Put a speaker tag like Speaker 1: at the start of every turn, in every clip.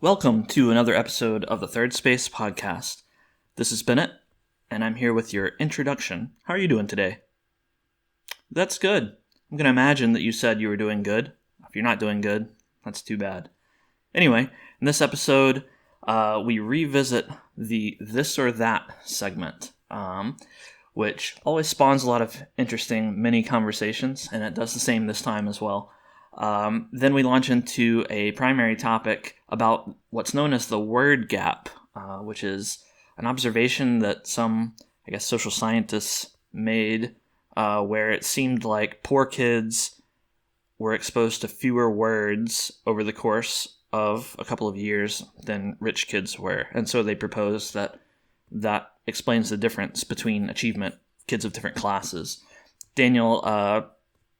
Speaker 1: Welcome to another episode of the Third Space Podcast. This is Bennett, and I'm here with your introduction. How are you doing today? That's good. I'm going to imagine that you said you were doing good. If you're not doing good, that's too bad. Anyway, in this episode, we revisit the This or That segment, which always spawns a lot of interesting mini conversations, and it does the same this time as well. Then we launch into a primary topic about what's known as the word gap, which is an observation that some, social scientists made, where it seemed like poor kids were exposed to fewer words over the course of a couple of years than rich kids were. And so they proposed that explains the difference between achievement, kids of different classes. Daniel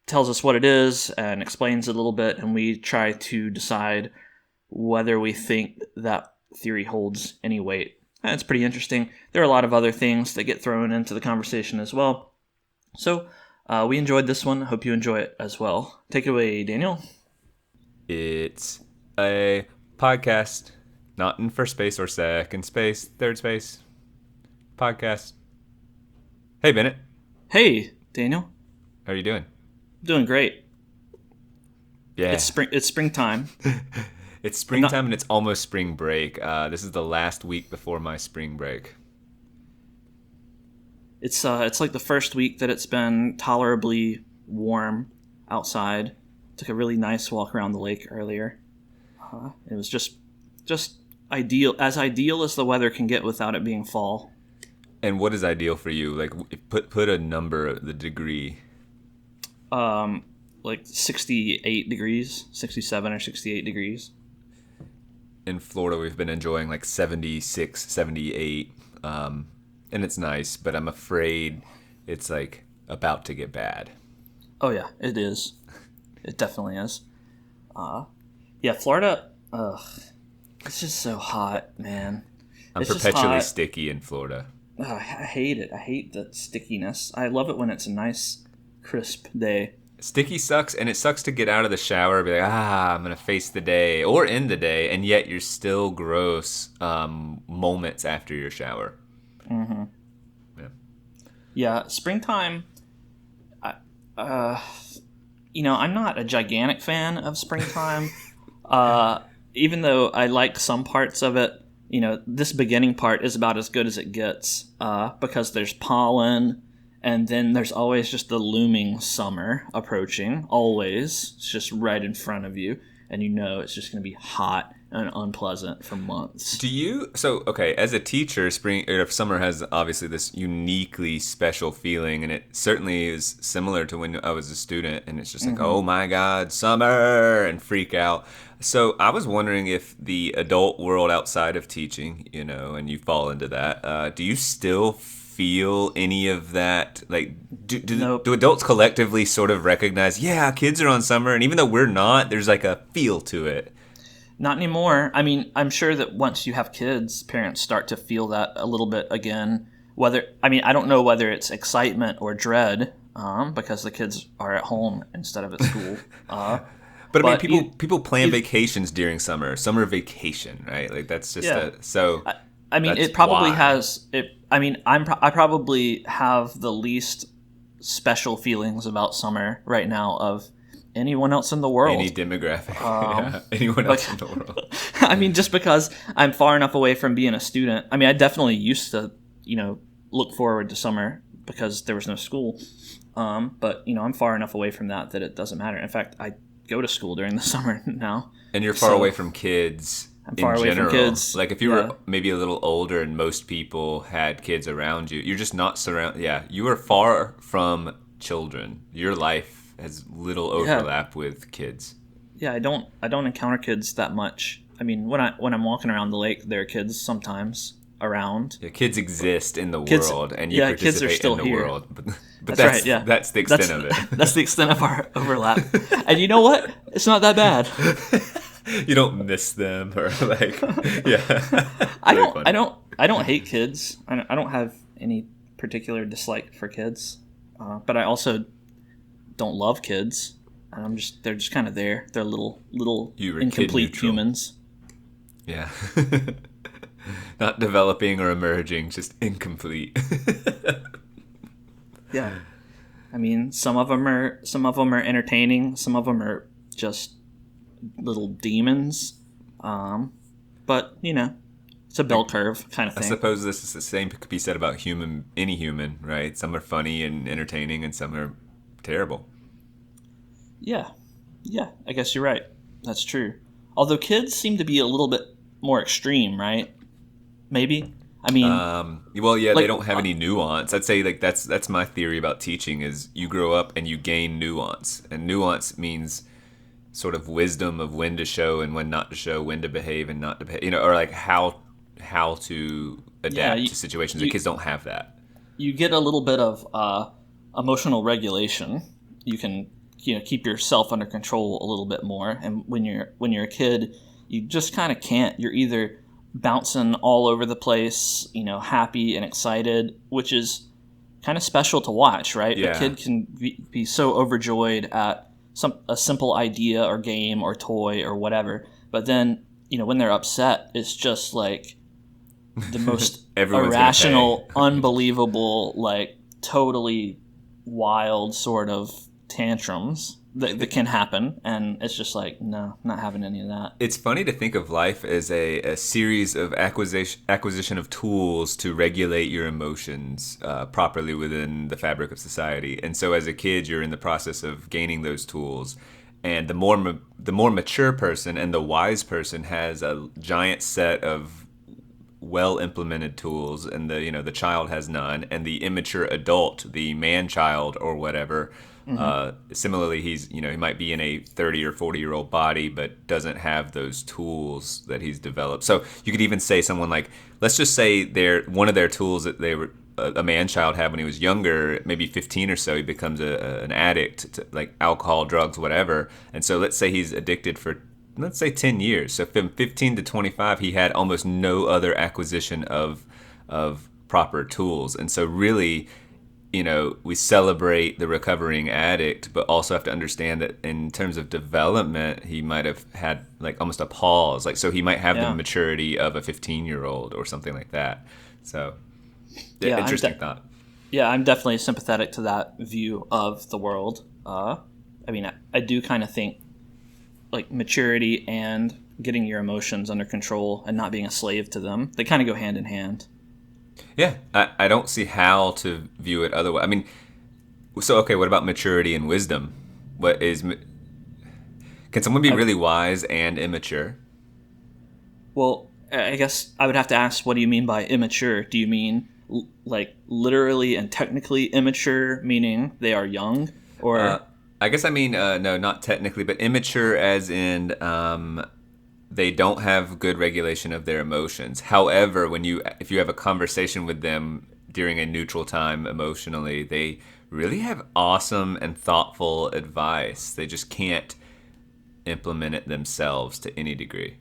Speaker 1: tells us what it is and explains it a little bit, and we try to decide whether we think that theory holds any weight. And it's pretty interesting. There are a lot of other things that get thrown into the conversation as well. So we enjoyed this one. Hope you enjoy it as well. Take it away, Daniel.
Speaker 2: It's a podcast, not in first space or second space, third space. Podcast. Hey, Bennett.
Speaker 1: Hey, Daniel.
Speaker 2: How are you doing?
Speaker 1: Doing great.
Speaker 2: Yeah.
Speaker 1: It's springtime.
Speaker 2: It's springtime and it's almost spring break. This is the last week before my spring break.
Speaker 1: It's like the first week that it's been tolerably warm outside. Took a really nice walk around the lake earlier. It was just ideal as the weather can get without it being fall.
Speaker 2: And what is ideal for you? Like, put a number, the degree.
Speaker 1: Like 68 degrees, 67 or 68 degrees.
Speaker 2: In Florida, we've been enjoying like 76, 78, and it's nice, but I'm afraid it's like about to get bad.
Speaker 1: Oh yeah, it is. It definitely is. Yeah, Florida, it's just so hot, man.
Speaker 2: I'm perpetually sticky in Florida.
Speaker 1: I hate it. I hate the stickiness. I love it when it's a nice, crisp day.
Speaker 2: Sticky sucks, and it sucks to get out of the shower and be like, I'm going to face the day or end the day, and yet you're still gross moments after your shower.
Speaker 1: Mm-hmm. Yeah, springtime, I'm not a gigantic fan of springtime. Even though I like some parts of it, this beginning part is about as good as it gets because there's pollen. And then there's always just the looming summer approaching, always. It's just right in front of you, and it's just going to be hot and unpleasant for months.
Speaker 2: As a teacher, summer has obviously this uniquely special feeling, and it certainly is similar to when I was a student, and it's just like, oh my God, summer, and freak out. So I was wondering if the adult world outside of teaching, and you fall into that, do you still feel any of that? Like,
Speaker 1: Nope.
Speaker 2: do adults collectively sort of recognize, kids are on summer, and even though we're not, there's like a feel to it?
Speaker 1: Not anymore. I mean, I'm sure that once you have kids, parents start to feel that a little bit again. I don't know whether it's excitement or dread, because the kids are at home instead of at school.
Speaker 2: But I mean, people plan vacations during summer vacation, right? Like that's just
Speaker 1: it probably has it. I mean, I probably have the least special feelings about summer right now of anyone else in the world.
Speaker 2: Any demographic. Anyone else in the world.
Speaker 1: I mean, just because I'm far enough away from being a student. I mean, I definitely used to, look forward to summer because there was no school. But, I'm far enough away from that it doesn't matter. In fact, I go to school during the summer now.
Speaker 2: And you're far away from kids.
Speaker 1: I'm far away from kids.
Speaker 2: Like if you were maybe a little older and most people had kids around you, you're just not surrounded. Yeah, you are far from children. Your life has little overlap with kids.
Speaker 1: Yeah, I don't encounter kids that much. I mean, when I'm walking around the lake, there are kids sometimes around.
Speaker 2: Yeah, kids exist in the world, and you participate
Speaker 1: kids are still
Speaker 2: in the
Speaker 1: here.
Speaker 2: world. But that's right. Yeah, that's the extent of it.
Speaker 1: That's the extent of our overlap. And you know what? It's not that bad.
Speaker 2: You don't miss them or like, yeah.
Speaker 1: I don't hate kids. I don't have any particular dislike for kids, but I also don't love kids. And they're just kind of there. They're little incomplete humans.
Speaker 2: Yeah. Not developing or emerging, just incomplete.
Speaker 1: Yeah. I mean, some of them are entertaining, some of them are just little demons. But it's a bell curve kind of
Speaker 2: I
Speaker 1: thing.
Speaker 2: suppose this is the same could be said about any human, right? Some are funny and entertaining, and some are terrible.
Speaker 1: Yeah. Yeah, I guess you're right. That's true. Although kids seem to be a little bit more extreme, right? Maybe. I mean,
Speaker 2: Well, yeah, they
Speaker 1: like,
Speaker 2: don't have any nuance. I'd say like that's my theory about teaching is you grow up and you gain nuance, and nuance means sort of wisdom of when to show and when not to show, when to behave and not to behave, or like how to
Speaker 1: yeah,
Speaker 2: adapt to situations. The
Speaker 1: you
Speaker 2: kids don't have that.
Speaker 1: you get a little bit of emotional regulation. You can keep yourself under control a little bit more. And when you're a kid, you just kind of can't. You're either bouncing all over the place, happy and excited, which is kind of special to watch, right? A
Speaker 2: Yeah.
Speaker 1: kid can be so overjoyed at a simple idea or game or toy or whatever, but then when they're upset, it's just like the most
Speaker 2: Everyone's gonna pay.
Speaker 1: irrational, unbelievable, like totally wild sort of tantrums that can happen, and it's just like, no, not having any of that.
Speaker 2: It's funny to think of life as a series of acquisition of tools to regulate your emotions properly within the fabric of society. And so, as a kid, you're in the process of gaining those tools. And the more mature person and the wise person has a giant set of well implemented tools, and the child has none, and the immature adult, the man child or whatever, similarly, he might be in a 30 or 40-year-old body but doesn't have those tools that he's developed. So you could even say someone like, let's just say one of their tools that they were a man child had when he was younger, maybe 15 or so, he becomes an addict to like alcohol, drugs, whatever. And so let's say he's addicted for, let's say, 10 years. So from 15 to 25, he had almost no other acquisition of proper tools. And so really, we celebrate the recovering addict, but also have to understand that in terms of development, he might have had like almost a pause. Like, so he might have the
Speaker 1: Yeah,
Speaker 2: maturity of a 15-year-old or something like that. So,
Speaker 1: yeah,
Speaker 2: interesting thought.
Speaker 1: yeah, I'm definitely sympathetic to that view of the world. I mean, I do kind of think like maturity and getting your emotions under control and not being a slave to them, they kind of go hand in hand.
Speaker 2: Yeah, I don't see how to view it otherwise. I mean, so okay, what about maturity and wisdom? Can someone be
Speaker 1: I,
Speaker 2: really wise and immature?
Speaker 1: well, I guess I would have to ask, what do you mean by immature? Do you mean like literally and technically immature, meaning they are young,
Speaker 2: Uh,
Speaker 1: or
Speaker 2: I guess I mean no, not technically, but immature as in they don't have good regulation of their emotions. However, if you have a conversation with them during a neutral time emotionally, they really have awesome and thoughtful advice. They just can't implement it themselves to any degree.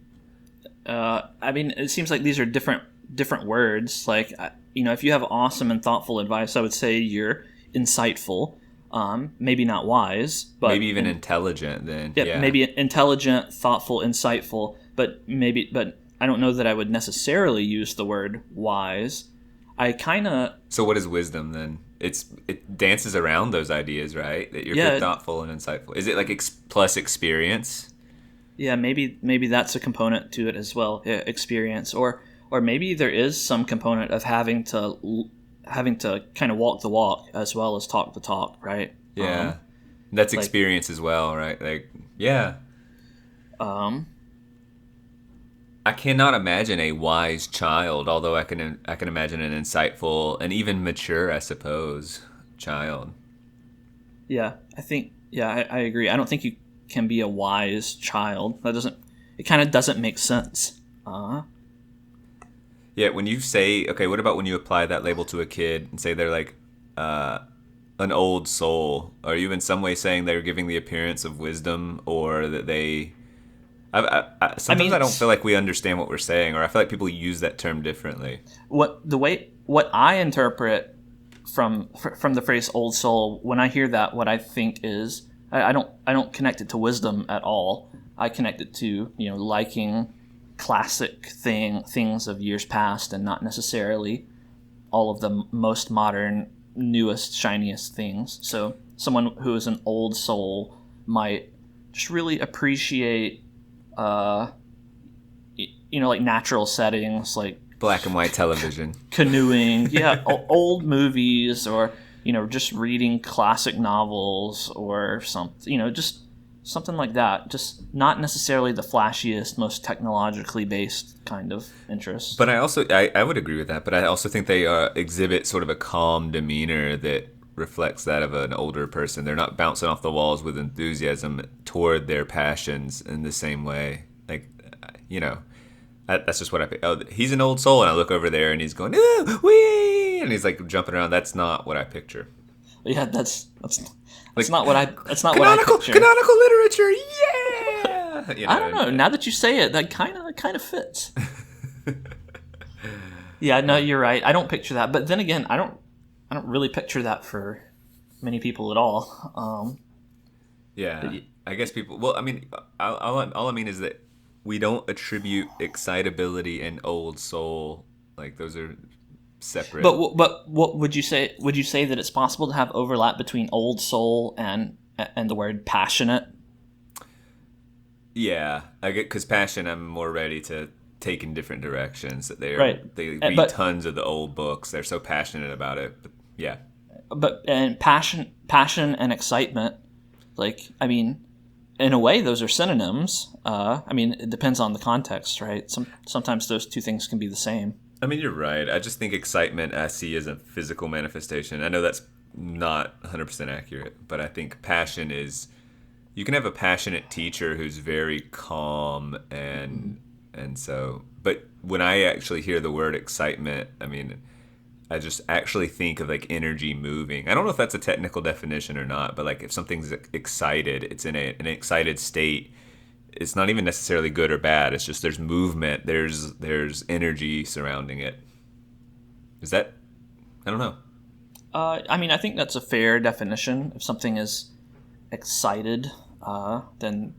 Speaker 1: I mean, it seems like these are different words. Like, if you have awesome and thoughtful advice, I would say you're insightful. Maybe not wise,
Speaker 2: Maybe
Speaker 1: but
Speaker 2: even intelligent then.
Speaker 1: yeah,
Speaker 2: Yeah.
Speaker 1: maybe intelligent, thoughtful, insightful. But I don't know that I would necessarily use the word wise. I kind of
Speaker 2: So what is wisdom then? It dances around those ideas, right? That you're good,
Speaker 1: yeah,
Speaker 2: thoughtful, and insightful. Is it like plus experience?
Speaker 1: yeah, maybe that's a component to it as well, experience, or maybe there is some component of having to kind of walk the walk as well as talk the talk, right?
Speaker 2: Yeah. That's
Speaker 1: Like
Speaker 2: experience as well, right? Like, yeah.
Speaker 1: um,
Speaker 2: I cannot imagine a wise child, although I can imagine an insightful and even mature, I suppose, child.
Speaker 1: yeah, I think I agree. I don't think you can be a wise child. It kind of doesn't make sense.
Speaker 2: Yeah, when you say, okay, what about when you apply that label to a kid and say they're like an old soul? Are you in some way saying they're giving the appearance of wisdom, or that they?
Speaker 1: I
Speaker 2: Sometimes
Speaker 1: mean,
Speaker 2: I don't feel like we understand what we're saying, or I feel like people use that term differently.
Speaker 1: what I interpret from the phrase "old soul," when I hear that, what I think is I don't connect it to wisdom at all. I connect it to liking classic things of years past, and not necessarily all of the most modern, newest, shiniest things. So someone who is an old soul might just really appreciate, like natural settings, like
Speaker 2: black and white television,
Speaker 1: canoeing, old movies, or just reading classic novels or something, just something like that. Just not necessarily the flashiest, most technologically based kind of interest.
Speaker 2: But I would agree with that. But I also think they exhibit sort of a calm demeanor that reflects that of an older person. They're not bouncing off the walls with enthusiasm toward their passions in the same way. Like, that's just what I think. Oh, he's an old soul, and I look over there, and he's going, ooh, wee, and he's like jumping around. That's not what I picture.
Speaker 1: Yeah, that's
Speaker 2: Like,
Speaker 1: not what I. That's not
Speaker 2: canonical,
Speaker 1: what I picture.
Speaker 2: Canonical literature, yeah.
Speaker 1: I don't know. Now that you say it, that kind of fits. Yeah, no, you're right. I don't picture that, but then again, I don't really picture that for many people at all.
Speaker 2: I guess people. Well, I mean, all I mean is that we don't attribute excitability and old soul, like those are separate.
Speaker 1: But what would you say? Would you say that it's possible to have overlap between old soul and the word passionate?
Speaker 2: Yeah, I get, because passion, I'm more ready to take in different directions. That they read tons of the old books. They're so passionate about it. But, yeah.
Speaker 1: And passion and excitement, like, I mean, in a way, those are synonyms. I mean, it depends on the context, right? Sometimes those two things can be the same.
Speaker 2: I mean, you're right. I just think excitement I see as a physical manifestation. I know that's not 100% accurate, but I think passion is... You can have a passionate teacher who's very calm and so... But when I actually hear the word excitement, I mean, I just actually think of like energy moving. I don't know if that's a technical definition or not, but like if something's excited, it's in an excited state. It's not even necessarily good or bad. It's just there's movement. There's energy surrounding it. Is that? I don't know.
Speaker 1: I mean, I think that's a fair definition. If something is excited, then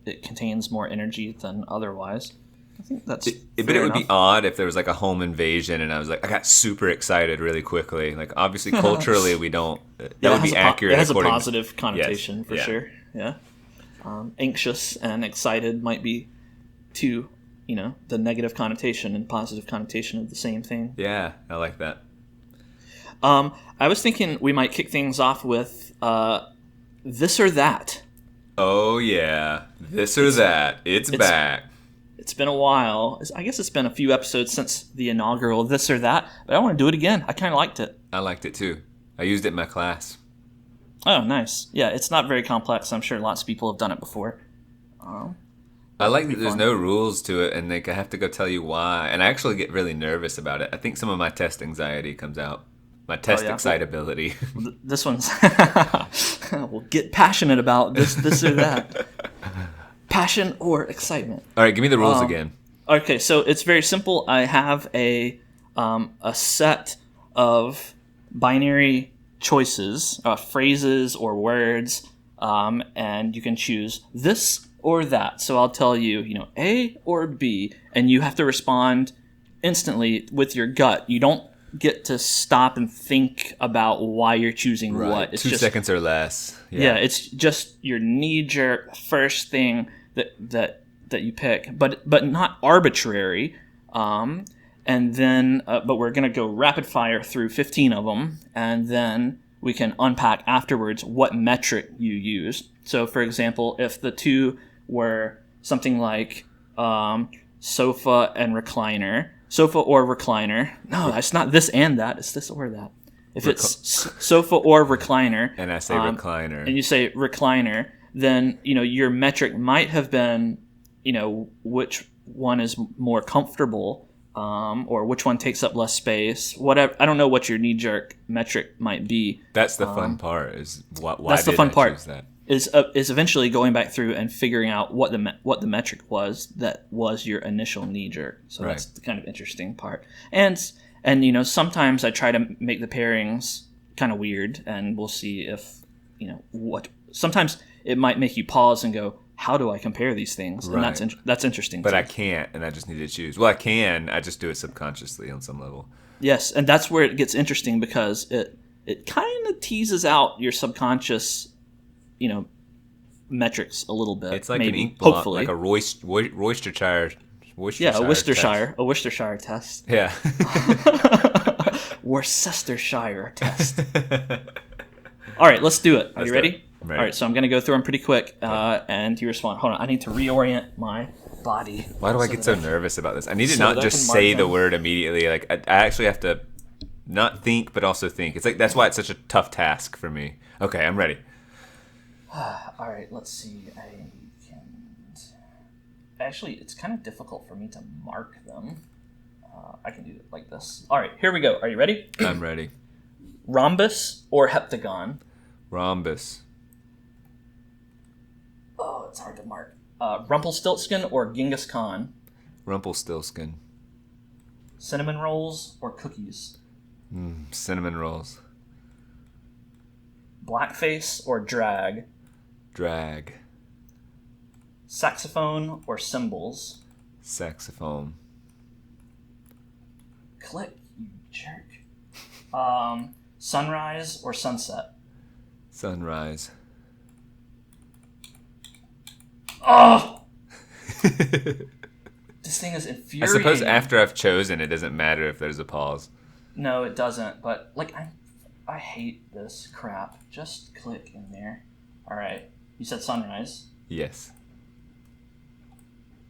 Speaker 1: it contains more energy than otherwise. I think that's
Speaker 2: but it would be odd if there was like a home invasion and I was like, I got super excited really quickly. Like, obviously, culturally, we don't. That would be accurate.
Speaker 1: It has a positive connotation, for sure. Yeah. Anxious and excited might be two, the negative connotation and positive connotation of the same thing.
Speaker 2: Yeah, I like that.
Speaker 1: I was thinking we might kick things off with this or that.
Speaker 2: Oh, yeah. This or that. It's back.
Speaker 1: It's been a while. I guess it's been a few episodes since the inaugural this or that, but I want to do it again. I kind of liked it.
Speaker 2: I liked it too. I used it in my class.
Speaker 1: Oh, nice. Yeah, it's not very complex. I'm sure lots of people have done it before.
Speaker 2: I like that there's no rules to it, and they have to go tell you why. And I actually get really nervous about it. I think some of my test anxiety comes out. My test excitability.
Speaker 1: Well, this one's... We'll get passionate about this or that. Passion or excitement.
Speaker 2: All right, give me the rules again.
Speaker 1: Okay, so it's very simple. I have a set of binary choices, phrases or words, and you can choose this or that. So I'll tell you, A or B, and you have to respond instantly with your gut. You don't get to stop and think about why you're choosing what. It's
Speaker 2: 2 seconds or less.
Speaker 1: Yeah, it's just your knee-jerk first thing that you pick, but not arbitrary. And then, but we're gonna go rapid fire through 15 of them, and then we can unpack afterwards what metric you used. So, for example, if the two were something like sofa and recliner, sofa or recliner. No, it's not this and that. It's this or that. If it's sofa or recliner,
Speaker 2: and I say recliner,
Speaker 1: and you say recliner, then your metric might have been which one is more comfortable, or which one takes up less space. Whatever. I don't know what your knee-jerk metric might be.
Speaker 2: That's the fun part. Is why
Speaker 1: that's the fun part.
Speaker 2: Choose that?
Speaker 1: Is eventually going back through and figuring out what the metric was that was your initial knee jerk. So that's the kind of interesting part. And sometimes I try to make the pairings kind of weird, and we'll see if what. Sometimes it might make you pause and go, how do I compare these things? And
Speaker 2: Right.
Speaker 1: that's interesting.
Speaker 2: But
Speaker 1: too.
Speaker 2: I can't, and I just need to choose. Well, I can. I just do it subconsciously on some level.
Speaker 1: Yes, and that's where it gets interesting because it kind of teases out your subconscious, metrics a little bit.
Speaker 2: It's like
Speaker 1: maybe,
Speaker 2: an ink blot,
Speaker 1: hopefully.
Speaker 2: like a Worcestershire.
Speaker 1: Yeah,
Speaker 2: Worcestershire
Speaker 1: a Worcestershire test.
Speaker 2: Yeah.
Speaker 1: Worcestershire test. All right, let's do it. Are you ready?
Speaker 2: I'm ready.
Speaker 1: All right, so I'm going to go through them pretty quick, and you respond. Hold on, I need to reorient my body.
Speaker 2: Why do I get so nervous about this? I need to
Speaker 1: so
Speaker 2: not
Speaker 1: that I
Speaker 2: just
Speaker 1: can mark
Speaker 2: say the
Speaker 1: them.
Speaker 2: word immediately. Like I actually have to not think, but also think. It's like that's why it's such a tough task for me. Okay, I'm ready.
Speaker 1: All right, let's see. Actually, it's kind of difficult for me to mark them. I can do it like this. All right, here we go. Are you ready?
Speaker 2: I'm ready.
Speaker 1: Rhombus or heptagon?
Speaker 2: Rhombus.
Speaker 1: Oh, it's hard to mark. Rumpelstiltskin or Genghis Khan?
Speaker 2: Rumpelstiltskin.
Speaker 1: Cinnamon rolls or cookies?
Speaker 2: Cinnamon rolls.
Speaker 1: Blackface or drag?
Speaker 2: Drag.
Speaker 1: Saxophone or cymbals?
Speaker 2: Saxophone.
Speaker 1: Click, you jerk. Sunrise or sunset?
Speaker 2: Sunrise.
Speaker 1: Oh! This thing is
Speaker 2: I
Speaker 1: infuriating.
Speaker 2: suppose after I've chosen, it doesn't matter if there's a pause.
Speaker 1: No, it doesn't. But I hate this crap. Just click in there. All right. You said sunrise.
Speaker 2: Yes.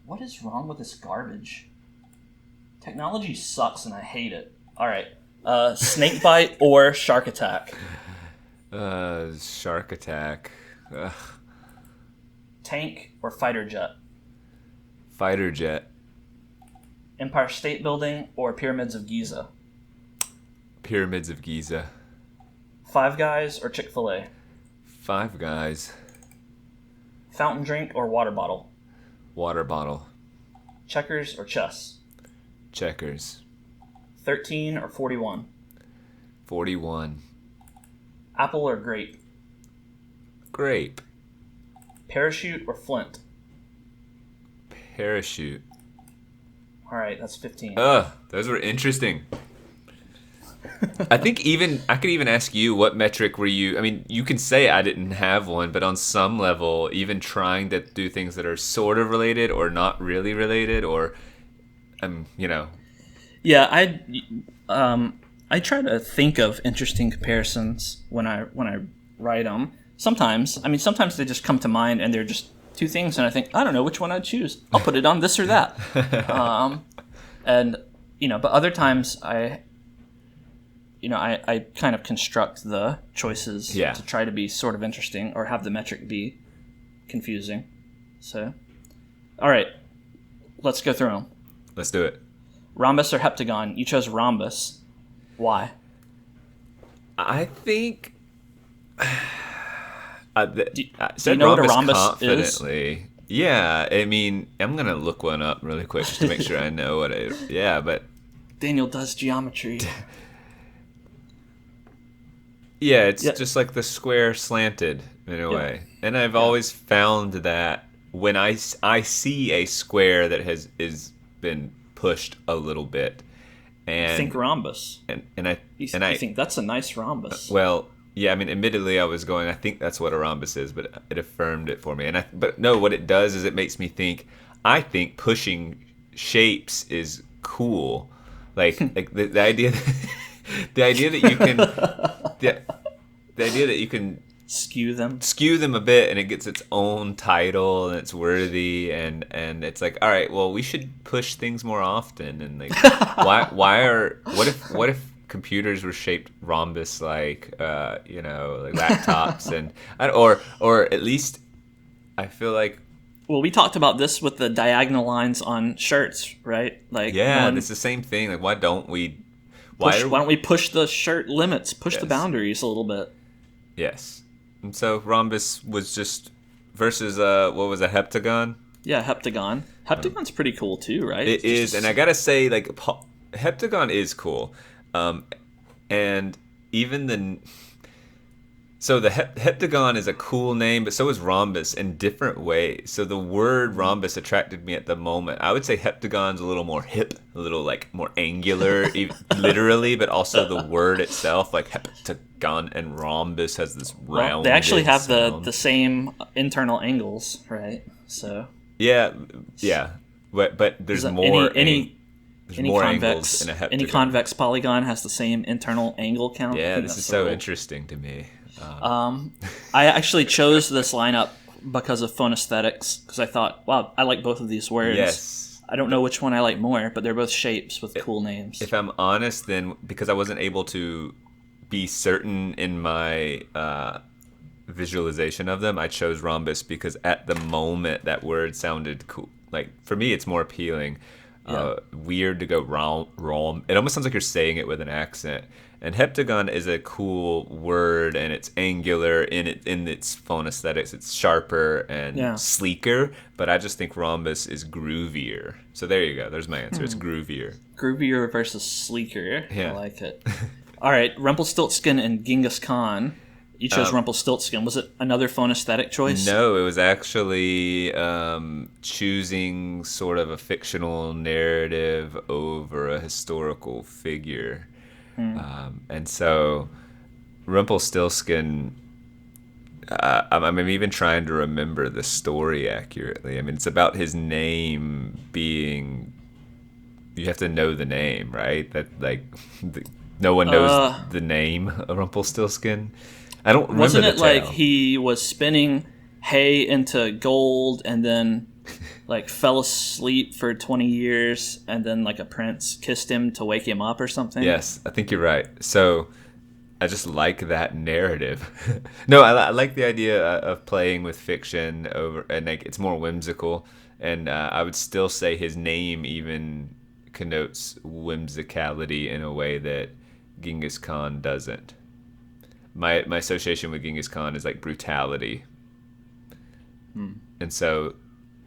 Speaker 1: What is wrong with this garbage? Technology sucks and I hate it. All right. Snake bite or shark attack?
Speaker 2: Shark attack. Ugh.
Speaker 1: Tank or fighter jet?
Speaker 2: Fighter jet.
Speaker 1: Empire State Building or Pyramids of Giza?
Speaker 2: Pyramids of Giza.
Speaker 1: Five Guys or Chick-fil-A?
Speaker 2: Five Guys.
Speaker 1: Fountain drink or water bottle?
Speaker 2: Water bottle.
Speaker 1: Checkers or chess?
Speaker 2: Checkers.
Speaker 1: 13 or 41?
Speaker 2: 41.
Speaker 1: Apple or grape?
Speaker 2: Grape.
Speaker 1: Parachute or flint?
Speaker 2: Parachute.
Speaker 1: All right, that's 15.
Speaker 2: Those were interesting. I think I could even ask you, what metric were you? I mean, you can say I didn't have one, but on some level, even trying to do things that are sort of related or not really related, or,
Speaker 1: Yeah, I try to think of interesting comparisons when I write them. Sometimes they just come to mind and they're just two things, and I think, I don't know which one I'd choose. I'll put it on this or that. But other times I kind of construct the choices to try to be sort of interesting or have the metric be confusing. So, all right, let's go through them.
Speaker 2: Let's do it.
Speaker 1: Rhombus or heptagon? You chose rhombus. Why?
Speaker 2: I think
Speaker 1: Do
Speaker 2: said
Speaker 1: you know what a
Speaker 2: rhombus
Speaker 1: rhombus
Speaker 2: confidently. Yeah, I mean, I'm gonna look one up really quick just to make sure I know what it. Yeah, but
Speaker 1: Daniel does geometry.
Speaker 2: yeah, it's just like the square slanted in a way, and I've always found that when I see a square that is been pushed a little bit, and
Speaker 1: Think rhombus.
Speaker 2: and I
Speaker 1: think that's a nice rhombus.
Speaker 2: Well, yeah, I mean, admittedly, I was going, I think that's what a rhombus is, but it affirmed it for me. But no, what it does is it makes me think, I think pushing shapes is cool. Like the idea that you can, the idea that you can
Speaker 1: Skew them
Speaker 2: a bit and it gets its own title and it's worthy and it's like, all right, well, we should push things more often. And like, what if computers were shaped rhombus like laptops or at least I feel like,
Speaker 1: well, we talked about this with the diagonal lines on shirts, right? Like,
Speaker 2: it's the same thing. Like, why don't we
Speaker 1: push the shirt limits, push the boundaries a little bit?
Speaker 2: Yes. And so rhombus was just versus what was a heptagon?
Speaker 1: Yeah, heptagon. Heptagon's pretty cool too, right?
Speaker 2: It is, and I gotta say, like, heptagon is cool. And even So the Heptagon is a cool name, but so is Rhombus in different ways. So the word rhombus attracted me at the moment. I would say Heptagon's a little more hip, a little like more angular, literally, but also the word itself, like Heptagon and rhombus has this round.
Speaker 1: Well, they actually have
Speaker 2: sound.
Speaker 1: the same internal angles, right? So
Speaker 2: Yeah. But there's more. There's
Speaker 1: any
Speaker 2: more
Speaker 1: convex
Speaker 2: angles in a heptagon.
Speaker 1: any convex polygon has the same internal angle count.
Speaker 2: Yeah, this is so interesting to me.
Speaker 1: I actually chose this lineup because of phonesthetics, because I thought, wow, I like both of these words.
Speaker 2: Yes.
Speaker 1: I don't know which one I like more, but they're both shapes with cool names.
Speaker 2: If I'm honest, then because I wasn't able to be certain in my visualization of them, I chose rhombus because at the moment that word sounded cool. Like for me, it's more appealing.
Speaker 1: Yeah.
Speaker 2: Weird to go rom. It almost sounds like you're saying it with an accent. And heptagon is a cool word, and it's angular in its phonesthetics. It's sharper and sleeker, but I just think rhombus is groovier. So there you go. There's my answer. It's groovier.
Speaker 1: Groovier versus sleeker.
Speaker 2: Yeah.
Speaker 1: I like it. All right, Rumpelstiltskin and Genghis Khan. You chose Rumpelstiltskin. Was it another phonesthetic choice?
Speaker 2: No, it was actually choosing sort of a fictional narrative over a historical figure. And so Rumpelstiltskin, I'm even trying to remember the story accurately. I mean, it's about his name being, you have to know the name, right? That no one knows the name of Rumpelstiltskin. I don't remember.
Speaker 1: Wasn't
Speaker 2: the
Speaker 1: it
Speaker 2: tale.
Speaker 1: like he was spinning hay into gold and then like fell asleep for 20 years and then like a prince kissed him to wake him up or something?
Speaker 2: Yes, I think you're right. So I just like that narrative. No, I like the idea of playing with fiction over, and like it's more whimsical. And I would still say his name even connotes whimsicality in a way that Genghis Khan doesn't. My association with Genghis Khan is like brutality. And so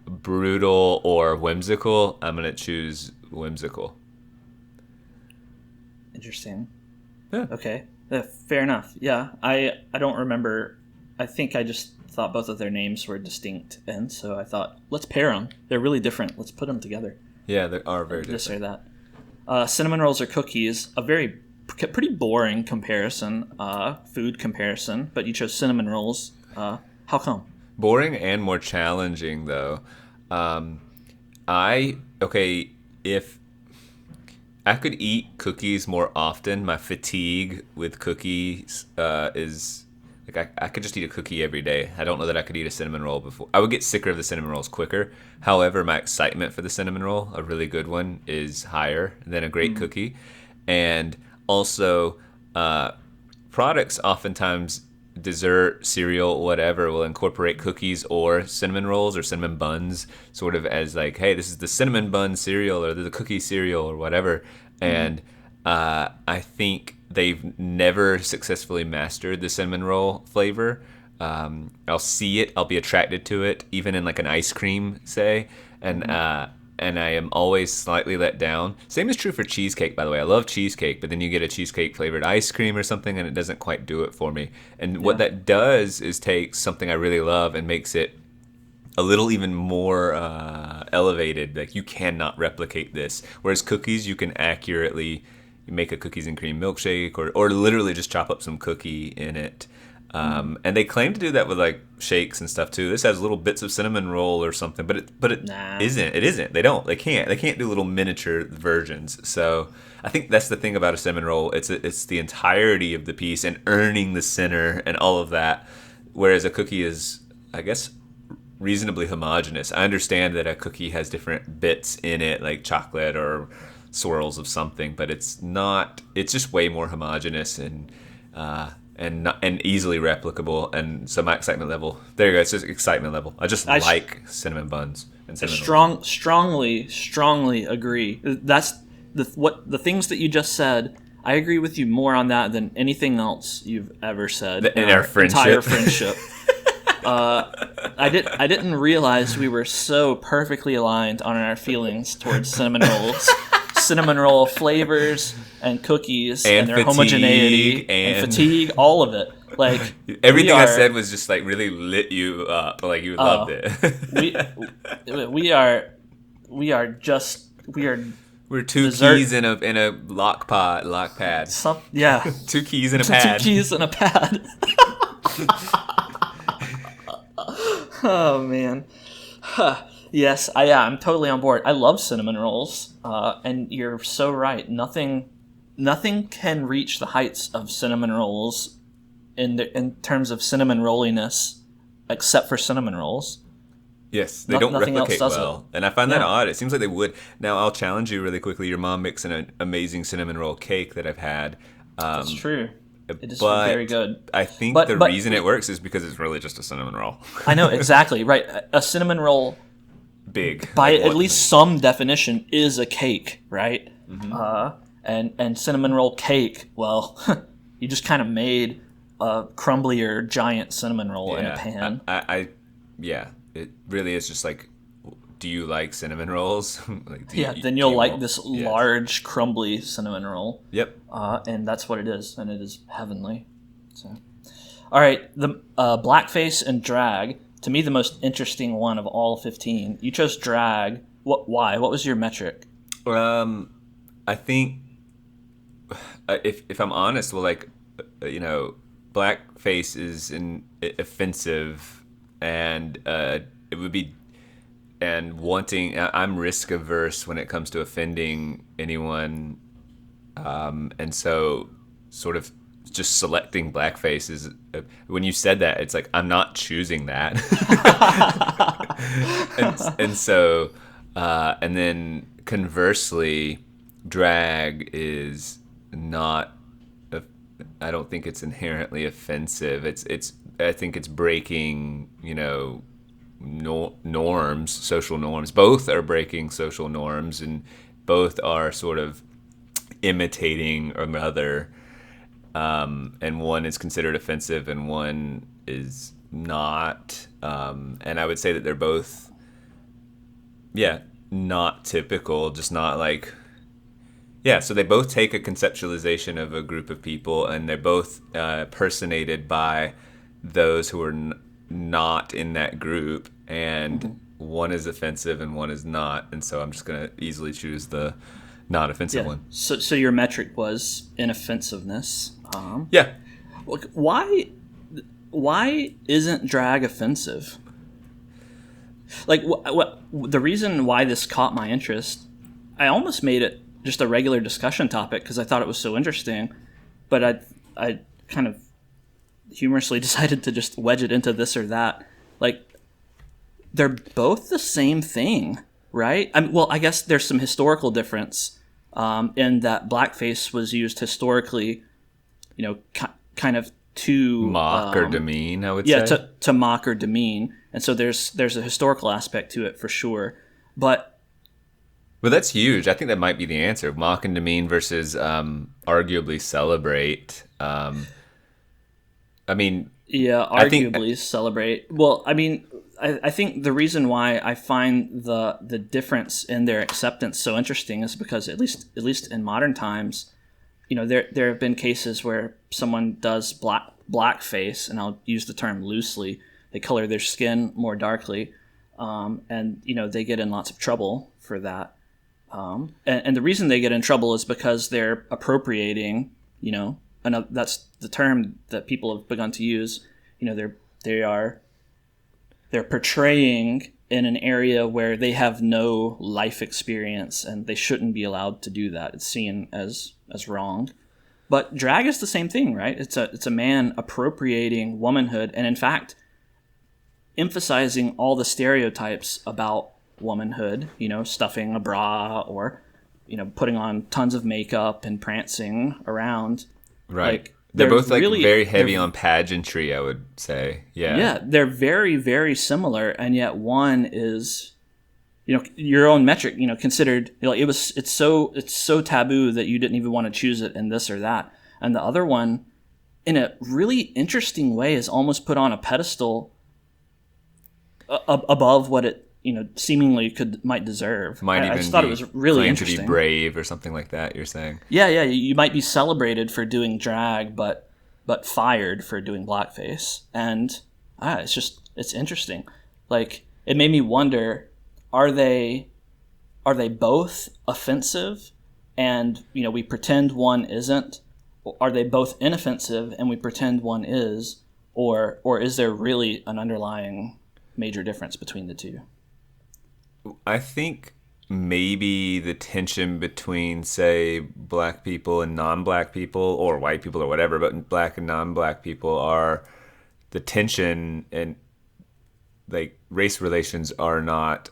Speaker 2: brutal or whimsical, I'm going to choose whimsical.
Speaker 1: Interesting.
Speaker 2: Yeah.
Speaker 1: Okay. Fair enough. Yeah. I don't remember. I think I just thought both of their names were distinct, and so I thought, let's pair them. They're really different. Let's put them together.
Speaker 2: Yeah, they are very
Speaker 1: This
Speaker 2: different.
Speaker 1: or that. Cinnamon rolls or cookies, a pretty boring comparison, food comparison, but you chose cinnamon rolls. How come?
Speaker 2: Boring and more challenging, though. If I could eat cookies more often, my fatigue with cookies is like I could just eat a cookie every day. I don't know that I could eat a cinnamon roll before. I would get sicker of the cinnamon rolls quicker. However, my excitement for the cinnamon roll, a really good one, is higher than a great cookie. And also, products oftentimes, dessert, cereal, whatever, will incorporate cookies or cinnamon rolls or cinnamon buns sort of as like, hey, this is the cinnamon bun cereal or the cookie cereal or whatever. And I think they've never successfully mastered the cinnamon roll flavor. I'll see it, I'll be attracted to it, even in like an ice cream, say, and I am always slightly let down. Same is true for cheesecake, by the way. I love cheesecake, but then you get a cheesecake flavored ice cream or something, and it doesn't quite do it for me. And what that does is take something I really love and makes it a little even more elevated. Like, you cannot replicate this. Whereas cookies, you can accurately make a cookies and cream milkshake, or literally just chop up some cookie in it. And they claim to do that with like shakes and stuff too. This has little bits of cinnamon roll or something, but it isn't. It isn't. They can't do little miniature versions. So I think that's the thing about a cinnamon roll. It's the entirety of the piece and earning the center and all of that. Whereas a cookie is, I guess, reasonably homogeneous. I understand that a cookie has different bits in it, like chocolate or swirls of something, but it's not. It's just way more homogeneous and easily replicable. And so my excitement level, there you go. It's just excitement level. I like cinnamon buns and cinnamon rolls.
Speaker 1: Strongly agree. That's the things that you just said. I agree with you more on that than anything else you've ever said
Speaker 2: in our friendship.
Speaker 1: Entire friendship. I didn't realize we were so perfectly aligned on our feelings towards cinnamon rolls, cinnamon roll flavors, and cookies, and their
Speaker 2: fatigue,
Speaker 1: homogeneity and fatigue, all of it. Like
Speaker 2: Everything I said was just like really lit you up, like you loved it.
Speaker 1: we are
Speaker 2: We're two
Speaker 1: dessert.
Speaker 2: keys in a lock pad.
Speaker 1: Yeah.
Speaker 2: 2 keys in a pad.
Speaker 1: 2 keys in a pad. Oh man. Yes, I'm totally on board. I love cinnamon rolls, and you're so right. Nothing can reach the heights of cinnamon rolls in terms of cinnamon rolliness, except for cinnamon rolls.
Speaker 2: Yes, they don't
Speaker 1: nothing else
Speaker 2: replicate
Speaker 1: does
Speaker 2: well, and I find that
Speaker 1: Yeah.
Speaker 2: odd. It seems like they would. Now, I'll challenge you really quickly. Your mom makes an amazing cinnamon roll cake that I've had.
Speaker 1: That's true. It is
Speaker 2: but
Speaker 1: very good.
Speaker 2: I think
Speaker 1: But-
Speaker 2: the
Speaker 1: but-
Speaker 2: reason it works is because it's really just a cinnamon roll.
Speaker 1: I know exactly right. A cinnamon roll,
Speaker 2: Big.
Speaker 1: by
Speaker 2: Like
Speaker 1: at
Speaker 2: what-
Speaker 1: least some definition, is a cake, right?
Speaker 2: Mm-hmm.
Speaker 1: And cinnamon roll cake, well, you just kind of made a crumblier giant cinnamon roll in a pan.
Speaker 2: Yeah, it really is just like, do you like cinnamon rolls? Like,
Speaker 1: Then you'll like this large, crumbly cinnamon roll.
Speaker 2: Yep.
Speaker 1: And that's what it is, and it is heavenly. So, all right, the Blackface and drag. To me, the most interesting one of all 15. You chose drag. Why? What was your metric?
Speaker 2: I think if I'm honest, well, like, blackface is offensive, and it would be, and wanting. I'm risk averse when it comes to offending anyone, and so sort of just selecting blackface is. When you said that, it's like I'm not choosing that, and so, and then conversely, drag is not. I don't think it's inherently offensive. I think it's breaking, norms, social norms. Both are breaking social norms, and both are sort of imitating another. And one is considered offensive, and one is not. And I would say that they're both, not typical, just not like. Yeah, so they both take a conceptualization of a group of people, and they're both personated by those who are not in that group, and one is offensive and one is not, and so I'm just going to easily choose the not offensive one.
Speaker 1: So your metric was inoffensiveness.
Speaker 2: Yeah.
Speaker 1: Look, why isn't drag offensive? Like, what the reason why this caught my interest, I almost made it just a regular discussion topic because I thought it was so interesting, but I kind of humorously decided to just wedge it into this or that. Like, they're both the same thing, right? I guess there's some historical difference in that blackface was used historically, kind of to
Speaker 2: mock or demean, I would
Speaker 1: say.
Speaker 2: Yeah,
Speaker 1: to mock or demean, and so there's a historical aspect to it for sure, but.
Speaker 2: Well, that's huge. I think that might be the answer. Mock and demean versus arguably celebrate.
Speaker 1: Arguably celebrate. Well, I think the reason why I find the difference in their acceptance so interesting is because at least in modern times, there have been cases where someone does blackface, and I'll use the term loosely. They color their skin more darkly, and they get in lots of trouble for that. And the reason they get in trouble is because they're appropriating, and that's the term that people have begun to use. They're portraying in an area where they have no life experience, and they shouldn't be allowed to do that. It's seen as wrong. But drag is the same thing, right? It's a man appropriating womanhood, and in fact, emphasizing all the stereotypes about womanhood, stuffing a bra or, putting on tons of makeup and prancing around.
Speaker 2: Right.
Speaker 1: Like,
Speaker 2: they're both really, very heavy on pageantry, I would say. Yeah.
Speaker 1: Yeah, they're very, very similar, and yet one is, your own metric, considered, it's so taboo that you didn't even want to choose it in this or that. And the other one, in a really interesting way, is almost put on a pedestal above what it seemingly might deserve. I just thought it was really interesting.
Speaker 2: To be brave or something like that, you're saying?
Speaker 1: Yeah, you might be celebrated for doing drag, but but fired for doing blackface. And it's interesting. Like, it made me wonder, are they both offensive and, we pretend one isn't? Are they both inoffensive and we pretend one is? Or is there really an underlying major difference between the two?
Speaker 2: I think maybe the tension between, say, black people and non-black people, or white people or whatever, but black and non-black people are the tension, and like race relations are not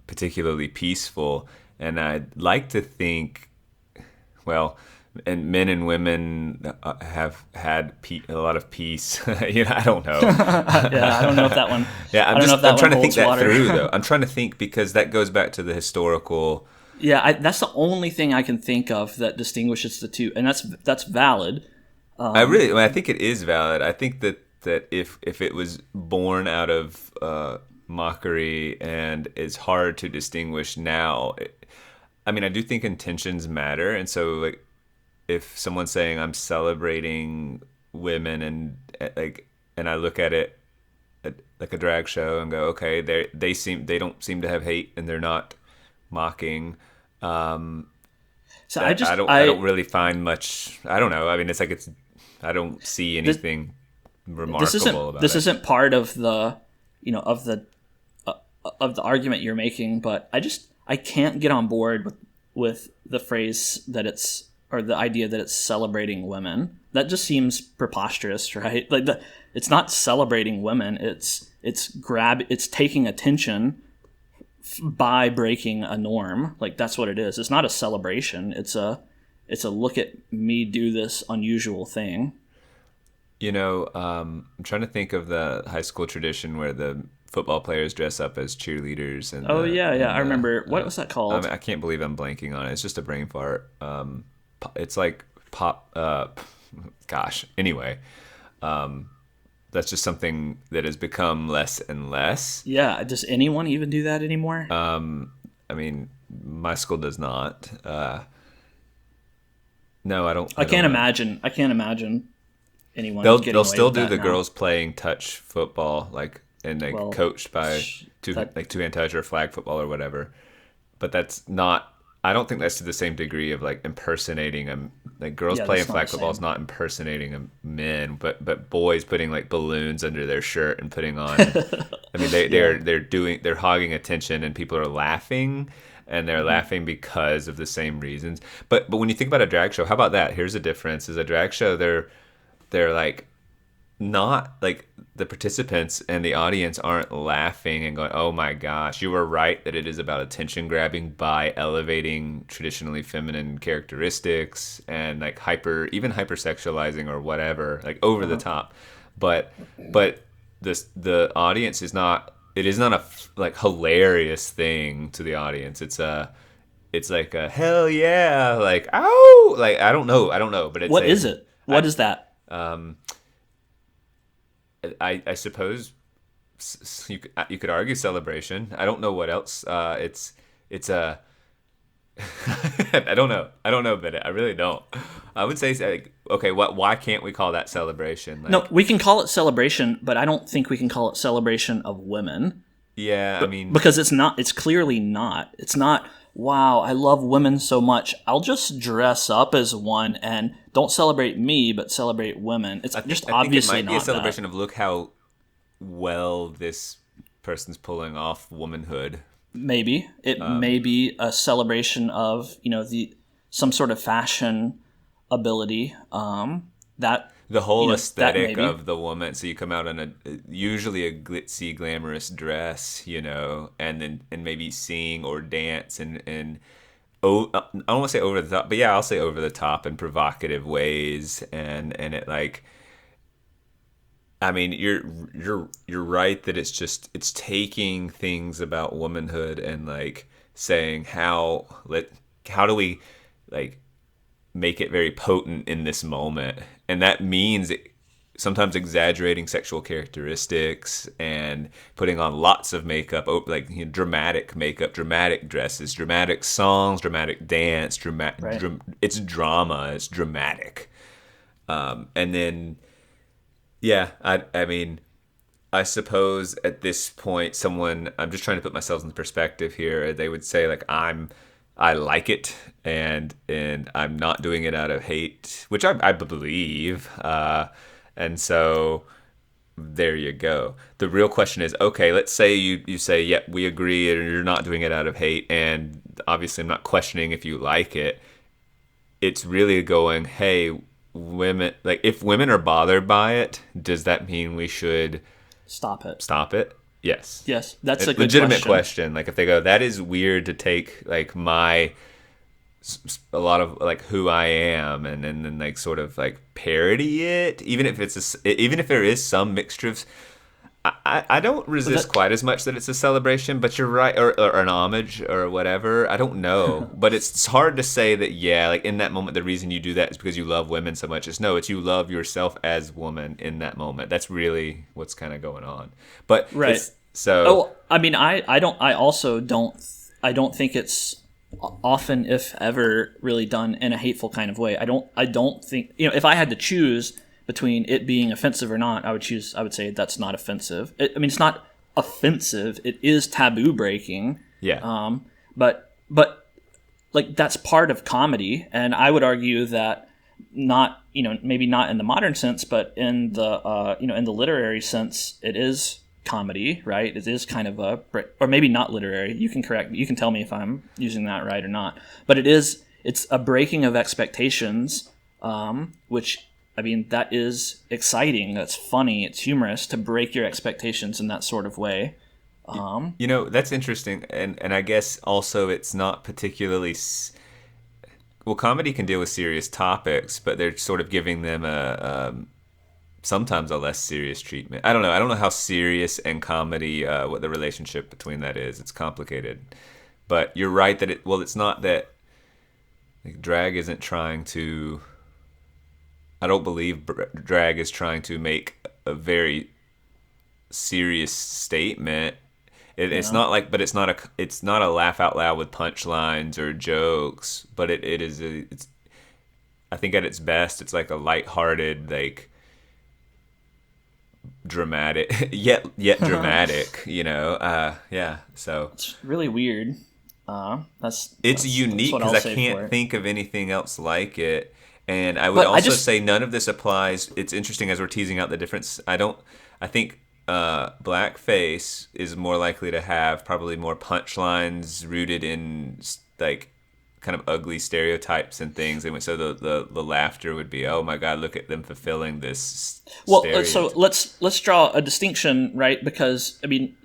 Speaker 2: particularly peaceful. And I'd like to think, well, and men and women have had a lot of peace. I don't know.
Speaker 1: Yeah, I don't know if that one.
Speaker 2: Yeah, I'm trying to think that through, though. I'm trying to think, because that goes back to the historical.
Speaker 1: Yeah, that's the only thing I can think of that distinguishes the two, and that's valid.
Speaker 2: I think it is valid. I think that if it was born out of mockery and is hard to distinguish now, I do think intentions matter, and so like, if someone's saying I'm celebrating women and I look at it like a drag show and go, okay, they don't seem to have hate and they're not mocking. So I don't really find much. I don't know. It's like I don't see anything remarkable about it. This
Speaker 1: isn't part of the of the argument you're making, but I can't get on board with the phrase that it's, or the idea that it's celebrating women. That just seems preposterous, right? Like, it's not celebrating women. It's taking attention by breaking a norm. Like, that's what it is. It's not a celebration. It's a look at me do this unusual thing.
Speaker 2: I'm trying to think of the high school tradition where the football players dress up as cheerleaders. And
Speaker 1: I remember. What was that called?
Speaker 2: I can't believe I'm blanking on it. It's just a brain fart. It's like pop. Gosh. Anyway, that's just something that has become less and less.
Speaker 1: Yeah. Does anyone even do that anymore?
Speaker 2: My school does not. No, I don't.
Speaker 1: I can't imagine anyone.
Speaker 2: They'll still do the girls playing touch football, coached by two-hand touch or flag football or whatever. But that's not. I don't think that's to the same degree of like impersonating them. Like, girls playing flag football is not impersonating men, but boys putting like balloons under their shirt and putting on. They're hogging attention, and people are laughing, and they're laughing because of the same reasons. But when you think about a drag show, how about that? Here's the difference: is a drag show, they're like, not like, the participants and the audience aren't laughing and going, oh my gosh, you were right that it is about attention grabbing by elevating traditionally feminine characteristics and like hypersexualizing or whatever, like over the top. But the audience is not a like hilarious thing to the audience. It's like a hell yeah, like, ow, like, I don't know, but it's
Speaker 1: what is it? What is that?
Speaker 2: I suppose you could argue celebration. I don't know what else. It's a. I don't know, Bennett. I really don't. I would say, like, okay, why can't we call that celebration? Like,
Speaker 1: no, we can call it celebration, but I don't think we can call it celebration of women.
Speaker 2: Yeah,
Speaker 1: because it's not. It's clearly not. It's not. Wow, I love women so much. I'll just dress up as one and don't celebrate me, but celebrate women. It's just obviously not that. I think it might be a celebration
Speaker 2: of, look how well this person's pulling off womanhood.
Speaker 1: Maybe it may be a celebration of some sort of fashion ability. That
Speaker 2: the whole aesthetic of the woman. So you come out in usually a glitzy, glamorous dress, and maybe sing or dance and I don't want to say over the top, but yeah, I'll say over the top in provocative ways, and it like. You're right that it's taking things about womanhood and like saying how do we like make it very potent in this moment, and that means sometimes exaggerating sexual characteristics and putting on lots of makeup, like dramatic makeup, dramatic dresses, dramatic songs, dramatic dance, it's drama, it's dramatic. And then, yeah, I mean, I suppose at this point, I'm just trying to put myself in perspective here. They would say like, I like it, and I'm not doing it out of hate, which I believe. And so there you go. The real question is, okay, let's say you say, yep, we agree, and you're not doing it out of hate, and obviously I'm not questioning if you like it. It's really going, hey, women, like if women are bothered by it, does that mean we should
Speaker 1: Stop it.
Speaker 2: stop it? Yes.
Speaker 1: Yes, that's a good
Speaker 2: legitimate
Speaker 1: question.
Speaker 2: Like if they go, that is weird to take like a lot of like who I am, and then like sort of like parody it, even if even if there is some mixture of. I don't resist quite as much that it's a celebration, but you're right, or an homage or whatever. I don't know, but it's hard to say that. Yeah, like in that moment, the reason you do that is because you love women so much. It's you love yourself as woman in that moment. That's really what's kind of going on. But
Speaker 1: Right. Oh, I mean, I don't. I also don't. I don't think it's often, if ever, really done in a hateful kind of way. I don't think. If I had to choose between it being offensive or not, I would say that's not offensive. It's not offensive. It is taboo breaking.
Speaker 2: Yeah.
Speaker 1: But like that's part of comedy, and I would argue that not maybe not in the modern sense, but in the in the literary sense, it is comedy, right? It is kind of or maybe not literary. You can correct me. You can tell me if I'm using that right or not. But it's a breaking of expectations, which. I mean, that is exciting. That's funny. It's humorous to break your expectations in that sort of way.
Speaker 2: That's interesting. And I guess also it's not particularly... Well, comedy can deal with serious topics, but they're sort of giving them sometimes a less serious treatment. I don't know. I don't know how serious and comedy, what the relationship between that is. It's complicated. But you're right that it's not that... Like, drag isn't trying to... I don't believe drag is trying to make a very serious statement. It's not like, but it's not a laugh out loud with punchlines or jokes. But it is. It's. I think at its best, it's like a lighthearted, like dramatic, yet dramatic. Yeah. So
Speaker 1: it's really weird.
Speaker 2: It's unique because I can't think of anything else like it. And I would say none of this applies. It's interesting as we're teasing out the difference. I think Blackface is more likely to have probably more punchlines rooted in like kind of ugly stereotypes and things. And so the laughter would be, oh my God, look at them fulfilling this.
Speaker 1: Well, so let's draw a distinction, right? Because I mean,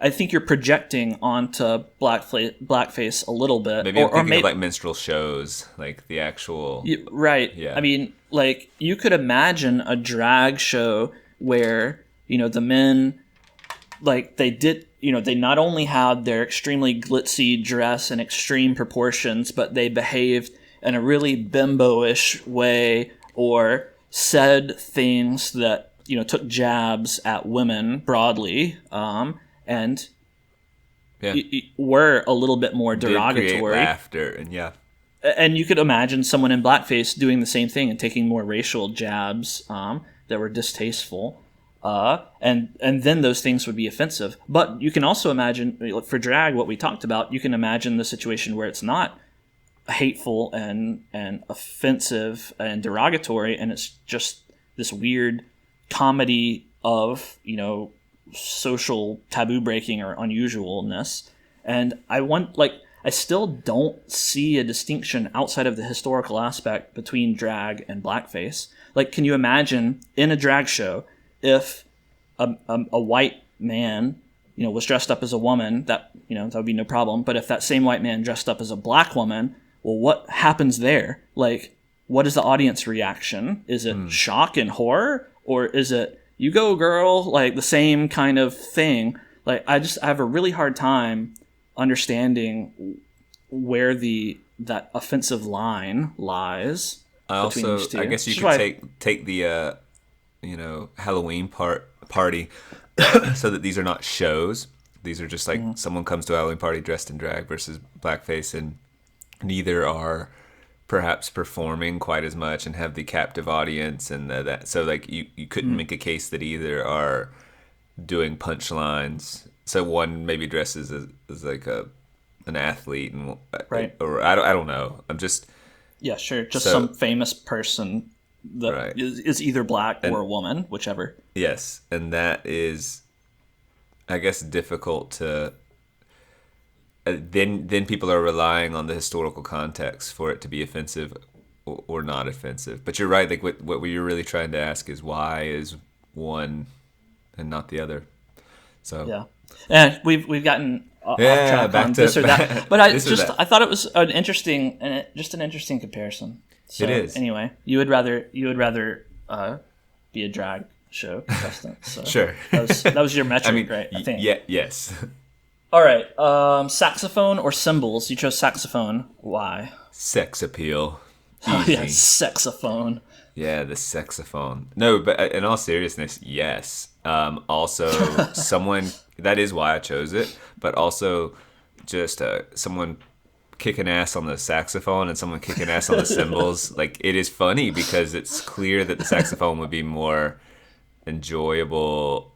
Speaker 1: I think you're projecting onto blackface a little bit.
Speaker 2: Maybe I'm thinking of like minstrel shows, like the actual...
Speaker 1: Right.
Speaker 2: Yeah.
Speaker 1: I mean, like, you could imagine a drag show where, the men, like, they not only had their extremely glitzy dress and extreme proportions, but they behaved in a really bimbo-ish way or said things that, took jabs at women broadly, and were a little bit more derogatory.
Speaker 2: Did create laughter, and yeah.
Speaker 1: And you could imagine someone in blackface doing the same thing and taking more racial jabs that were distasteful. And then those things would be offensive. But you can also imagine, for drag, what we talked about, you can imagine the situation where it's not hateful and offensive and derogatory, and it's just this weird comedy of, social taboo breaking or unusualness. And I still don't see a distinction outside of the historical aspect between drag and blackface. Like, can you imagine in a drag show if a white man, was dressed up as a woman? That would be no problem. But if that same white man dressed up as a black woman, well, what happens there? Like, what is the audience reaction? Is it shock and horror, or is it you go girl, like the same kind of thing? Like, I have a really hard time understanding where that offensive line lies.
Speaker 2: I guess you could take the Halloween party so that these are not shows. These are just like someone comes to a Halloween party dressed in drag versus blackface, and neither are perhaps performing quite as much and have the captive audience and that. So like you couldn't make a case that either are doing punchlines. So one maybe dresses as like an athlete and
Speaker 1: Right.
Speaker 2: or I don't know. I'm just
Speaker 1: Yeah, sure. Just
Speaker 2: so
Speaker 1: some famous person that
Speaker 2: right.
Speaker 1: is either black
Speaker 2: And
Speaker 1: or a woman, whichever.
Speaker 2: yes, and that is I guess difficult to then people are relying on the historical context for it to be offensive or not offensive. But you're right. Like what you're really trying to ask is why is one and not the other. So
Speaker 1: Yeah, and we've gotten off
Speaker 2: yeah,
Speaker 1: track
Speaker 2: back
Speaker 1: on
Speaker 2: to
Speaker 1: this or that, but I
Speaker 2: this or that.
Speaker 1: I thought it was an interesting comparison. So
Speaker 2: It is.
Speaker 1: anyway, you would rather be a drag show contestant. So
Speaker 2: Sure.
Speaker 1: that was your metric,
Speaker 2: I mean,
Speaker 1: right? I think.
Speaker 2: yeah, yes.
Speaker 1: All right. Saxophone or cymbals? You chose saxophone. Why?
Speaker 2: Sex appeal.
Speaker 1: Oh
Speaker 2: Easy.
Speaker 1: yeah, saxophone.
Speaker 2: Yeah, the saxophone. No, but in all seriousness, yes. Also, someone that is why I chose it, but also just someone kicking ass on the saxophone and someone kicking ass on the cymbals. Like it is funny because it's clear that the saxophone would be more enjoyable.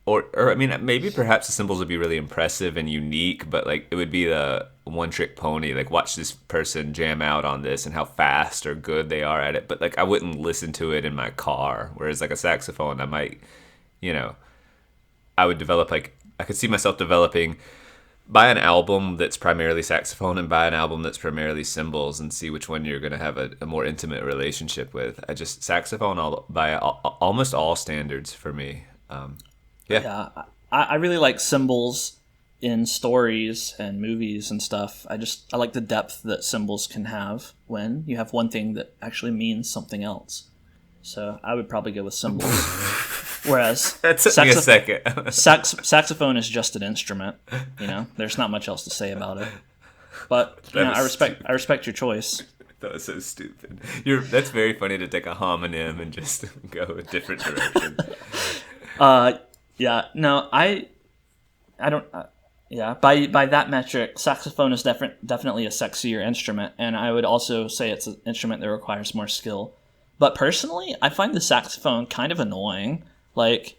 Speaker 2: Or I mean, maybe perhaps the cymbals would be really impressive and unique, but like it would be the one-trick pony. Like watch this person jam out on this and how fast or good they are at it. But like I wouldn't listen to it in my car. Whereas like a saxophone, I might, you know, I would develop like I could see myself developing buy an album that's primarily saxophone and buy an album that's primarily cymbals and see which one you're going to have a more intimate relationship with. I just saxophone by almost all standards for me. Yeah.
Speaker 1: Yeah, I really like symbols in stories and movies and stuff. I like the depth that symbols can have when you have one thing that actually means something else. So I would probably go with symbols. Whereas
Speaker 2: That took me a second.
Speaker 1: saxophone is just an instrument. You know, there's not much else to say about it. But you know, I respect your choice.
Speaker 2: That was so stupid. That's very funny to take a homonym and just go a different direction.
Speaker 1: Yeah, no, I don't. Yeah, by that metric, saxophone is definitely a sexier instrument, and I would also say it's an instrument that requires more skill. But personally, I find the saxophone kind of annoying. Like,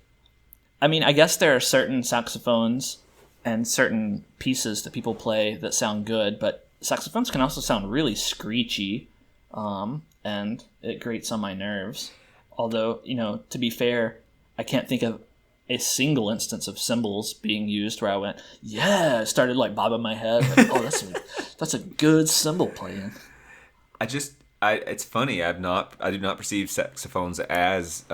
Speaker 1: I mean, I guess there are certain saxophones and certain pieces that people play that sound good, but saxophones can also sound really screechy, and it grates on my nerves. Although, you know, to be fair, I can't think of a single instance of cymbals being used where I went, yeah, I started like bobbing my head. Like, oh, that's a good cymbal playing.
Speaker 2: It's funny. I do not perceive saxophones as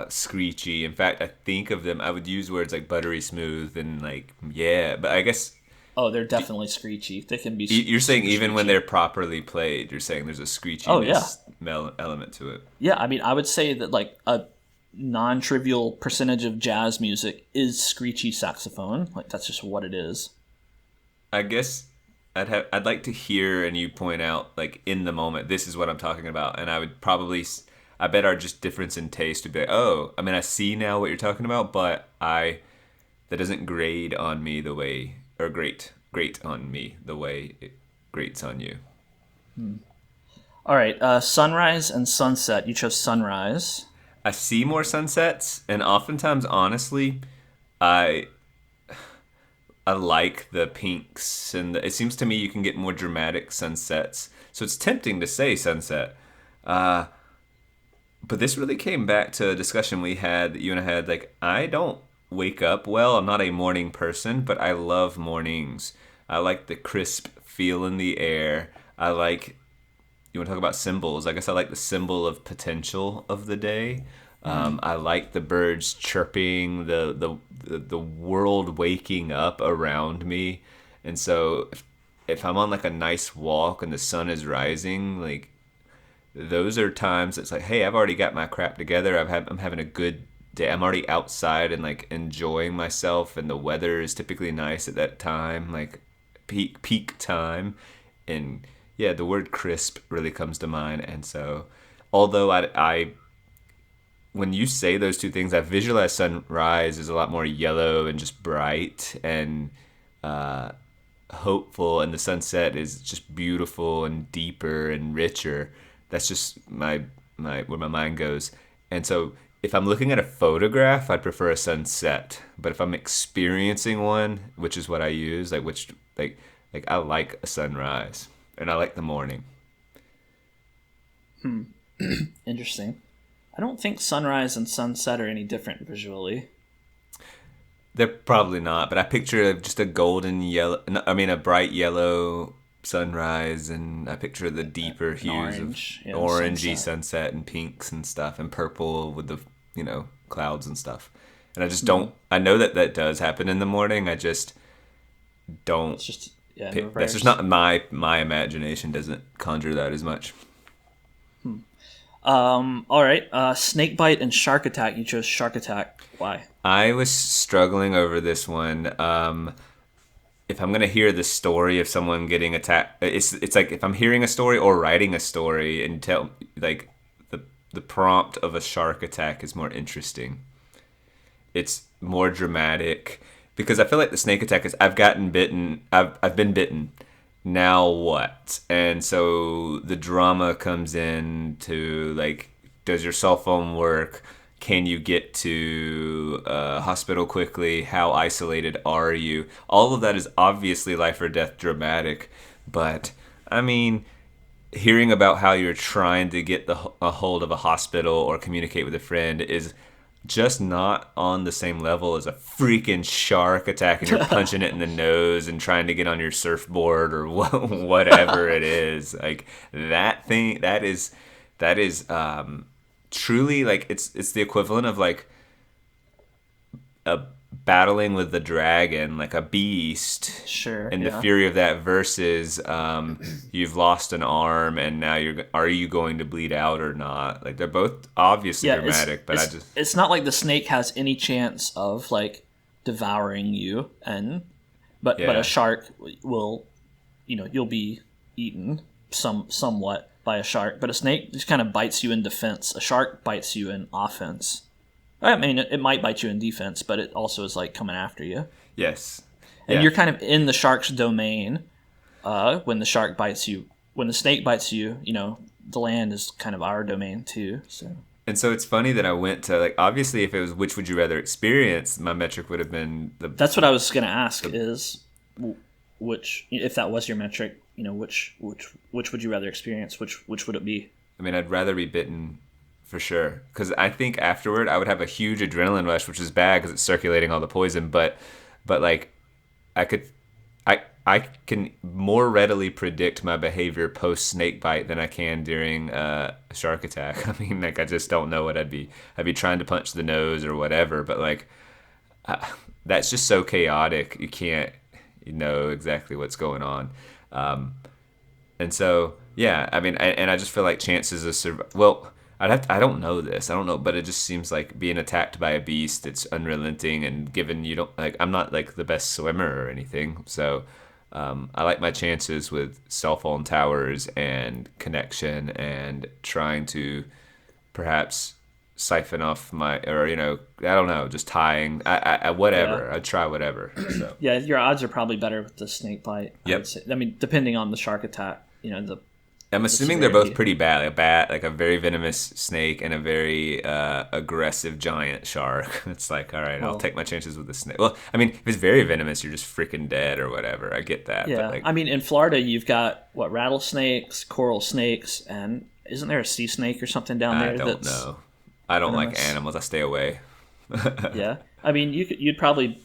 Speaker 2: screechy. In fact, I think of them. I would use words like buttery smooth and like yeah. But I guess
Speaker 1: Oh, they're definitely screechy. They can be.
Speaker 2: you're saying even
Speaker 1: screechy.
Speaker 2: when they're properly played, you're saying there's a screechiness
Speaker 1: Oh, yeah.
Speaker 2: element to it.
Speaker 1: Yeah, I mean, I would say that like a non-trivial percentage of jazz music is screechy saxophone. Like that's just what it is.
Speaker 2: I guess I'd like to hear and you point out like in the moment this is what I'm talking about, and I would probably I bet our just difference in taste would be oh I mean I see now what you're talking about, but that doesn't grade on me the way or grate on me the way it grates on you.
Speaker 1: All right, sunrise and sunset. You chose sunrise.
Speaker 2: I see more sunsets, and oftentimes, honestly, I like the pinks, and it seems to me you can get more dramatic sunsets. So it's tempting to say sunset, but this really came back to a discussion we had that you and I had. Like, I don't wake up well. I'm not a morning person, but I love mornings. I like the crisp feel in the air. I like. You want to talk about symbols? I guess I like the symbol of potential of the day. I like the birds chirping, the world waking up around me, and so if I'm on like a nice walk and the sun is rising, like those are times it's like, hey, I've already got my crap together. I'm having a good day. I'm already outside and like enjoying myself, and the weather is typically nice at that time, like peak time, and yeah, the word crisp really comes to mind. And so, although I when you say those two things, I visualize sunrise as a lot more yellow and just bright and hopeful and the sunset is just beautiful and deeper and richer. That's just my where my mind goes. And so if I'm looking at a photograph, I'd prefer a sunset. But if I'm experiencing one, which is what I use, like I like a sunrise and I like the morning.
Speaker 1: Interesting. I don't think sunrise and sunset are any different visually.
Speaker 2: They're probably not, but I picture just a golden yellow, I mean a bright yellow sunrise, and I picture the deeper hues
Speaker 1: orange,
Speaker 2: of orangey sunset and pinks and stuff, and purple with the, clouds and stuff. And I just don't, I know that does happen in the morning, I just don't,
Speaker 1: It's just, in
Speaker 2: that's just not my imagination doesn't conjure that as much.
Speaker 1: All right. Snake bite and shark attack. You chose shark attack. Why?
Speaker 2: I was struggling over this one. If I'm gonna hear the story of someone getting attacked, it's like if I'm hearing a story or writing a story and tell like the prompt of a shark attack is more interesting. It's more dramatic because I feel like the snake attack is I've gotten bitten. I've been bitten. Now what? And so the drama comes in to like, does your cell phone work? Can you get to a hospital quickly? How isolated are you? All of that is obviously life or death dramatic. But I mean, hearing about how you're trying to get a hold of a hospital or communicate with a friend is just not on the same level as a freaking shark attack and you're punching it in the nose and trying to get on your surfboard or whatever it is. Like that thing, that is truly like it's the equivalent of like a battling with the dragon, like a beast.
Speaker 1: Sure.
Speaker 2: And the fury of that versus you've lost an arm and now are you going to bleed out or not? Like they're both obviously dramatic, but
Speaker 1: it's not like the snake has any chance of like devouring you, but a shark will, you'll be eaten somewhat by a shark, but a snake just kind of bites you in defense. A shark bites you in offense. I mean, it might bite you in defense, but it also is like coming after you.
Speaker 2: Yes.
Speaker 1: And you're kind of in the shark's domain when the shark bites you. When the snake bites you, the land is kind of our domain too. So.
Speaker 2: And so it's funny that I went to like obviously if it was which would you rather experience, my metric would have been
Speaker 1: That's what I was going to ask is which if that was your metric, which would you rather experience? Which would it be?
Speaker 2: I mean, I'd rather be bitten. For sure, because I think afterward I would have a huge adrenaline rush, which is bad because it's circulating all the poison. But like, I can more readily predict my behavior post snake bite than I can during a shark attack. I mean, like I just don't know what I'd be trying to punch the nose or whatever. But like, that's just so chaotic. You can't know exactly what's going on, and so yeah. I mean, and I just feel like chances of I don't know this. I don't know, but it just seems like being attacked by a beast. It's unrelenting, and given you don't like, I'm not like the best swimmer or anything, so I like my chances with cell phone towers and connection, and trying to perhaps siphon off I don't know, just tying. I whatever.
Speaker 1: Yeah.
Speaker 2: I'd try whatever. So.
Speaker 1: Yeah, your odds are probably better with the snake bite.
Speaker 2: Yep.
Speaker 1: I would say. I mean, depending on the shark attack,
Speaker 2: I'm assuming they're both pretty bad. Like a very venomous snake and a very aggressive giant shark. It's like, all right, I'll take my chances with the snake. Well, I mean, if it's very venomous, you're just freaking dead or whatever. I get that.
Speaker 1: Yeah,
Speaker 2: but like,
Speaker 1: I mean, in Florida, you've got rattlesnakes, coral snakes, and isn't there a sea snake or something down there?
Speaker 2: I don't know. I don't
Speaker 1: venomous?
Speaker 2: like animals. I stay away.
Speaker 1: Yeah, I mean, you'd probably,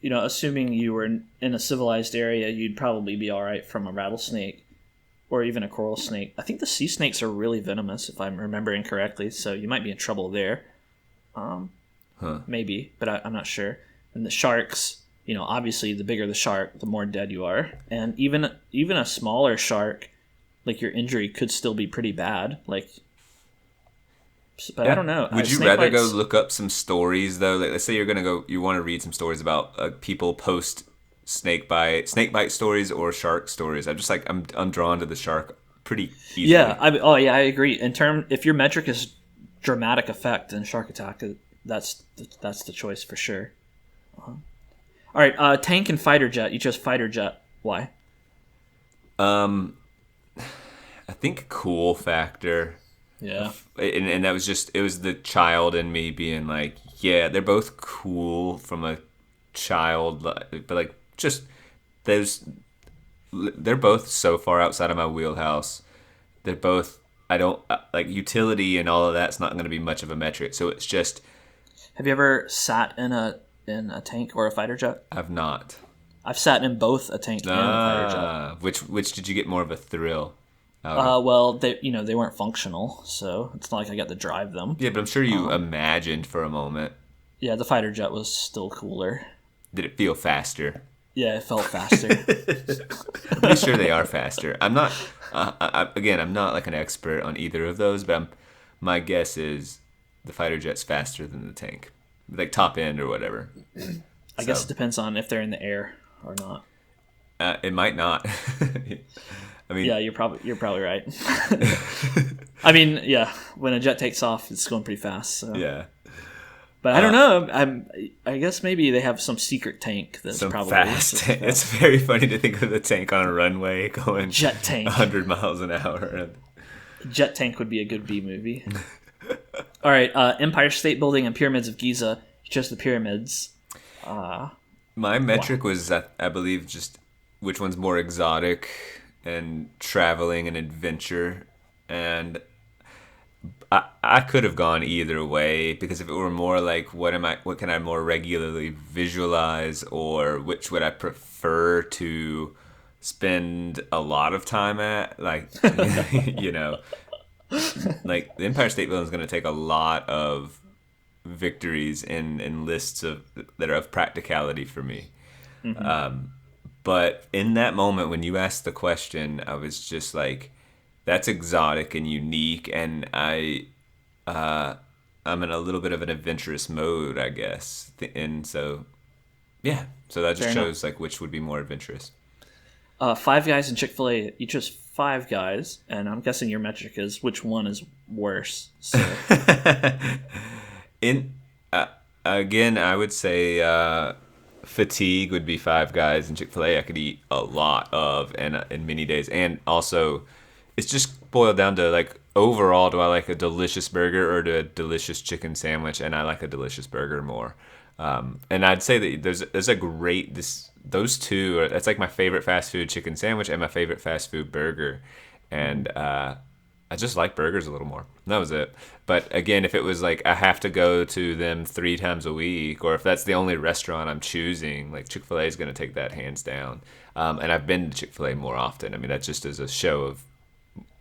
Speaker 1: assuming you were in a civilized area, you'd probably be all right from a rattlesnake. Or even a coral snake. I think the sea snakes are really venomous, if I'm remembering correctly. So you might be in trouble there. Maybe, but I'm not sure. And the sharks, obviously, the bigger the shark, the more dead you are. And even a smaller shark, like your injury could still be pretty bad. But I don't know.
Speaker 2: Would you rather go look up some stories though? Like, let's say you want to read some stories about people post snake bite stories or shark stories. I'm just like I'm drawn to the shark pretty easily.
Speaker 1: Yeah, I agree. If your metric is dramatic effect, then shark attack, that's the choice for sure. All right, tank and fighter jet. You chose fighter jet. Why?
Speaker 2: I think cool factor.
Speaker 1: Yeah.
Speaker 2: And that was just, it was the child in me being like, yeah, they're both cool from a child, but like just those, they're both so far outside of my wheelhouse. They're both, I don't like utility and all of that's not going to be much of a metric. So it's just,
Speaker 1: Have you ever sat in a tank or a fighter jet?
Speaker 2: I've not.
Speaker 1: I've sat in both a tank and a fighter jet.
Speaker 2: Which did you get more of a thrill out of?
Speaker 1: Well, they weren't functional, so it's not like I got to drive them.
Speaker 2: Yeah, but I'm sure you imagined for a moment.
Speaker 1: Yeah, the fighter jet was still cooler.
Speaker 2: Did it feel faster?
Speaker 1: Yeah, it felt faster.
Speaker 2: I'm pretty sure they are faster. I'm not. Again, I'm not like an expert on either of those, but my guess is the fighter jet's faster than the tank, like top end or whatever.
Speaker 1: I guess it depends on if they're in the air or not.
Speaker 2: It might not. I mean,
Speaker 1: Yeah, you're probably right. I mean, yeah, when a jet takes off, it's going pretty fast. So.
Speaker 2: yeah.
Speaker 1: But I don't know. I guess maybe they have some secret tank that's
Speaker 2: Some
Speaker 1: probably
Speaker 2: fast. It's very funny to think of the tank on a runway going
Speaker 1: jet tank.
Speaker 2: 100 miles an hour.
Speaker 1: Jet tank would be a good B movie. All right, Empire State Building and Pyramids of Giza. Just the pyramids.
Speaker 2: My metric was, I believe, just which one's more exotic and traveling and adventure. And I could have gone either way, because if it were more like what can I more regularly visualize, or which would I prefer to spend a lot of time at, like you know, like the Empire State Building is going to take a lot of victories in lists of that are of practicality for me. But in that moment when you asked the question, I was just like, that's exotic and unique, and I'm in a little bit of an adventurous mode, I guess. And so, yeah. So that just
Speaker 1: Fair
Speaker 2: shows like which would be more adventurous.
Speaker 1: Five Guys and Chick-fil-A. You chose Five Guys, and I'm guessing your metric is which one is worse. So.
Speaker 2: Again, I would say fatigue would be Five Guys, and Chick-fil-A I could eat a lot of and in many days. And also, it's just boiled down to like, overall, do I like a delicious burger or do a delicious chicken sandwich? And I like a delicious burger more. And I'd say that there's a great those two. That's like my favorite fast food chicken sandwich and my favorite fast food burger. And I just like burgers a little more. That was it. But again, if it was like I have to go to them 3 times a week, or if that's the only restaurant I'm choosing, like Chick-fil-A is going to take that hands down. And I've been to Chick-fil-A more often. I mean, that just is a show of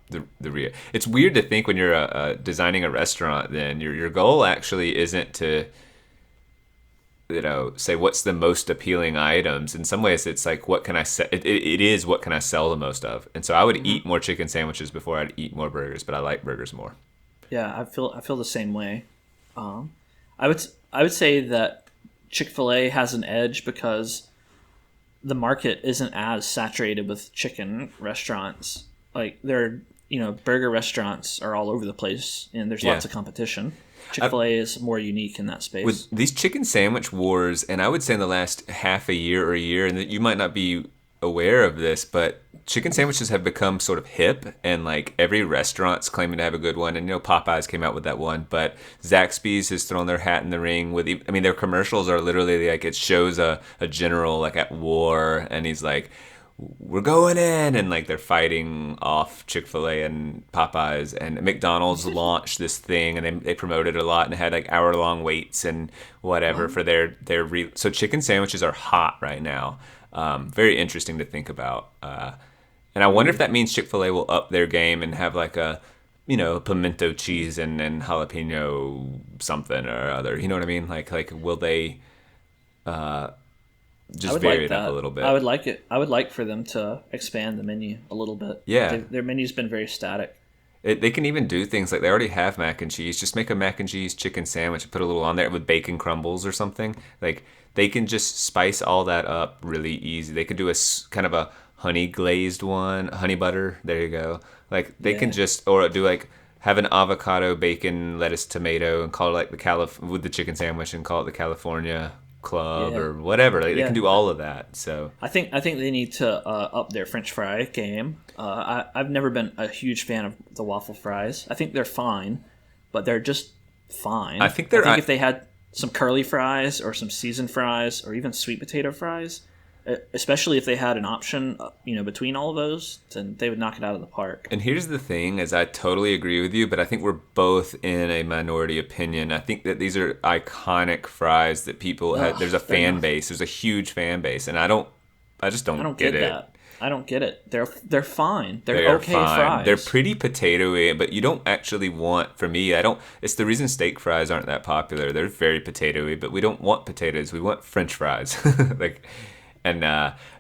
Speaker 2: the real. It's weird to think when you're designing a restaurant, then your goal actually isn't to, say what's the most appealing items. In some ways, it's like, what can I sell? It is what can I sell the most of. And so I would eat more chicken sandwiches before I'd eat more burgers, but I like burgers more.
Speaker 1: Yeah, I feel the same way. I would say that Chick-fil-A has an edge because the market isn't as saturated with chicken restaurants. Like burger restaurants are all over the place, and there's lots of competition. Chick-fil-A is more unique in that space.
Speaker 2: With these chicken sandwich wars, and I would say in the last half a year or a year, and that you might not be aware of this, but chicken sandwiches have become sort of hip, and like every restaurant's claiming to have a good one. And Popeyes came out with that one, but Zaxby's has thrown their hat in the ring with. I mean, their commercials are literally like, it shows a general like at war, and he's like, we're going in, and like they're fighting off Chick-fil-A and Popeyes. And McDonald's launched this thing, and they promoted it a lot, and it had like hour-long waits and whatever for their so chicken sandwiches are hot right now. Very interesting to think about. And I wonder if that means Chick-fil-A will up their game and have like a pimento cheese and jalapeno something or other. You know what I mean? Like will they just vary it up a little bit?
Speaker 1: I would like it. I would like for them to expand the menu a little bit.
Speaker 2: Yeah.
Speaker 1: Their menu's been very static.
Speaker 2: They can even do things like they already have mac and cheese. Just make a mac and cheese chicken sandwich and put a little on there with bacon crumbles or something. Like they can just spice all that up really easy. They could do a kind of a honey glazed one, honey butter. There you go. Like they can just, or do like have an avocado, bacon, lettuce, tomato, and call it like with the chicken sandwich, and call it the California club
Speaker 1: Yeah.
Speaker 2: or whatever. Like, they
Speaker 1: Yeah.
Speaker 2: can do all of that. So
Speaker 1: I think they need to up their French fry game. I've never been a huge fan of the waffle fries. I think they're fine, but they're just fine.
Speaker 2: I think they're.
Speaker 1: if they had some curly fries or some seasoned fries or even sweet potato fries, especially if they had an option, between all of those, then they would knock it out of the park.
Speaker 2: And here's the thing, is I totally agree with you, but I think we're both in a minority opinion. I think that these are iconic fries that people have. There's a fan base. There's a huge fan base, and I just don't get it.
Speaker 1: That. I don't get it. They're fine.
Speaker 2: They
Speaker 1: They're
Speaker 2: are
Speaker 1: okay
Speaker 2: fine.
Speaker 1: fries.
Speaker 2: They're pretty potatoey, but you don't actually want. For me, I don't. It's the reason steak fries aren't that popular. They're very potatoey, but we don't want potatoes. We want French fries.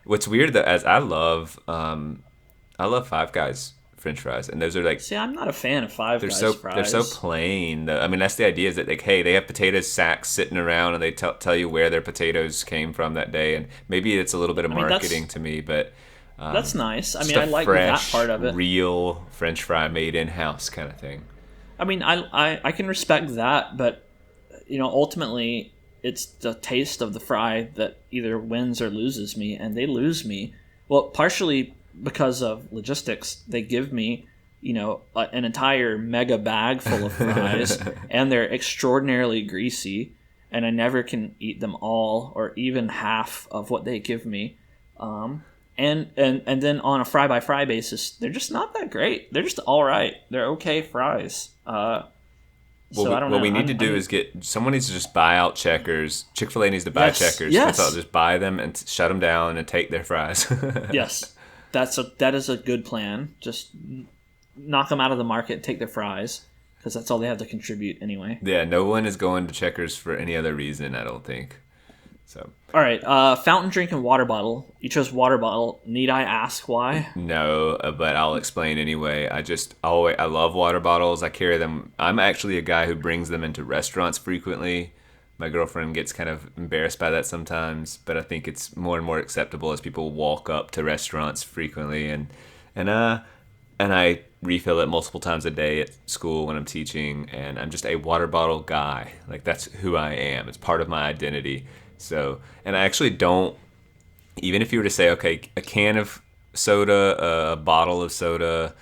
Speaker 2: What's weird that as I love Five Guys French fries, and those are like.
Speaker 1: See, I'm not a fan of Five Guys fries.
Speaker 2: They're so plain. I mean, that's the idea, is that they have potato sacks sitting around, and they tell you where their potatoes came from that day, and maybe it's a little bit of marketing to me, but.
Speaker 1: That's nice. I mean, I like that part of it.
Speaker 2: Real French fry made in house kind of thing.
Speaker 1: I mean, I can respect that, but ultimately, it's the taste of the fry that either wins or loses me, and they lose me. Well, partially because of logistics. They give me, an entire mega bag full of fries, and they're extraordinarily greasy, and I never can eat them all or even half of what they give me. And then on a fry by fry basis, they're just not that great. They're just all right. They're okay fries. I don't know.
Speaker 2: What we need to do is someone needs to just buy out Checkers. Chick-fil-A needs to buy Checkers.
Speaker 1: Yes.
Speaker 2: That's all. Just buy them and shut them down and take their fries.
Speaker 1: Yes, that is a good plan. Just knock them out of the market, take their fries, because that's all they have to contribute anyway.
Speaker 2: Yeah, no one is going to Checkers for any other reason, I don't think. So.
Speaker 1: All right, fountain drink and water bottle. You chose water bottle. Need I ask why?
Speaker 2: No, but I'll explain anyway. I love water bottles. I carry them. I'm actually a guy who brings them into restaurants frequently. My girlfriend gets kind of embarrassed by that sometimes, but I think it's more and more acceptable as people walk up to restaurants frequently, and I refill it multiple times a day at school when I'm teaching, and I'm just a water bottle guy. Like, that's who I am. It's part of my identity. So, and I actually don't, even if you were to say, okay, a can of soda, a bottle of soda,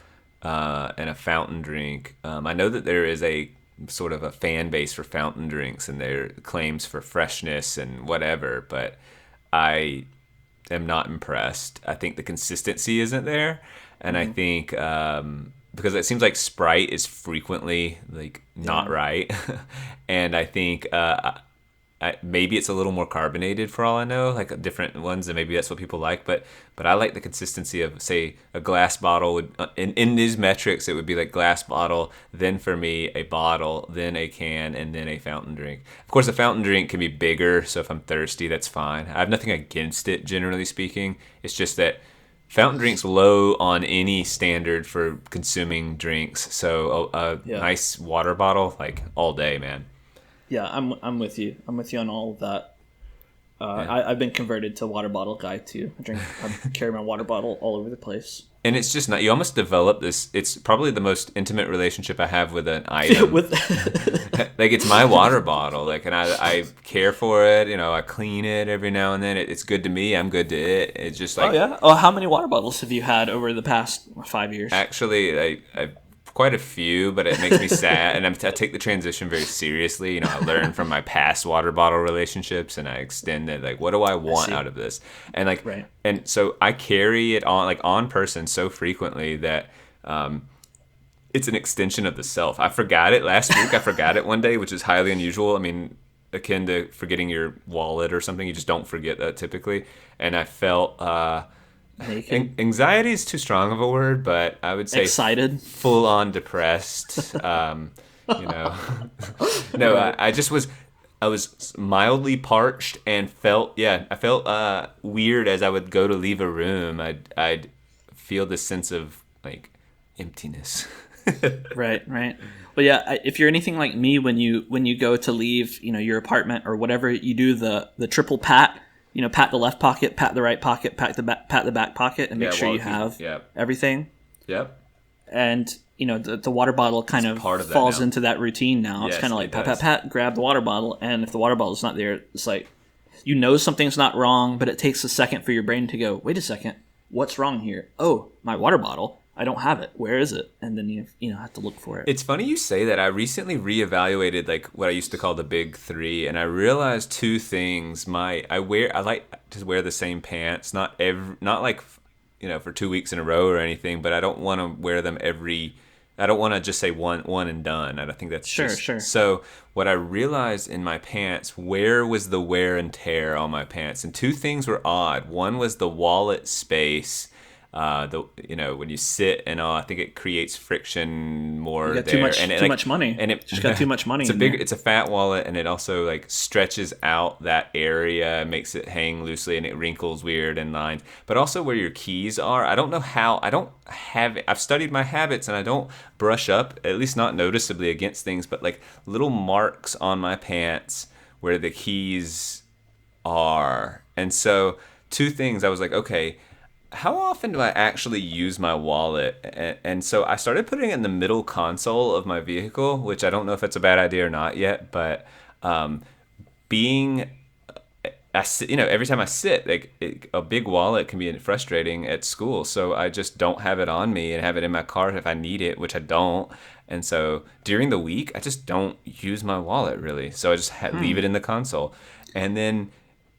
Speaker 2: and a fountain drink, I know that there is a sort of a fan base for fountain drinks and their claims for freshness and whatever, but I am not impressed. I think the consistency isn't there, and I think because it seems like Sprite is frequently like not right, and I think maybe it's a little more carbonated for all I know, like different ones, and maybe that's what people like. But I like the consistency of, say, a glass bottle. In these metrics, it would be like glass bottle, then for me a bottle, then a can, and then a fountain drink. Of course, a fountain drink can be bigger, so if I'm thirsty, that's fine. I have nothing against it, generally speaking. It's just that fountain drinks low on any standard for consuming drinks. So a nice water bottle, like all day, man.
Speaker 1: Yeah, I'm with you. I'm with you on all of that. I've been converted to water bottle guy too. I carry my water bottle all over the place.
Speaker 2: And it's just not. You almost develop this. It's probably the most intimate relationship I have with an item. Like, it's my water bottle. Like, and I care for it. I clean it every now and then. It's good to me. I'm good to it. It's just like.
Speaker 1: Oh yeah. Oh, how many water bottles have you had over the past 5 years?
Speaker 2: Actually, I quite a few, but it makes me sad, and I take the transition very seriously. I learn from my past water bottle relationships, and I extend it. Like, what do I want out of this? And and so I carry it on person so frequently that it's an extension of the self. I forgot it last week. I forgot it one day, which is highly unusual. I mean, akin to forgetting your wallet or something. You just don't forget that typically. And I felt. Anxiety is too strong of a word, but I would say
Speaker 1: excited,
Speaker 2: full on depressed. No, I just was. I was mildly parched and I felt weird as I would go to leave a room. I'd feel this sense of like emptiness.
Speaker 1: Right. Well, yeah. If you're anything like me, when you go to leave, your apartment or whatever, you do the triple pat. Pat the left pocket, pat the right pocket, pat the back pocket, and make sure you have everything.
Speaker 2: Yep.
Speaker 1: And the water bottle kind of falls into that routine now. It's kind of like pat, grab the water bottle, and if the water bottle's not there, it's like you know something's not wrong, but it takes a second for your brain to go, wait a second, what's wrong here? Oh, my water bottle. I don't have it. Where is it? And then you have to look for it.
Speaker 2: It's funny you say that. I recently reevaluated like what I used to call the big three, and I realized two things. I like to wear the same pants, not like for 2 weeks in a row or anything, but I don't want to wear them I don't want to just say one and done. I don't think that's
Speaker 1: sure.
Speaker 2: So what I realized in my pants, where was the wear and tear on my pants? And two things were odd. One was the wallet space. When you sit and all, I think it creates friction more.
Speaker 1: You got
Speaker 2: there.
Speaker 1: too much money. And it just got too much money.
Speaker 2: It's a fat wallet, and it also like stretches out that area, makes it hang loosely, and it wrinkles weird in lines. But also where your keys are, I don't know how. I don't have it. I've studied my habits, and I don't brush up, at least not noticeably, against things, but like little marks on my pants where the keys are. And so two things. I was like, okay, how often do I actually use my wallet? And so I started putting it in the middle console of my vehicle, which I don't know if it's a bad idea or not yet, but every time I sit, like a big wallet can be frustrating at school. So I just don't have it on me and have it in my car if I need it, which I don't. And so during the week, I just don't use my wallet really. So I just leave it in the console. And then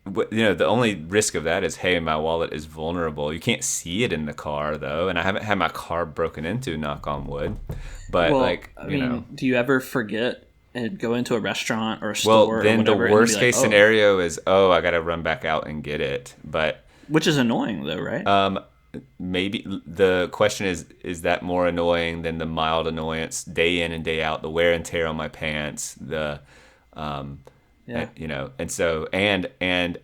Speaker 2: the only risk of that is, hey, my wallet is vulnerable. You can't see it in the car, though, and I haven't had my car broken into, knock on wood. But,
Speaker 1: do you ever forget and go into a restaurant or a store?
Speaker 2: Well, then the worst case scenario is, I got to run back out and get it. But
Speaker 1: which is annoying, though, right?
Speaker 2: Maybe the question is that more annoying than the mild annoyance day in and day out, the wear and tear on my pants, the
Speaker 1: Yeah.
Speaker 2: And so and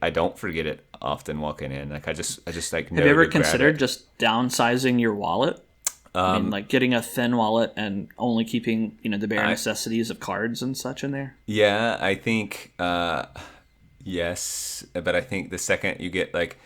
Speaker 2: I don't forget it often walking in. Like I just like know.
Speaker 1: Have you ever considered just downsizing your wallet? Like getting a thin wallet and only keeping the bare necessities of cards and such in there.
Speaker 2: Yeah, I think yes, but I think the second you get like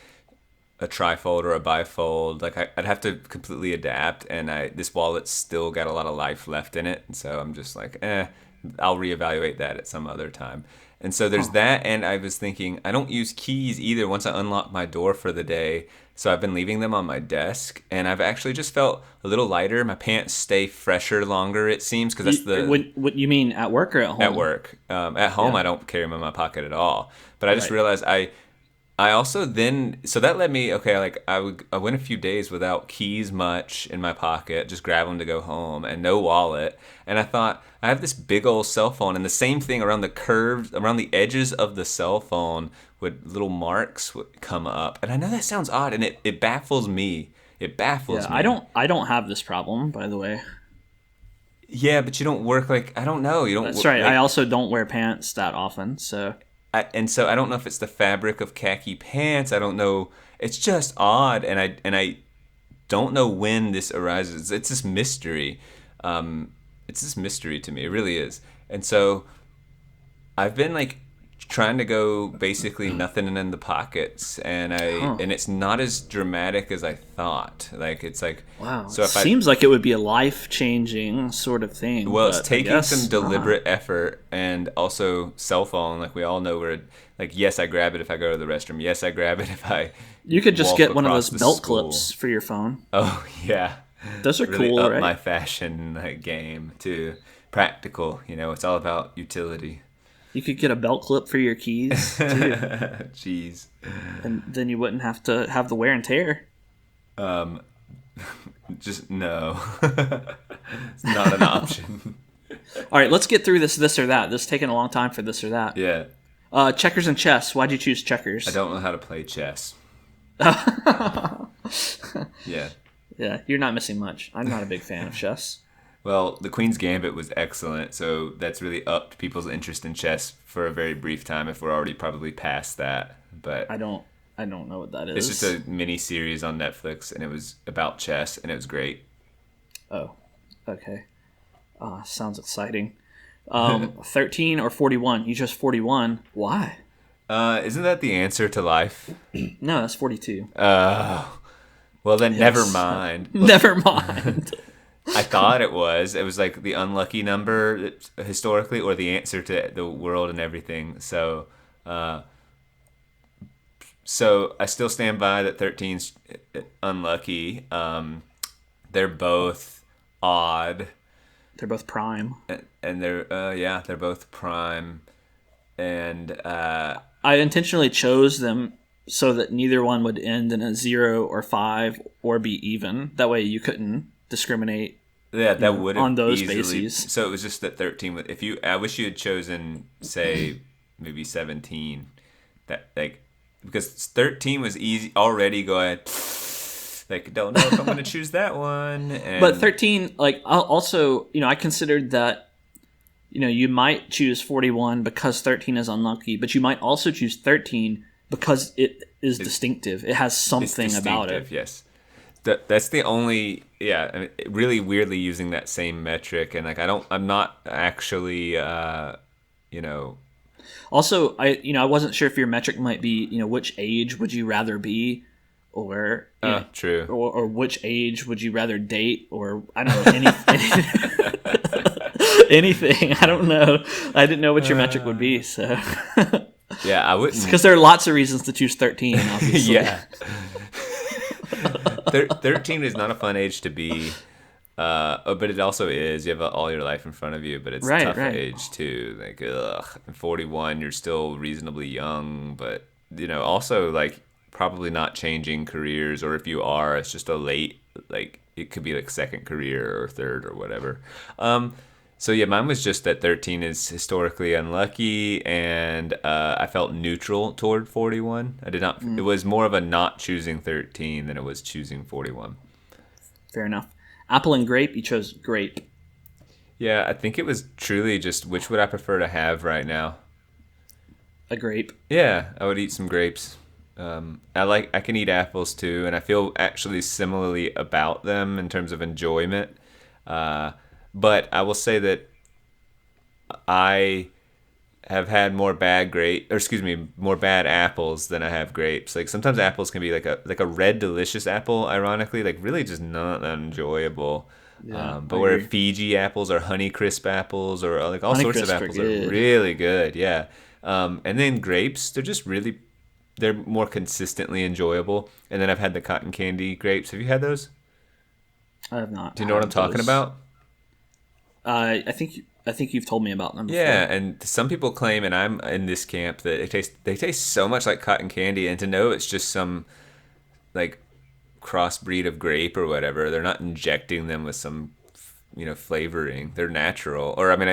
Speaker 2: a trifold or a bifold, like I'd have to completely adapt. And this wallet's still got a lot of life left in it, and so I'm just like, I'll reevaluate that at some other time. And so there's that, and I was thinking, I don't use keys either once I unlock my door for the day, so I've been leaving them on my desk, and I've actually just felt a little lighter. My pants stay fresher longer, it seems, because that's
Speaker 1: What you mean, at work or at home?
Speaker 2: At work. At home, I don't carry them in my pocket at all. But I just realized I also then, so that led me, I went a few days without keys much in my pocket, just grab them to go home, and no wallet. And I thought, I have this big old cell phone, and the same thing around the curves, around the edges of the cell phone, little marks would come up. And I know that sounds odd, and it baffles me. It baffles me.
Speaker 1: I don't have this problem, by the way.
Speaker 2: Yeah, but you don't work I don't know. You don't.
Speaker 1: That's right. I also don't wear pants that often, so.
Speaker 2: And so I don't know if it's the fabric of khaki pants. I don't know. It's just odd, and I don't know when this arises. It's this mystery. It's this mystery to me. It really is. And so I've been trying to go basically nothing in the pockets, and and it's not as dramatic as I thought. It's like,
Speaker 1: wow.
Speaker 2: So if
Speaker 1: seems like it would be a life-changing sort of thing.
Speaker 2: Well, it's taking some deliberate effort, and also cell phone. Like we all know where. Yes, I grab it if I go to the restroom. Yes, I grab it if I.
Speaker 1: You could just get one of those belt clips for your phone.
Speaker 2: Oh yeah,
Speaker 1: those are
Speaker 2: really
Speaker 1: cool,
Speaker 2: up
Speaker 1: right?
Speaker 2: My fashion game too. Practical, it's all about utility.
Speaker 1: You could get a belt clip for your keys, too.
Speaker 2: Jeez.
Speaker 1: And then you wouldn't have to have the wear and tear.
Speaker 2: Just no. It's not an option.
Speaker 1: All right, let's get through this or that. This is taking a long time for this or that.
Speaker 2: Yeah.
Speaker 1: Checkers and chess. Why'd you choose checkers?
Speaker 2: I don't know how to play chess. Yeah.
Speaker 1: Yeah, you're not missing much. I'm not a big fan of chess.
Speaker 2: Well, the Queen's Gambit was excellent, so that's really upped people's interest in chess for a very brief time. If we're already probably past that, but
Speaker 1: I don't know what that is.
Speaker 2: It's just a mini series on Netflix, and it was about chess, and it was great.
Speaker 1: Oh, okay. Sounds exciting. 13 or 41? You chose 41. Why?
Speaker 2: Isn't that the answer to life?
Speaker 1: No, that's 42.
Speaker 2: Well then, yes. Never mind.
Speaker 1: Never mind.
Speaker 2: I thought it was. It was the unlucky number historically, or the answer to the world and everything. So, So I still stand by that 13's unlucky. They're both odd.
Speaker 1: They're both prime.
Speaker 2: And they're both prime. And
Speaker 1: I intentionally chose them so that neither one would end in a 0 or 5 or be even. That way you couldn't discriminate.
Speaker 2: Yeah, that would have
Speaker 1: on those
Speaker 2: easily,
Speaker 1: bases.
Speaker 2: So it was just that 13. I wish you had chosen, say, maybe 17. That because 13 was easy already. Go ahead. Don't know if I'm going to choose that one. And
Speaker 1: But 13, also, I considered that, you might choose 41 because 13 is unlucky, but you might also choose 13 because it is distinctive. It has something about it.
Speaker 2: Yes. That's the only, I mean, really weirdly using that same metric, and I'm not actually,
Speaker 1: Also, I wasn't sure if your metric might be, which age would you rather be, or
Speaker 2: true,
Speaker 1: or which age would you rather date, or I don't know anything. Anything. I don't know. I didn't know what your metric would be, so.
Speaker 2: Yeah, I wouldn't.
Speaker 1: Because there are lots of reasons to choose 13, obviously.
Speaker 2: Yeah. 13 is not a fun age to be, but it also is. You have all your life in front of you, but it's a tough age too. 41, you're still reasonably young, but also probably not changing careers, or if you are, it's just a late, it could be second career or third or whatever. So yeah, mine was just that 13 is historically unlucky, and I felt neutral toward 41. I did not. It was more of a not choosing 13 than it was choosing 41.
Speaker 1: Fair enough. Apple and grape. You chose grape.
Speaker 2: Yeah, I think it was truly just which would I prefer to have right now.
Speaker 1: A grape.
Speaker 2: Yeah, I would eat some grapes. I can eat apples too, and I feel actually similarly about them in terms of enjoyment. But I will say that I have had more bad apples than I have grapes. Sometimes apples can be like a red delicious apple, ironically, really just not that enjoyable.
Speaker 1: Yeah,
Speaker 2: but where Fiji apples or Honeycrisp apples or all sorts of apples are really good. Yeah. And then grapes, they're more consistently enjoyable. And then I've had the cotton candy grapes. Have you had those?
Speaker 1: I have not.
Speaker 2: Do you know what I'm talking about?
Speaker 1: I think you've told me about them before.
Speaker 2: Yeah, and some people claim, and I'm in this camp, that they taste so much like cotton candy, and to know it's just some crossbreed of grape or whatever. They're not injecting them with some flavoring. They're natural, or I mean,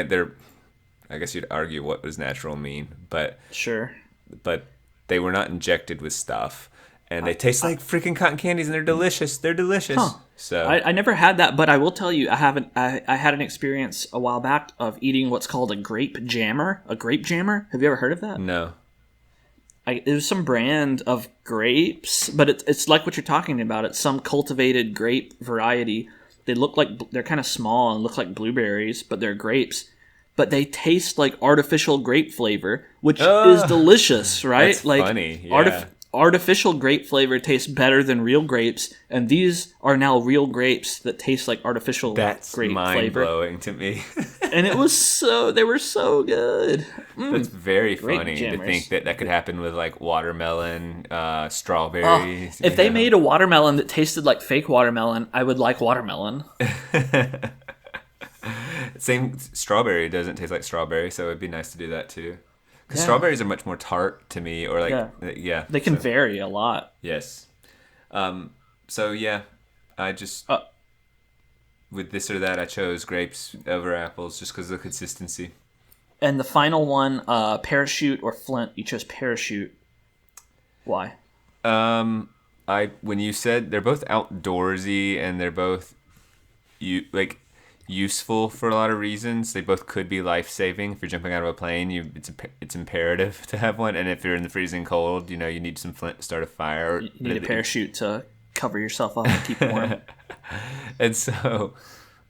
Speaker 2: I guess you'd argue what does natural mean, but
Speaker 1: sure.
Speaker 2: But they were not injected with stuff. And they taste like freaking cotton candies, and they're delicious. They're delicious.
Speaker 1: Huh.
Speaker 2: So
Speaker 1: I never had that, but I will tell you, I had an experience a while back of eating what's called a grape jammer. A grape jammer? Have you ever heard of that?
Speaker 2: No.
Speaker 1: It was some brand of grapes, but it's like what you're talking about. It's some cultivated grape variety. They look like they're kind of small and look like blueberries, but they're grapes. But they taste like artificial grape flavor, which is delicious, right?
Speaker 2: That's funny. Yeah.
Speaker 1: Artificial grape flavor tastes better than real grapes, and these are now real grapes that taste like artificial grape flavor.
Speaker 2: That's mind-blowing to me.
Speaker 1: And they were so good.
Speaker 2: That's very funny
Speaker 1: jammers.
Speaker 2: To think that could happen with watermelon, strawberries.
Speaker 1: If they made a watermelon that tasted like fake watermelon, I would like watermelon.
Speaker 2: Same, strawberry doesn't taste like strawberry, so it'd be nice to do that too. Because strawberries are much more tart to me, or
Speaker 1: they can vary a lot.
Speaker 2: Yes. So yeah, I just with this or that, I chose grapes over apples just because of the consistency.
Speaker 1: And the final one, parachute or flint. You chose parachute. Why?
Speaker 2: When you said they're both outdoorsy and they're both useful for a lot of reasons. They both could be life-saving. If you're jumping out of a plane, it's imperative to have one. And if you're in the freezing cold, you need some flint to start a fire.
Speaker 1: You need a parachute to cover yourself up and keep warm.
Speaker 2: And so,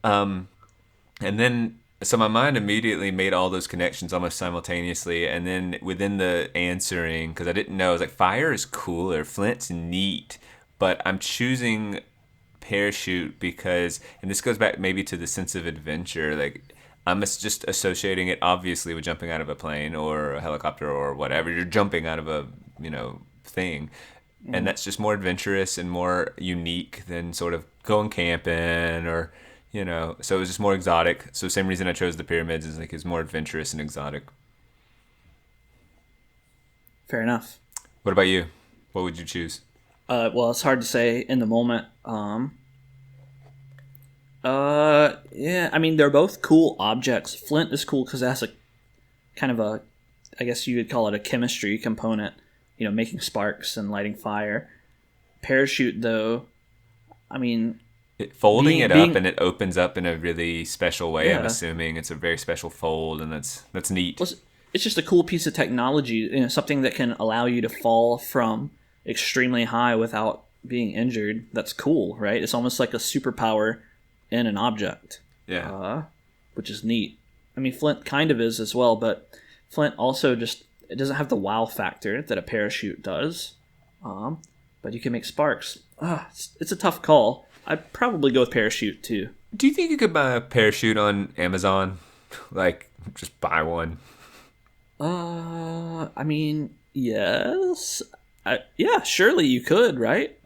Speaker 2: so my mind immediately made all those connections almost simultaneously. And then within the answering, because I didn't know, I was like, fire is cooler, flint's neat, but I'm choosing parachute because, and this goes back maybe to the sense of adventure, I'm just associating it obviously with jumping out of a plane or a helicopter or whatever. You're jumping out of a thing. And that's just more adventurous and more unique than sort of going camping or, so it was just more exotic. So same reason I chose the pyramids is like it's more adventurous and exotic.
Speaker 1: Fair enough.
Speaker 2: What about you? What would you choose?
Speaker 1: Well, it's hard to say in the moment. Yeah, I mean, they're both cool objects. Flint is cool because it has a kind of a, I guess you could call it a chemistry component, making sparks and lighting fire. Parachute, though, I mean...
Speaker 2: Folding it up and it opens up in a really special way,
Speaker 1: Yeah.
Speaker 2: I'm assuming. It's a very special fold, and that's neat.
Speaker 1: Well, it's just a cool piece of technology, something that can allow you to fall from extremely high without being injured. That's cool, right? It's almost like a superpower in an object.
Speaker 2: Yeah.
Speaker 1: Which is neat. I mean, Flint kind of is as well, but Flint also it doesn't have the wow factor that a parachute does. But you can make sparks. It's a tough call. I'd probably go with parachute too.
Speaker 2: Do you think you could buy a parachute on Amazon? Like, just buy one?
Speaker 1: I mean, yes. Yeah, surely you could, right?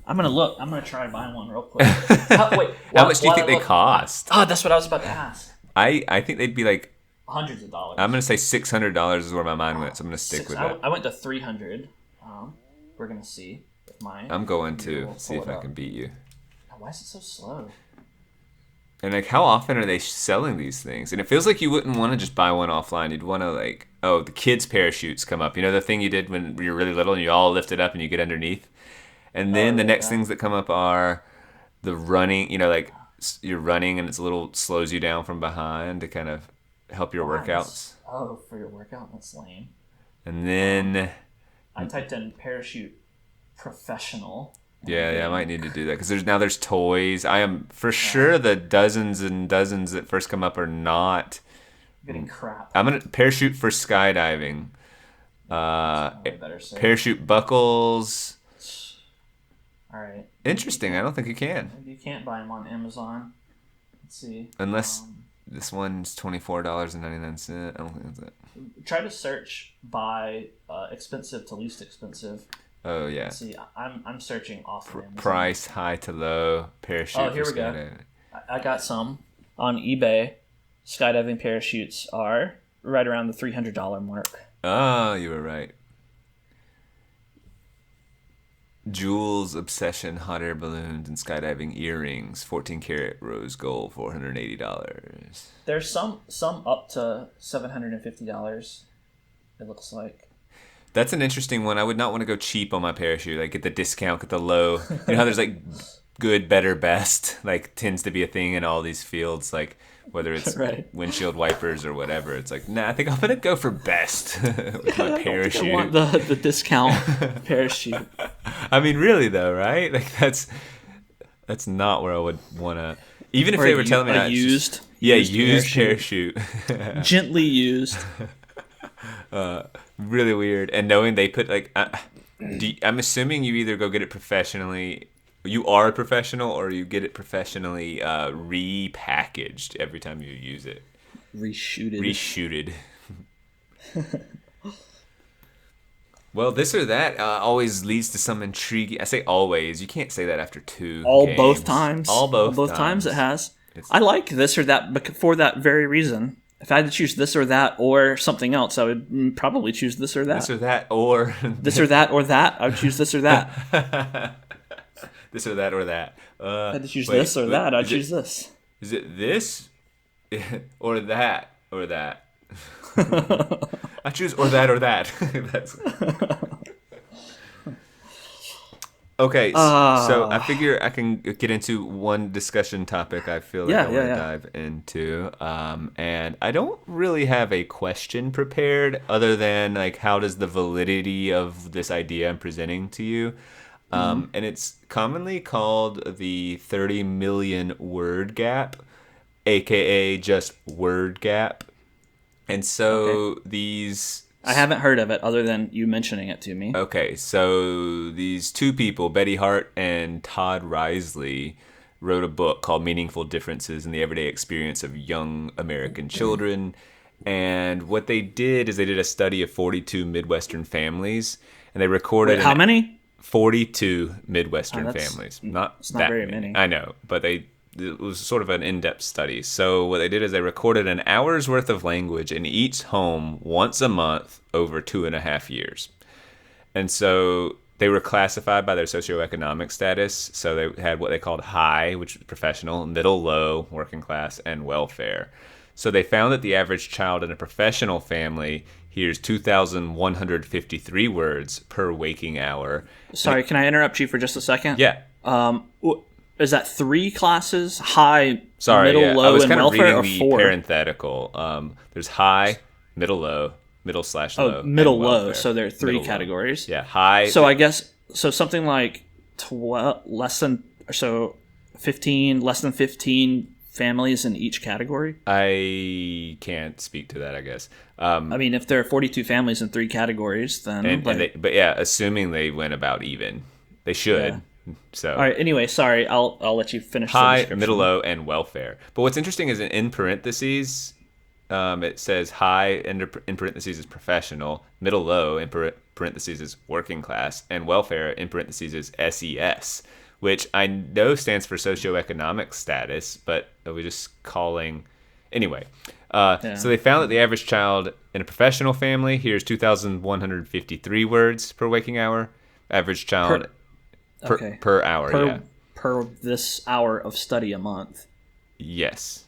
Speaker 1: I'm going to look. I'm going to try buying one real quick. Wait.
Speaker 2: How much do you think they cost?
Speaker 1: That's what I was about to ask.
Speaker 2: I think they'd be like...
Speaker 1: Hundreds of dollars.
Speaker 2: I'm going to say $600 is where my mind went, so I'm going to stick with that.
Speaker 1: I went to $300. We're going to see if mine...
Speaker 2: I'm going to see if I can beat you.
Speaker 1: Why is it so slow?
Speaker 2: And like, how often are they selling these things? And it feels like you wouldn't want to just buy one offline. You'd want to like, the kids' parachutes come up. You know the thing you did when you were really little and you all lift it up and you get underneath? And then the next things that come up are the running, like you're running and it's slows you down from behind to kind of help your workouts.
Speaker 1: For your workout? That's lame.
Speaker 2: And then...
Speaker 1: I typed in parachute professional.
Speaker 2: Yeah, I might need to do that because there's toys. I am for sure the dozens and dozens that first come up are not
Speaker 1: getting crap.
Speaker 2: I'm gonna parachute for skydiving. Parachute buckles.
Speaker 1: All right.
Speaker 2: Interesting. I don't think you can.
Speaker 1: Maybe you can't buy them on Amazon. Let's see.
Speaker 2: Unless this one's $24.99. I don't think that's it.
Speaker 1: Try to search by expensive to least expensive.
Speaker 2: Oh yeah.
Speaker 1: Let's see, I'm searching off
Speaker 2: price high to low parachute.
Speaker 1: Oh, here we go. I got some on eBay. Skydiving parachutes are right around the $300 mark.
Speaker 2: Oh, you were right. Jewels, obsession, hot air balloons, and skydiving earrings. 14 karat rose gold, $480.
Speaker 1: There's some up to $750. It looks like.
Speaker 2: That's an interesting one. I would not want to go cheap on my parachute. Like, get the discount, get the low. You know how there's like good, better, best, like tends to be a thing in all these fields, like whether it's
Speaker 1: right.
Speaker 2: windshield wipers or whatever. It's like, nah, I think I'm going to go for best with my parachute.
Speaker 1: I want the discount parachute.
Speaker 2: I mean, really though, right? Like that's not where I would want to. Even if they were telling me
Speaker 1: used
Speaker 2: parachute.
Speaker 1: Gently used.
Speaker 2: Really weird. And knowing they put like, I'm assuming you either go get it professionally. You are a professional, or you get it professionally repackaged every time you use it. Reshooted. Well, this or that always leads to some intriguing. I say always. You can't say that after two games.
Speaker 1: Both times.
Speaker 2: Both
Speaker 1: times it has. I like this or that for that very reason. If I had to choose this or that or something else, I would probably choose this or that.
Speaker 2: This or that or...
Speaker 1: this or that or that. I would choose this or that.
Speaker 2: This or that or that.
Speaker 1: If I had to choose this or that, I'd choose this.
Speaker 2: Is it this or that or that? I choose or that or that. That's... Okay, so I figure I can get into one discussion topic I feel like I want to dive into. And I don't really have a question prepared other than like, how does the validity of this idea I'm presenting to you? And it's commonly called the 30 million word gap, aka just word gap. And so these...
Speaker 1: I haven't heard of it other than you mentioning it to me.
Speaker 2: Okay, so these two people, Betty Hart and Todd Risley, wrote a book called Meaningful Differences in the Everyday Experience of Young American Children. And what they did is they did a study of 42 Midwestern families, and they recorded
Speaker 1: Wait, how many?
Speaker 2: 42 Midwestern
Speaker 1: That's
Speaker 2: families. Not
Speaker 1: it's not
Speaker 2: that
Speaker 1: very many.
Speaker 2: I know, but it was sort of an in-depth study. So what they did is they recorded an hour's worth of language in each home once a month over 2.5 years. And so they were classified by their socioeconomic status. So they had what they called high, which was professional, middle, low, working class, and welfare. So they found that the average child in a professional family hears 2,153 words per waking hour.
Speaker 1: Sorry, can I interrupt you for just a second?
Speaker 2: Yeah.
Speaker 1: Is that 3 classes? High,
Speaker 2: Sorry,
Speaker 1: middle,
Speaker 2: yeah.
Speaker 1: low,
Speaker 2: I was
Speaker 1: and
Speaker 2: kind of
Speaker 1: welfare,
Speaker 2: reading
Speaker 1: or
Speaker 2: the
Speaker 1: 4?
Speaker 2: parenthetical. There's high, middle, low, middle/low.
Speaker 1: Middle,
Speaker 2: and
Speaker 1: low.
Speaker 2: welfare.
Speaker 1: So there are 3
Speaker 2: Middle, low.
Speaker 1: categories.
Speaker 2: Yeah, high.
Speaker 1: So I guess something like 15, less than 15 families in each category.
Speaker 2: I can't speak to that, I guess.
Speaker 1: I mean, if there are 42 families in 3 categories, then
Speaker 2: But yeah, assuming they went about even, they should.
Speaker 1: Yeah.
Speaker 2: So
Speaker 1: all right. Anyway, sorry. I'll let you finish.
Speaker 2: High,
Speaker 1: the description.
Speaker 2: middle, low, and welfare. But what's interesting is in parentheses, it says high in parentheses is professional, middle, low in parentheses is working class, and welfare in parentheses is SES, which I know stands for socioeconomic status, but we're just calling anyway. So they found that the average child in a professional family hears 2,153 words per waking hour. Average child per hour,
Speaker 1: per this hour of study a month.
Speaker 2: Yes.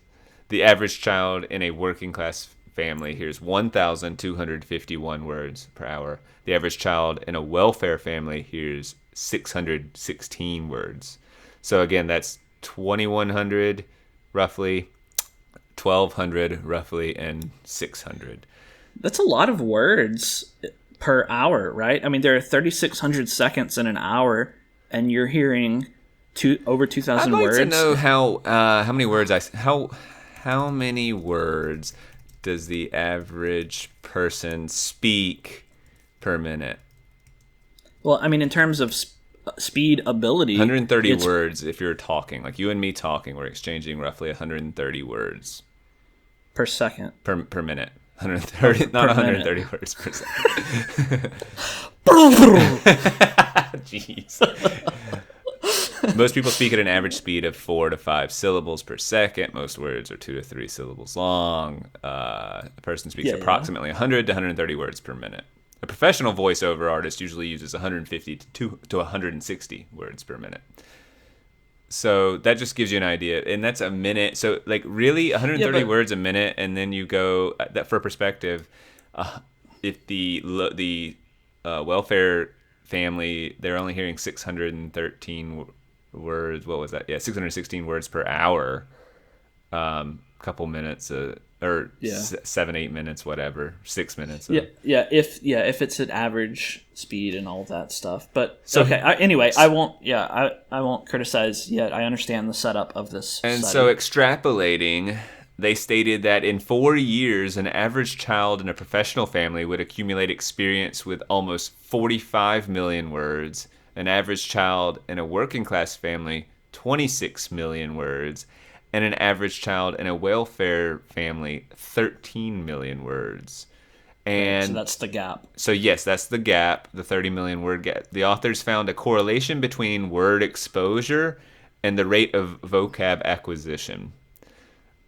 Speaker 2: The average child in a working class family hears 1,251 words per hour. The average child in a welfare family hears 616 words. So again, that's 2,100 roughly, 1,200 roughly, and 600.
Speaker 1: That's a lot of words per hour, right? I mean, there are 3,600 seconds in an hour, and you're hearing over 2,000 words.
Speaker 2: I'd like to know how many words how many words does the average person speak per minute?
Speaker 1: Well, I mean, in terms of speed ability,
Speaker 2: 130 words if you're talking. Like you and me talking, we're exchanging roughly 130 words
Speaker 1: per second.
Speaker 2: Per minute. 130, not 130 words per second. Jeez. Most people speak at an average speed of 4 to 5 syllables per second. Most words are 2 to 3 syllables long. A person speaks approximately 100 to 130 words per minute. A professional voiceover artist usually uses 150 to 160 words per minute. So that just gives you an idea, and that's a minute. So like really 130 words a minute, and then you go that for perspective. If the welfare family, they're only hearing 613 words. What was that? Yeah, 616 words per hour. Couple minutes, or 7-8 minutes, whatever, 6 minutes.
Speaker 1: If it's at average speed and all that stuff. But so, okay. I won't criticize yet. I understand the setup of this.
Speaker 2: And
Speaker 1: study.
Speaker 2: so extrapolating, they stated that in 4 years, an average child in a professional family would accumulate experience with almost 45 million words. An average child in a working class family, 26 million words. And an average child in a welfare family, 13 million words. And
Speaker 1: so that's the gap.
Speaker 2: So yes, that's the gap, the 30 million word gap. The authors found a correlation between word exposure and the rate of vocab acquisition.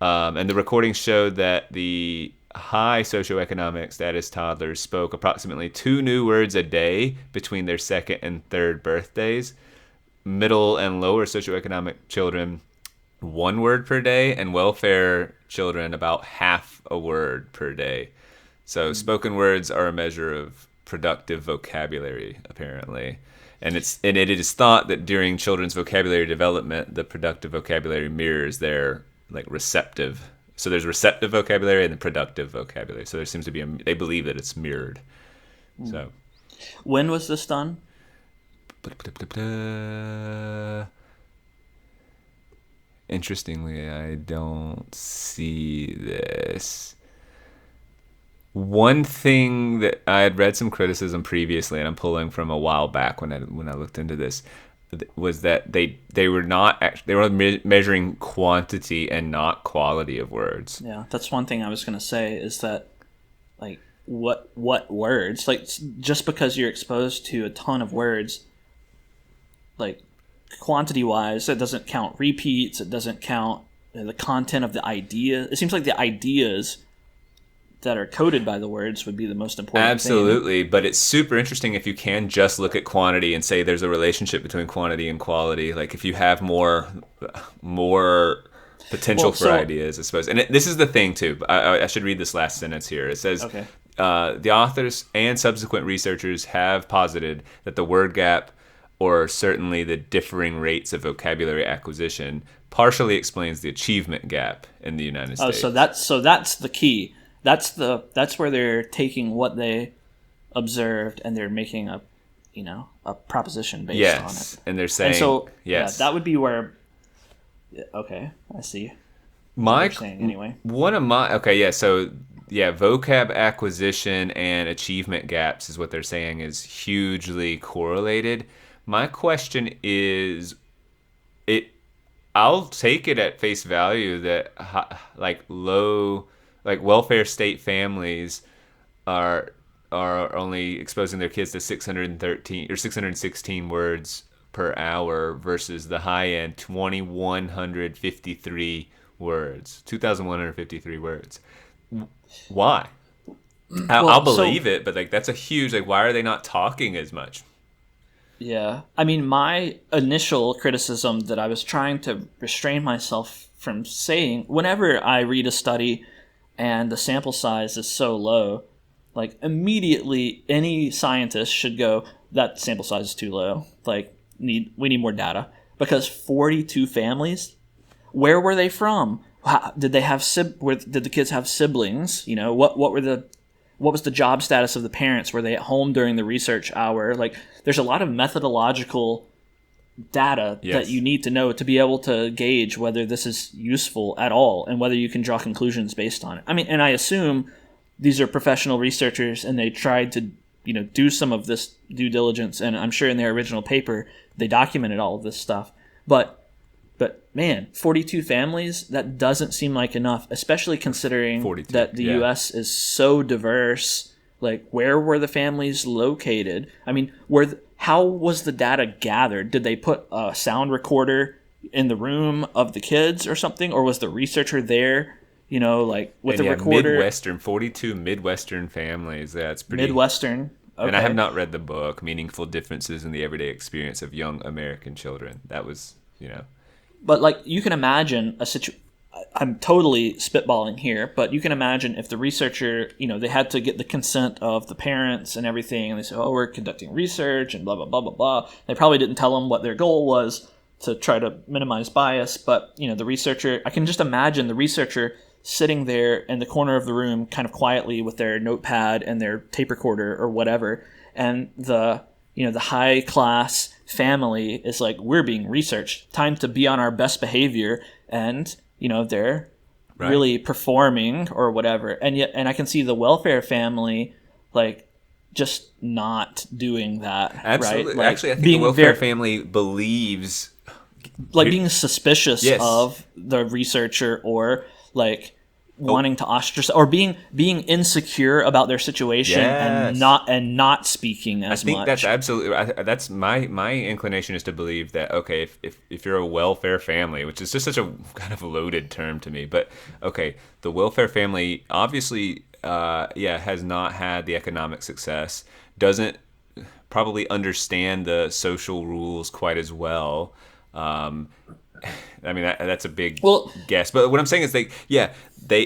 Speaker 2: And the recordings showed that the high socioeconomic status toddlers spoke approximately 2 new words a day between their 2nd and 3rd birthdays. Middle and lower socioeconomic children, 1 word per day, and welfare children about half a word per day. So spoken words are a measure of productive vocabulary, apparently. And it is thought that during children's vocabulary development, the productive vocabulary mirrors their receptive. So there's receptive vocabulary and the productive vocabulary. So there seems to be they believe that it's mirrored. So
Speaker 1: when was this done?
Speaker 2: Interestingly, I don't see this. One thing that I had read some criticism previously, and I'm pulling from a while back when I looked into this. was that they were not they were measuring quantity and not quality of words.
Speaker 1: Yeah, that's one thing I was going to say is that, like, what words? Like, just because you're exposed to a ton of words, like, quantity-wise, it doesn't count repeats, it doesn't count the content of the idea. It seems like the ideas that are coded by the words would be the most important
Speaker 2: Absolutely,
Speaker 1: thing.
Speaker 2: but it's super interesting if you can just look at quantity and say there's a relationship between quantity and quality. Like if you have more potential for ideas, I suppose. And this is the thing too. I should read this last sentence here. It says,
Speaker 1: okay.
Speaker 2: The authors and subsequent researchers have posited that the word gap, or certainly the differing rates of vocabulary acquisition, partially explains the achievement gap in the United States.
Speaker 1: So that's the key. That's where they're taking what they observed and they're making a proposition based on it.
Speaker 2: And they're saying,
Speaker 1: and so
Speaker 2: yes,
Speaker 1: that would be where. Okay, I see.
Speaker 2: My
Speaker 1: saying anyway.
Speaker 2: One of my vocab acquisition and achievement gaps is what they're saying is hugely correlated. My question is, I'll take it at face value that welfare state families are only exposing their kids to 613 or 616 words per hour versus the high end 2153 words, 2153 words. Why? I'll believe it, but that's a huge why are they not talking as much?
Speaker 1: Yeah. I mean, my initial criticism that I was trying to restrain myself from saying, whenever I read a study and the sample size is so low, immediately any scientist should go, that sample size is too low. We need more data. Because 42 families, where were they from? Did they have did the kids have siblings? What was the job status of the parents? Were they at home during the research hour? There's a lot of methodological data that you need to know to be able to gauge whether this is useful at all and whether you can draw conclusions based on it. I mean, and I assume these are professional researchers and they tried to, do some of this due diligence. And I'm sure in their original paper, they documented all of this stuff. But man, 42 families, that doesn't seem like enough, especially considering that the U.S. is so diverse. Where were the families located? I mean, how was the data gathered? Did they put a sound recorder in the room of the kids or something? Or was the researcher there, with a recorder?
Speaker 2: 42 Midwestern families. That's pretty...
Speaker 1: Midwestern. Okay.
Speaker 2: And I have not read the book, Meaningful Differences in the Everyday Experience of Young American Children. That was,
Speaker 1: But you can imagine a situation. I'm totally spitballing here, but you can imagine if the researcher, they had to get the consent of the parents and everything, and they say, "Oh, we're conducting research," and blah blah blah blah blah. They probably didn't tell them what their goal was to try to minimize bias, but the researcher. I can just imagine the researcher sitting there in the corner of the room, kind of quietly with their notepad and their tape recorder or whatever, and the high class family is we're being researched, time to be on our best behavior, and they're really performing or whatever, and I can see the welfare family just not doing that.
Speaker 2: Absolutely.
Speaker 1: Right?
Speaker 2: Actually, I think the welfare family believes
Speaker 1: being suspicious of the researcher or wanting to ostracize or being insecure about their situation and not speaking as much. I think
Speaker 2: that's absolutely that's my inclination is to believe that if you're a welfare family, which is just such a kind of loaded term to me, but the welfare family obviously has not had the economic success, doesn't probably understand the social rules quite as well. I mean that's a big guess, but what I'm saying is they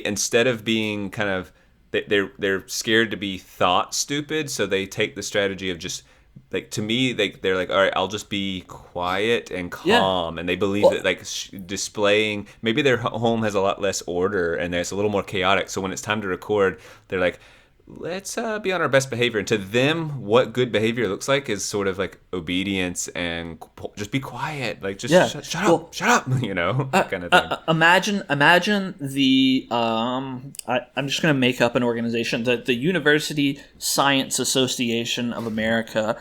Speaker 2: instead of being kind of they're scared to be thought stupid, so they take the strategy of just to me they're all right, I'll just be quiet and calm, and they believe that displaying maybe their home has a lot less order and it's a little more chaotic, so when it's time to record they're let's be on our best behavior. And to them, what good behavior looks like is sort of obedience and just be quiet. Shut up, kind of thing.
Speaker 1: Imagine the I'm just going to make up an organization. The University Science Association of America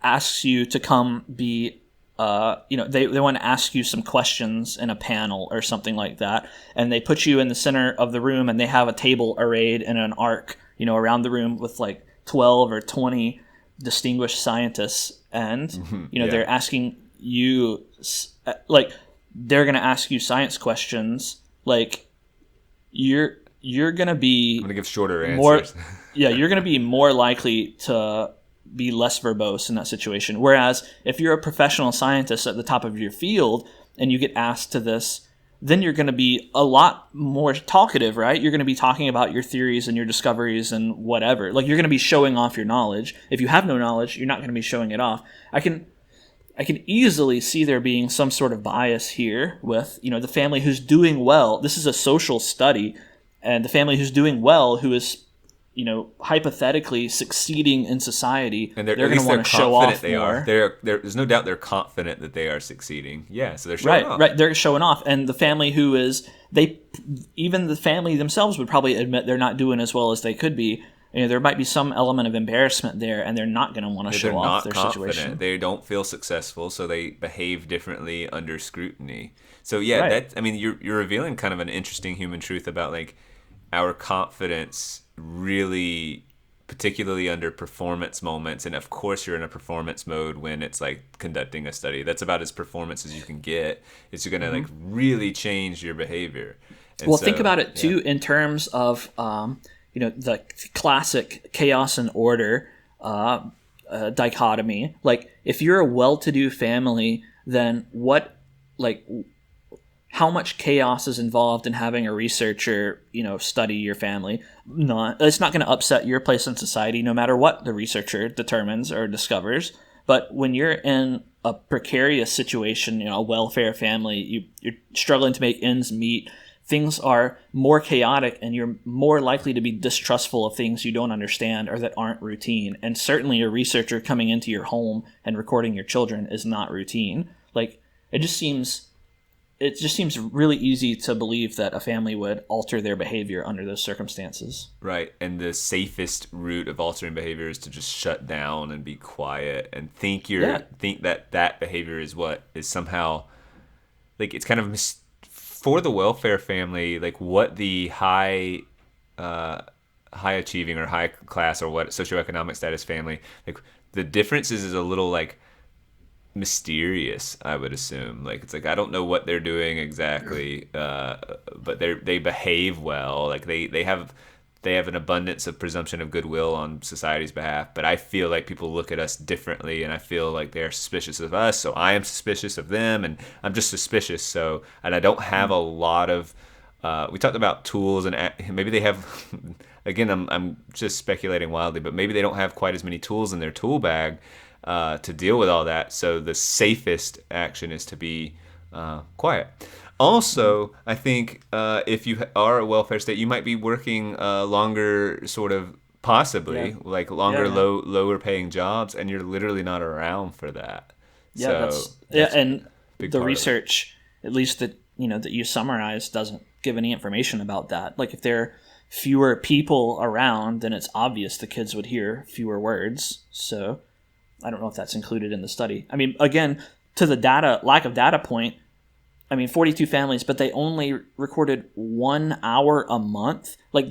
Speaker 1: asks you to come be they want to ask you some questions in a panel or something like that, and they put you in the center of the room, and they have a table arrayed in an arc, around the room with like 12 or 20 distinguished scientists, and they're asking you, like, they're going to ask you science questions, like you're going to be,
Speaker 2: I'm going to give shorter answers.
Speaker 1: You're going to be more likely to be less verbose in that situation. Whereas if you're a professional scientist at the top of your field and you get asked to this, then you're going to be a lot more talkative, right? You're going to be talking about your theories and your discoveries and whatever. Like, you're going to be showing off your knowledge. If you have no knowledge, you're not going to be showing it off. I can easily see there being some sort of bias here with, the family who's doing well. This is a social study, and the family who's doing well, who is hypothetically succeeding in society,
Speaker 2: and
Speaker 1: they're going to want to show off more.
Speaker 2: There's no doubt they're confident that they are succeeding. Yeah, so they're showing off.
Speaker 1: Right, they're showing off. And the family who is, even the family themselves would probably admit they're not doing as well as they could be. There might be some element of embarrassment there, and they're not going to want to show off their situation.
Speaker 2: They don't feel successful, so they behave differently under scrutiny. So you're revealing kind of an interesting human truth about like our confidence really, particularly under performance moments. And of course you're in a performance mode when it's like conducting a study. That's about as performance as you can get. It's going to like really change your behavior. And
Speaker 1: think about it too in terms of the classic chaos and order dichotomy. Like, if you're a well-to-do family, then how much chaos is involved in having a researcher, study your family? It's not going to upset your place in society, no matter what the researcher determines or discovers. But when you're in a precarious situation, a welfare family, you're struggling to make ends meet, things are more chaotic, and you're more likely to be distrustful of things you don't understand or that aren't routine. And certainly a researcher coming into your home and recording your children is not routine. Like, it just seems really easy to believe that a family would alter their behavior under those circumstances.
Speaker 2: Right. And the safest route of altering behavior is to just shut down and be quiet and think that behavior is what is somehow, like, it's kind of for the welfare family, like what the high achieving or high class or what socioeconomic status family, like the difference is a little like mysterious, I would assume. Like, it's like, I don't know what they're doing exactly, but they behave well. Like, they have an abundance of presumption of goodwill on society's behalf. But I feel like people look at us differently, and I feel like they're suspicious of us, so I am suspicious of them, and I'm just suspicious. And I don't have a lot of. We talked about tools, and maybe they have. Again, I'm just speculating wildly, but maybe they don't have quite as many tools in their tool bag to deal with all that. So the safest action is to be quiet. Also, I think if you are a welfare state, you might be working longer, sort of possibly lower paying jobs, and you're literally not around for that.
Speaker 1: Yeah,
Speaker 2: so
Speaker 1: and the research, at least that you summarize, doesn't give any information about that. Like, if there are fewer people around, then it's obvious the kids would hear fewer words. So I don't know if that's included in the study. I mean, again, to the lack of data point, 42 families, but they only recorded 1 hour a month. Like, I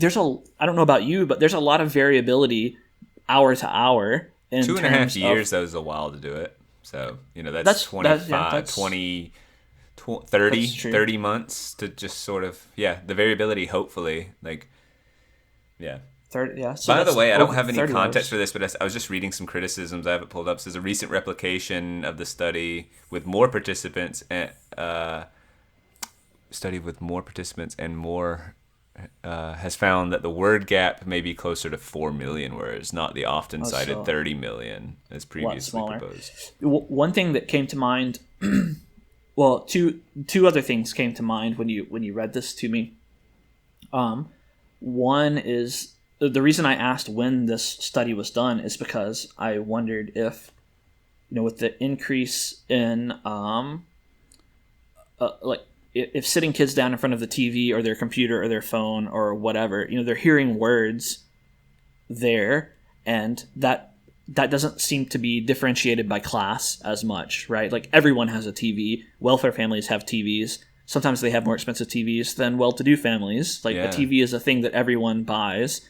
Speaker 1: don't know about you, but there's a lot of variability hour to hour.
Speaker 2: 2.5 years, that was a while to do it. So, that's 25, 20, 30 months to just sort of, the variability, hopefully, like, yeah.
Speaker 1: 30, yeah.
Speaker 2: So by the way, I don't have any context for this, but I was just reading some criticisms. I have it pulled up. So there's a recent replication of the study with more participants and has found that the word gap may be closer to 4 million words, not the often cited 30 million as previously proposed.
Speaker 1: One thing that came to mind, well, two other things came to mind when you read this to me. One is, the reason I asked when this study was done is because I wondered if, with the increase in, if sitting kids down in front of the TV or their computer or their phone or whatever, they're hearing words there, and that that doesn't seem to be differentiated by class as much, right? Like everyone has a TV. Welfare families have TVs. Sometimes they have more expensive TVs than well-to-do families. Like a TV is a thing that everyone buys,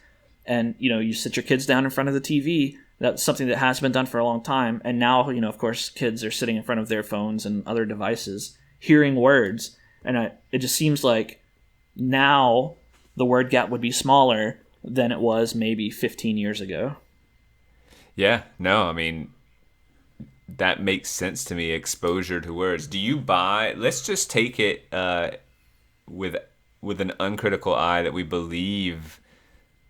Speaker 1: and you sit your kids down in front of the TV. That's something that has been done for a long time, and now of course, kids are sitting in front of their phones and other devices, hearing words, and it just seems like now the word gap would be smaller than it was maybe 15 years ago.
Speaker 2: Yeah, no, I mean, that makes sense to me. Exposure to words. Do you buy? Let's just take it with an uncritical eye that we believe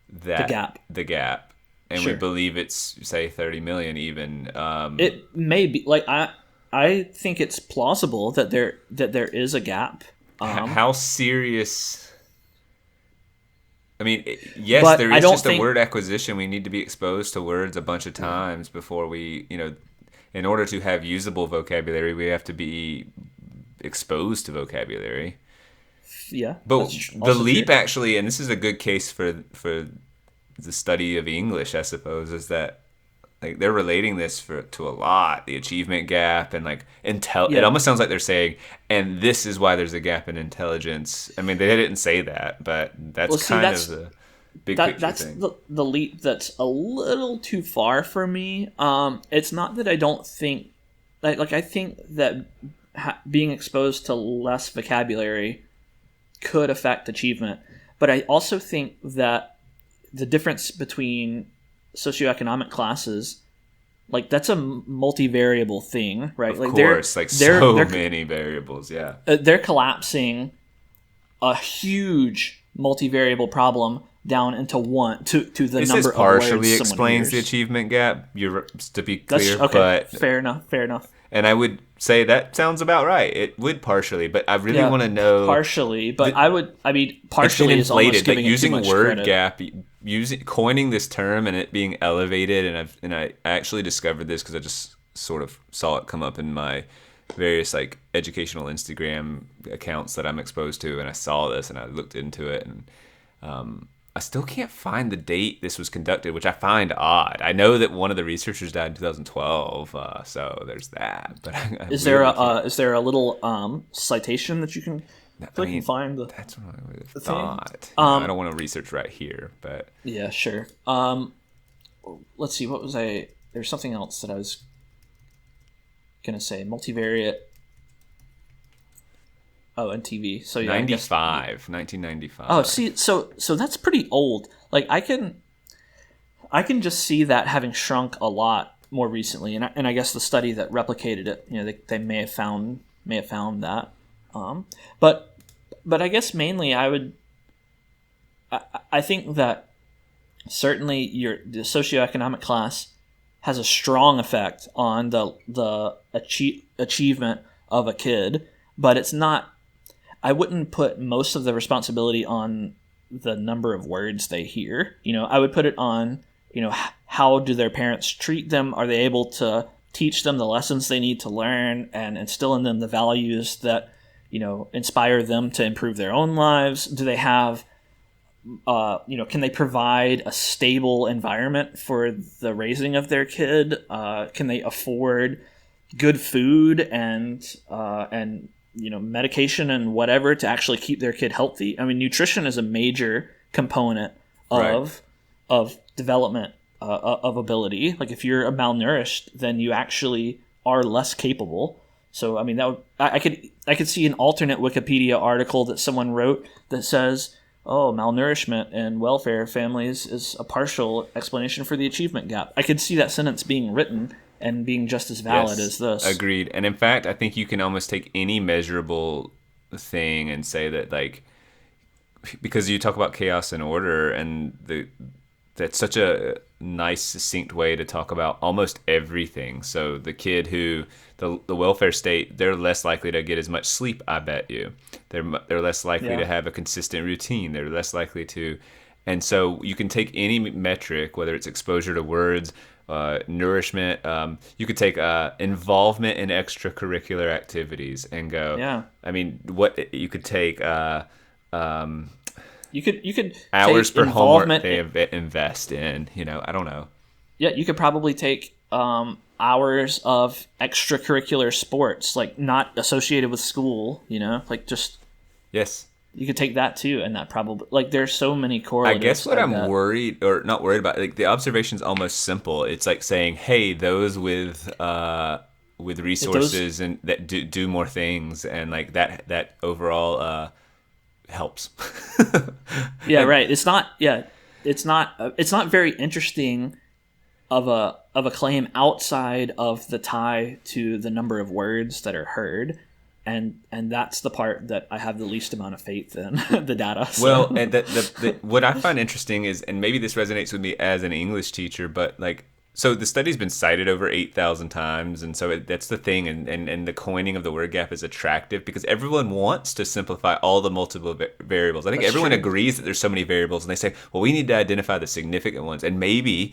Speaker 2: that the gap, and we believe it's say 30 million even.
Speaker 1: It may be like I think it's plausible that there is a gap.
Speaker 2: How serious? I mean, yes, there is just a word acquisition. We need to be exposed to words a bunch of times before we, in order to have usable vocabulary, we have to be exposed to vocabulary.
Speaker 1: Yeah.
Speaker 2: But the leap actually, and this is a good case for the study of English, I suppose, is that like they're relating this to a lot, the achievement gap and like it almost sounds like they're saying, and this is why there's a gap in intelligence. I mean, they didn't say that, but that's of the big picture thing.
Speaker 1: That's the leap that's a little too far for me. It's not that I don't think like I think that being exposed to less vocabulary could affect achievement, but I also think that the difference between socioeconomic classes, like that's a multivariable thing, right?
Speaker 2: Of course, they're many variables. Yeah,
Speaker 1: they're collapsing a huge multivariable problem down into one to the
Speaker 2: this
Speaker 1: number
Speaker 2: of words. This partially
Speaker 1: explains
Speaker 2: explains the achievement gap. To be clear, but
Speaker 1: fair enough.
Speaker 2: And I would say that sounds about right. It would partially, but I really want to know
Speaker 1: partially. But partially is almost giving
Speaker 2: using
Speaker 1: it too much
Speaker 2: word
Speaker 1: credit.
Speaker 2: gap. Coining this term and it being elevated, and I actually discovered this because I just sort of saw it come up in my various like educational Instagram accounts that I'm exposed to, and I saw this and I looked into it, and I still can't find the date this was conducted, which I find odd. I know that one of the researchers died in 2012, so there's that. But
Speaker 1: is there a little citation that you can? And find
Speaker 2: that's what I would have thought. I don't want to research right here, but
Speaker 1: yeah, sure. Let's see. What was I? There's something else that I was gonna say. Multivariate. Oh, and TV. So yeah,
Speaker 2: 1995.
Speaker 1: Oh, see, so that's pretty old. Like I can just see that having shrunk a lot more recently, and I guess the study that replicated it, they may have found that. But I guess mainly I think that certainly the socioeconomic class has a strong effect on the achievement of a kid, but it's not. I wouldn't put most of the responsibility on the number of words they hear. I would put it on, how do their parents treat them? Are they able to teach them the lessons they need to learn and instill in them the values that inspire them to improve their own lives? Do they have, can they provide a stable environment for the raising of their kid? Can they afford good food and medication and whatever to actually keep their kid healthy? I mean, nutrition is a major component of development of ability. Like if you're malnourished, then you actually are less capable. So, I mean, I could see an alternate Wikipedia article that someone wrote that says, oh, malnourishment in welfare families is a partial explanation for the achievement gap. I could see that sentence being written and being just as valid as this.
Speaker 2: Agreed. And in fact, I think you can almost take any measurable thing and say that, like, because you talk about chaos and order, and that's such a nice, succinct way to talk about almost everything. So the kid who the welfare state, they're less likely to get as much sleep, I bet you. They're less likely to have a consistent routine. They're less likely to, and so you can take any metric, whether it's exposure to words, nourishment. You could take involvement in extracurricular activities and go.
Speaker 1: Yeah.
Speaker 2: I mean, what you could take.
Speaker 1: You could
Speaker 2: hours
Speaker 1: take
Speaker 2: per homework they invest in. I don't know.
Speaker 1: Yeah, you could probably take hours of extracurricular sports, like not associated with school, like just
Speaker 2: Yes.
Speaker 1: you could take that too, and that probably like there's so many
Speaker 2: I guess
Speaker 1: correlatives.
Speaker 2: what
Speaker 1: I
Speaker 2: I'm
Speaker 1: bet.
Speaker 2: worried or not worried about, like the observation's almost simple. It's like saying, hey, those with
Speaker 1: If those,
Speaker 2: resources and that do more things, and like that overall helps.
Speaker 1: yeah,
Speaker 2: And
Speaker 1: right. It's not. Yeah, it's not very interesting of a claim outside of the tie to the number of words that are heard, and that's the part that I have the least amount of faith in the data.
Speaker 2: well,
Speaker 1: So
Speaker 2: and the what I find interesting is, and maybe this resonates with me as an English teacher, but like, so the study's been cited over 8,000 times, and so that's the thing, and the coining of the word gap is attractive because everyone wants to simplify all the multiple variables. I think
Speaker 1: that's
Speaker 2: everyone
Speaker 1: true.
Speaker 2: agrees that there's so many variables, and they say, well, we need to identify the significant ones, and maybe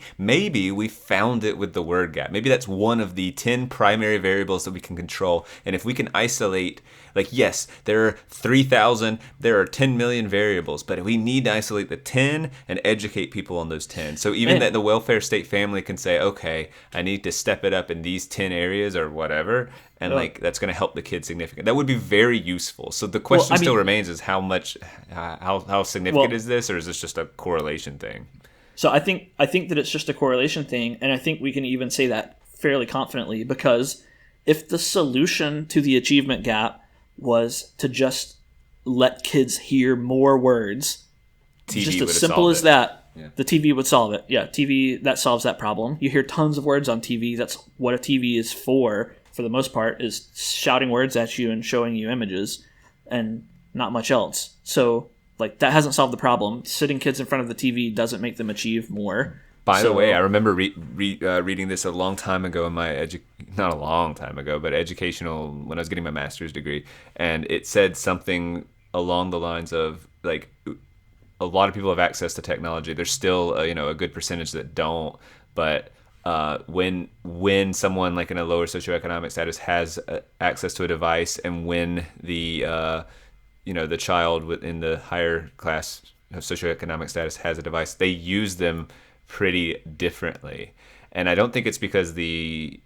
Speaker 2: we found it with the word gap. Maybe that's one of the 10 primary variables that we can control, and if we can isolate. Like, yes, there are 3,000, there are 10 million variables, but we need to isolate the 10 and educate people on those 10. So even
Speaker 1: Man,
Speaker 2: that the welfare state family can say, okay, I need to step it up in these 10 areas or whatever, and
Speaker 1: uh,
Speaker 2: like that's going to help the kid significant. That would be very useful. So the
Speaker 1: well,
Speaker 2: question
Speaker 1: I
Speaker 2: still
Speaker 1: mean,
Speaker 2: remains is how significant
Speaker 1: well,
Speaker 2: is this, or is this just a correlation thing?
Speaker 1: so I think that it's just a correlation thing, and I think we can even say that fairly confidently because if the solution to the achievement gap was to just let kids hear more words,
Speaker 2: TV
Speaker 1: just
Speaker 2: would
Speaker 1: as
Speaker 2: have
Speaker 1: simple
Speaker 2: solved
Speaker 1: as
Speaker 2: it.
Speaker 1: that,
Speaker 2: Yeah.
Speaker 1: the TV would solve it. Yeah, TV that solves that problem. You hear tons of words on TV. That's what a TV is for the most part, is shouting words at you and showing you images, and not much else. So like that hasn't solved the problem. Sitting kids in front of the TV doesn't make them achieve more.
Speaker 2: By the way, I
Speaker 1: So
Speaker 2: remember reading this a long time ago in my not a long time ago, but educational when I was getting my master's degree, and it said something along the lines of like a lot of people have access to technology. There's still a good percentage that don't, but when someone like in a lower socioeconomic status has access to a device, and when the child within the higher class of socioeconomic status has a device, they use them pretty differently. And I don't think it's because the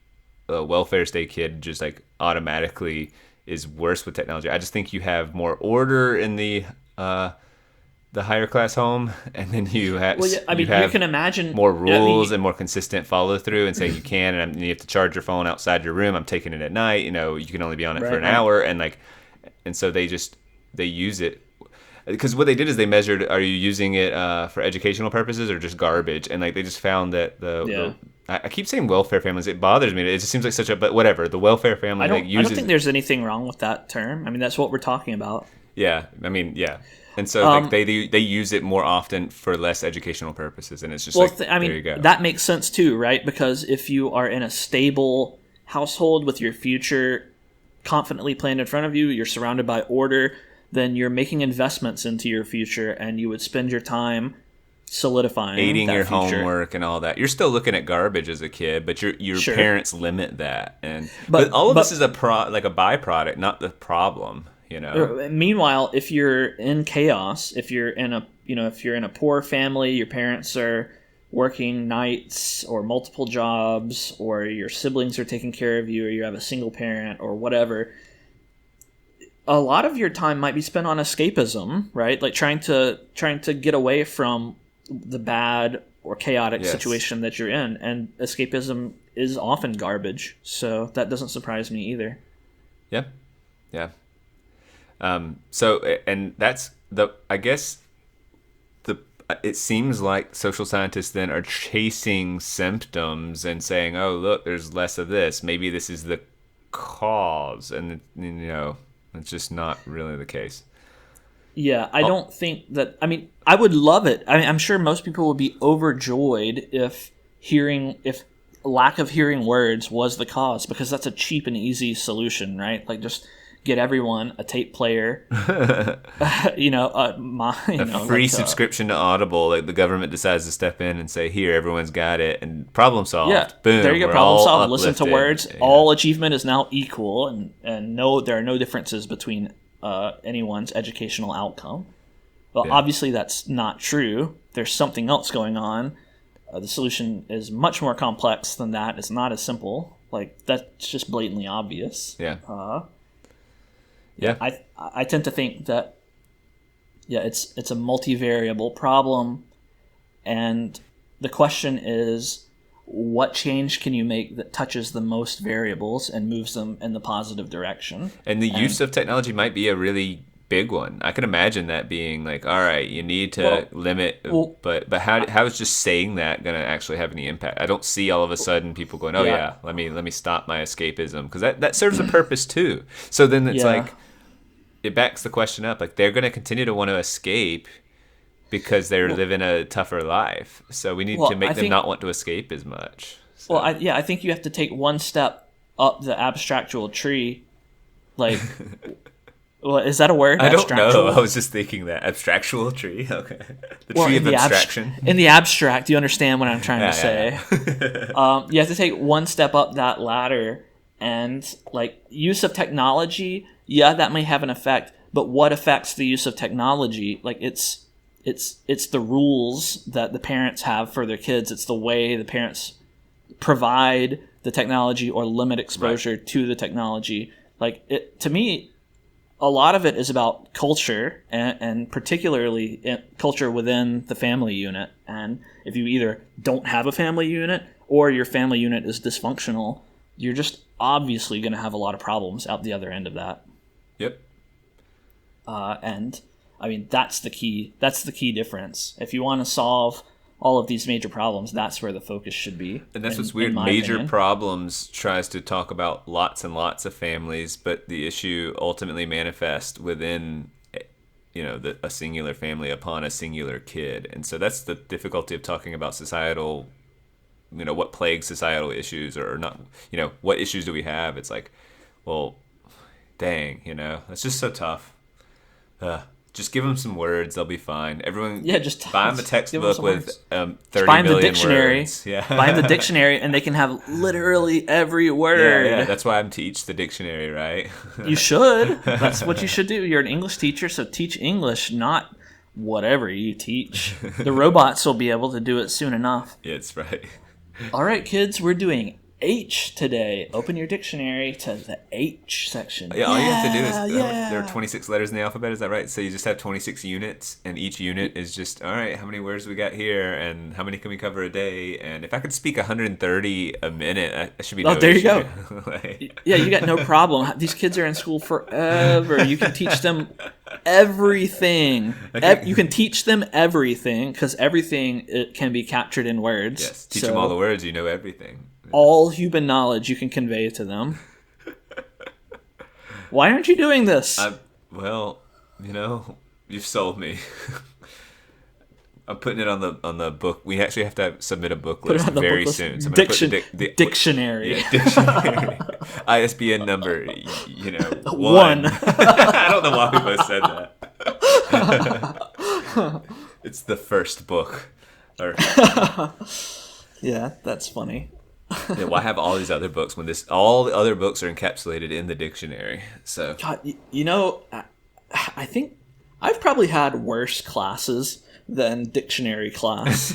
Speaker 2: welfare state kid just like automatically is worse with technology. I just think you have more order in the higher class home, and then
Speaker 1: well, yeah, I
Speaker 2: you
Speaker 1: mean, you
Speaker 2: have
Speaker 1: can imagine.
Speaker 2: more
Speaker 1: I mean,
Speaker 2: rules and more consistent follow through, and saying you can, and you have to charge your phone outside your room. I'm taking it at night. You can only be on it for
Speaker 1: right,
Speaker 2: an
Speaker 1: right.
Speaker 2: hour, and so they use it because what they did is they measured, are you using it for educational purposes or just garbage, and like they just found that
Speaker 1: Yeah.
Speaker 2: I keep saying welfare families. It bothers me. It just seems like such a, but whatever. The welfare family like
Speaker 1: I don't think
Speaker 2: uses,
Speaker 1: there's anything wrong with that term. I mean, that's what we're talking about.
Speaker 2: yeah. I mean, yeah. And so like
Speaker 1: Um,
Speaker 2: they use it more often for less educational purposes, and it's just
Speaker 1: well,
Speaker 2: like
Speaker 1: I
Speaker 2: there
Speaker 1: mean,
Speaker 2: you go.
Speaker 1: that makes sense too, right? Because if you are in a stable household with your future confidently planned in front of you, you're surrounded by order, then you're making investments into your future, and you would spend your time solidifying
Speaker 2: Aiding
Speaker 1: that
Speaker 2: your
Speaker 1: future.
Speaker 2: homework and all that. You're still looking at garbage as a kid, but your
Speaker 1: Sure,
Speaker 2: parents limit that, but all of this is
Speaker 1: but
Speaker 2: a like a byproduct, not the problem.
Speaker 1: meanwhile, if you're in chaos, if you're in a if you're in a poor family, your parents are working nights or multiple jobs, or your siblings are taking care of you, or you have a single parent or whatever, a lot of your time might be spent on escapism, right? Like trying to get away from the bad or chaotic
Speaker 2: Yes.
Speaker 1: situation that you're in, and escapism is often garbage. So that doesn't surprise me either.
Speaker 2: Yeah. Yeah. So, and that's I guess it seems like social scientists then are chasing symptoms and saying, oh, look, there's less of this. Maybe this is the cause. And, it's just not really the case.
Speaker 1: Yeah, I
Speaker 2: Oh,
Speaker 1: don't think that. I mean, I would love it. I mean, I'm sure most people would be overjoyed if lack of hearing words was the cause, because that's a cheap and easy solution, right? Like just get everyone a tape player,
Speaker 2: a free subscription to Audible. Like the government decides to step in and say, here, everyone's got it. And problem
Speaker 1: yeah.
Speaker 2: solved. Boom.
Speaker 1: There you go.
Speaker 2: We're
Speaker 1: Problem
Speaker 2: all
Speaker 1: solved. Listen to
Speaker 2: uplifted.
Speaker 1: words.
Speaker 2: Yeah.
Speaker 1: All achievement is now equal, and no, there are no differences between anyone's educational outcome. Well,
Speaker 2: Yeah.
Speaker 1: obviously that's not true. There's something else going on. The solution is much more complex than that. It's not as simple. Like, that's just blatantly obvious.
Speaker 2: Yeah.
Speaker 1: Yeah. I tend to think that, it's a multivariable problem, and the question is, what change can you make that touches the most variables and moves them in the positive direction?
Speaker 2: And the use of technology might be a really big one. I can imagine that being like, all right, you need to limit, but how is just saying that going to actually have any impact? I don't see all of a sudden people going, let me stop my escapism, because that serves a purpose too. So then it's like, it backs the question up, like they're going to continue to want to escape because they're living a tougher life. So we need to make them not want to escape as much. So.
Speaker 1: Well, I think you have to take one step up the abstractual tree, like. Well, is that a word?
Speaker 2: I don't know. I was just thinking that. Abstractual tree? Okay. The tree of abstraction.
Speaker 1: In the abstract, you understand what I'm trying to say.
Speaker 2: Yeah.
Speaker 1: You have to take one step up that ladder, and like use of technology, that may have an effect, but what affects the use of technology? Like it's the rules that the parents have for their kids. It's the way the parents provide the technology or limit exposure to the technology. Like to me, a lot of it is about culture, and particularly culture within the family unit. And if you either don't have a family unit or your family unit is dysfunctional, you're just obviously going to have a lot of problems out the other end of that.
Speaker 2: Yep.
Speaker 1: And I mean, that's the key difference. If you want to solve all of these major problems, that's where the focus should be.
Speaker 2: And that's what's weird. Major problems tries to talk about lots and lots of families, but the issue ultimately manifests within, a singular family upon a singular kid. And so that's the difficulty of talking about societal, what plagues societal issues, or not, what issues do we have? It's like, well, dang, it's just so tough. Just give them some words; they'll be fine. Everyone,
Speaker 1: just
Speaker 2: buy them a textbook with 30
Speaker 1: buy them
Speaker 2: million
Speaker 1: the dictionary.
Speaker 2: words. Yeah,
Speaker 1: buy them the dictionary, and they can have literally every word.
Speaker 2: Yeah. That's why I'm teach the dictionary, right?
Speaker 1: You should. That's what you should do. You're an English teacher, so teach English, not whatever you teach. The robots will be able to do it soon enough.
Speaker 2: Yeah, that's right.
Speaker 1: All right, kids, we're doing H today. Open your dictionary to the H section.
Speaker 2: Yeah, all you have to do is there are 26 letters in the alphabet, is that right? So you just have 26 units, and each unit is just, all right, how many words we got here, and how many can we cover a day? And if I could speak 130 a minute, that should be no
Speaker 1: there you
Speaker 2: issue.
Speaker 1: go. Yeah, you got no problem. These kids are in school forever. You can teach them everything. You can teach them everything, because everything can be captured in words.
Speaker 2: Yes, teach them all the words, you know everything.
Speaker 1: All human knowledge you can convey to them. Why aren't you doing this?
Speaker 2: Well, you've sold me. I'm putting it on the book. We actually have to submit a book list very soon. So
Speaker 1: Dictionary.
Speaker 2: Yeah, dictionary. ISBN number, 1. I don't know why we both said that. It's the first book.
Speaker 1: Yeah, that's funny.
Speaker 2: Yeah, why have all these other books when all the other books are encapsulated in the dictionary? So,
Speaker 1: God, I think I've probably had worse classes than dictionary class.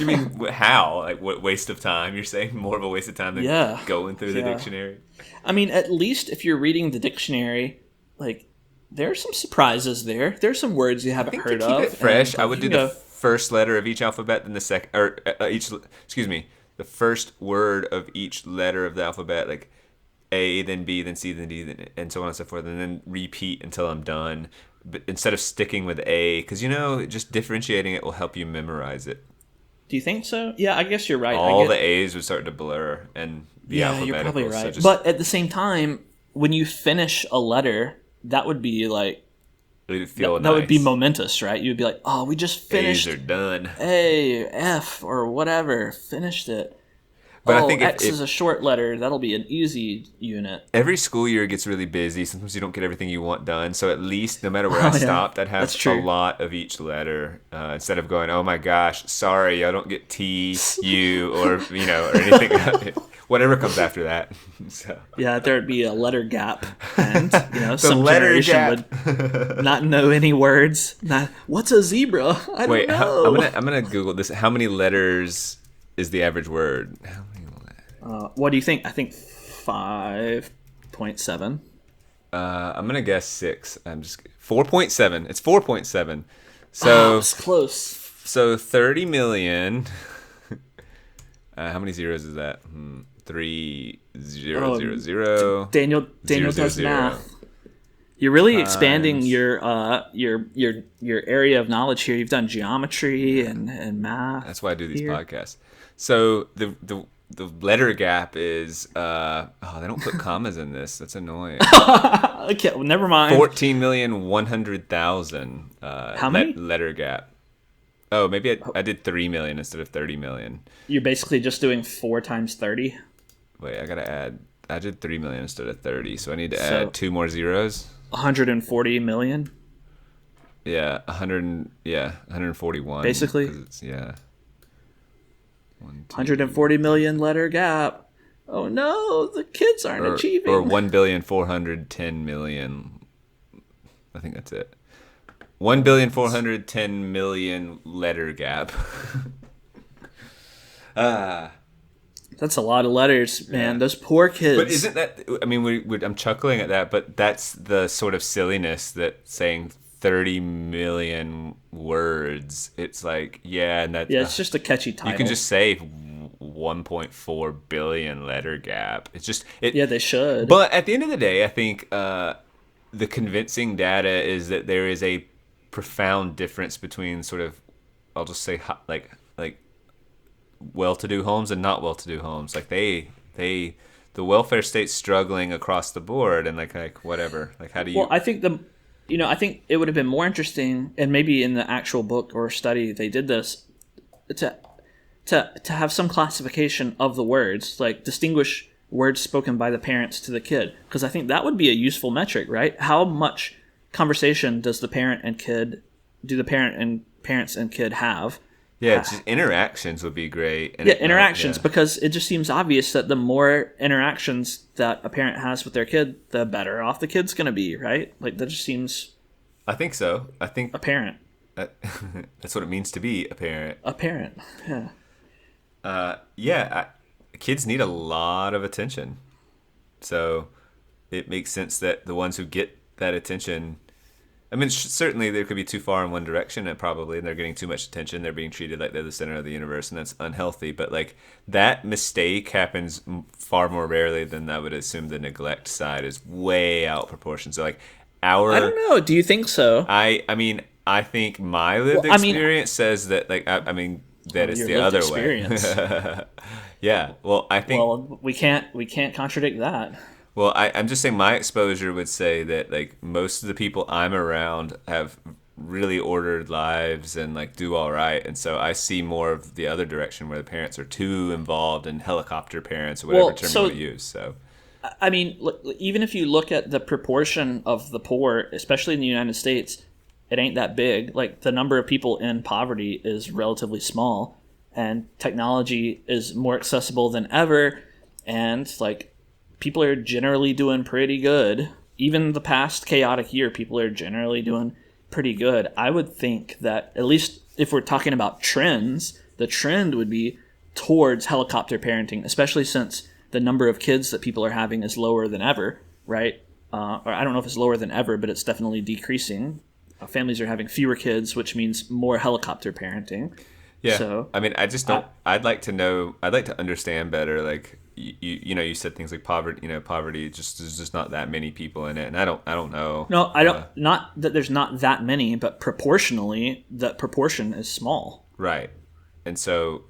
Speaker 2: You mean how? Like, what waste of time? You're saying more of a waste of time than going through the dictionary?
Speaker 1: I mean, at least if you're reading the dictionary, like, there are some surprises there. There's some words you haven't heard of.
Speaker 2: To keep it fresh, I would do the first letter of each alphabet, then the second, or the first word of each letter of the alphabet, like A, then B, then C, then D, and so on and so forth, and then repeat until I'm done. But instead of sticking with A, because just differentiating it will help you memorize it.
Speaker 1: Do you think so? Yeah, I guess you're right.
Speaker 2: All the A's would start to blur and be alphabetical. Yeah, you're probably
Speaker 1: right. But at the same time, when you finish a letter, that would be like,
Speaker 2: it would feel nice.
Speaker 1: That would be momentous, right? You'd be like, oh, we just finished.
Speaker 2: A's are done.
Speaker 1: A, F, or whatever. Finished it.
Speaker 2: But I think
Speaker 1: X is a short letter. That'll be an easy unit.
Speaker 2: Every school year gets really busy. Sometimes you don't get everything you want done. So at least, no matter where I stopped, I'd have a lot of each letter. Instead of going, oh my gosh, sorry, I don't get T, U, or or anything. whatever comes after that. So
Speaker 1: Yeah, there'd be a letter gap, and
Speaker 2: the
Speaker 1: some
Speaker 2: letter
Speaker 1: generation
Speaker 2: gap.
Speaker 1: would not know any words. What's a zebra? I don't
Speaker 2: Wait,
Speaker 1: know.
Speaker 2: I'm gonna Google this. How many letters is the average word? How many letters?
Speaker 1: What do you think? I think 5.7.
Speaker 2: I'm gonna guess 6. I'm just 4.7. It's 4.7.
Speaker 1: Oh,
Speaker 2: So
Speaker 1: it's close.
Speaker 2: 30 million. How many zeros is that? 3 0 0 0.
Speaker 1: Daniel
Speaker 2: zero,
Speaker 1: does
Speaker 2: zero,
Speaker 1: math. You're really expanding
Speaker 2: times-
Speaker 1: your area of knowledge here. You've done geometry and math.
Speaker 2: That's why I do these
Speaker 1: here.
Speaker 2: podcasts. So the letter gap is they don't put commas in this. That's annoying.
Speaker 1: Okay, well, never mind.
Speaker 2: 14,100,000.
Speaker 1: How many?
Speaker 2: Letter gap. Oh, maybe I did 3 million instead of 30 million.
Speaker 1: You're basically just doing 4 times 30.
Speaker 2: Wait, I gotta add. I did 3 million instead of 30, so I need to
Speaker 1: So-
Speaker 2: add 2 more zeros.
Speaker 1: 140 million.
Speaker 2: Yeah, 100. Yeah, 141.
Speaker 1: Basically.
Speaker 2: 'cause it's, yeah.
Speaker 1: 140 million letter gap. Oh no, the kids aren't achieving.
Speaker 2: Or 1,410,000,000. I think that's it. 1,410,000,000 letter gap.
Speaker 1: That's a lot of letters, man.
Speaker 2: Yeah.
Speaker 1: Those poor kids.
Speaker 2: But isn't that? I mean, I'm chuckling at that, but that's the sort of silliness that saying 30 million words. It's like, and that.
Speaker 1: Yeah, it's just a catchy title.
Speaker 2: You can just say 1.4 billion letter gap. It's just
Speaker 1: Yeah, they should.
Speaker 2: But at the end of the day, I think the convincing data is that there is a profound difference between sort of, I'll just say like well-to-do homes and not well-to-do homes. Like the welfare state's struggling across the board, and like whatever. Like how do you?
Speaker 1: Well, I think I think it would have been more interesting, and maybe in the actual book or study they did this, to have some classification of the words, like distinguish words spoken by the parents to the kid, because I think that would be a useful metric, right? How much conversation does the parents and kid have?
Speaker 2: Yeah, just interactions would be great. And
Speaker 1: Interactions, because it just seems obvious that the more interactions that a parent has with their kid, the better off the kid's going to be, right? Like, that just seems
Speaker 2: I think so. I think
Speaker 1: apparent.
Speaker 2: that's what it means to be a parent.
Speaker 1: Apparent, yeah.
Speaker 2: Kids need a lot of attention. So it makes sense that the ones who get that attention, I mean, certainly they could be too far in one direction, and probably they're getting too much attention. They're being treated like they're the center of the universe, and that's unhealthy. But like that mistake happens far more rarely than I would assume. The neglect side is way out proportion. So like
Speaker 1: I don't know. Do you think so?
Speaker 2: I mean, I think my lived experience says that that it's
Speaker 1: Your
Speaker 2: the
Speaker 1: lived
Speaker 2: other
Speaker 1: experience.
Speaker 2: way. Yeah. Well, I think.
Speaker 1: Well, we can't contradict that.
Speaker 2: Well, I'm just saying my exposure would say that like most of the people I'm around have really ordered lives and like do all right, and so I see more of the other direction where the parents are too involved in helicopter parents or whatever term you want to use. So
Speaker 1: I mean, even if you look at the proportion of the poor, especially in the United States, it ain't that big. Like, the number of people in poverty is relatively small, and technology is more accessible than ever, and like, people are generally doing pretty good. Even the past chaotic year, people are generally doing pretty good. I would think that, at least if we're talking about trends, the trend would be towards helicopter parenting, especially since the number of kids that people are having is lower than ever, right? Or I don't know if it's lower than ever, but it's definitely decreasing. Families are having fewer kids, which means more helicopter parenting.
Speaker 2: yeah,
Speaker 1: So,
Speaker 2: I mean, I just don't. I'd like to understand better. Like you said things like poverty. Poverty just there's just not that many people in it, and I don't know.
Speaker 1: no, I don't. Not that there's not that many, but proportionally, that proportion is small.
Speaker 2: Right, and so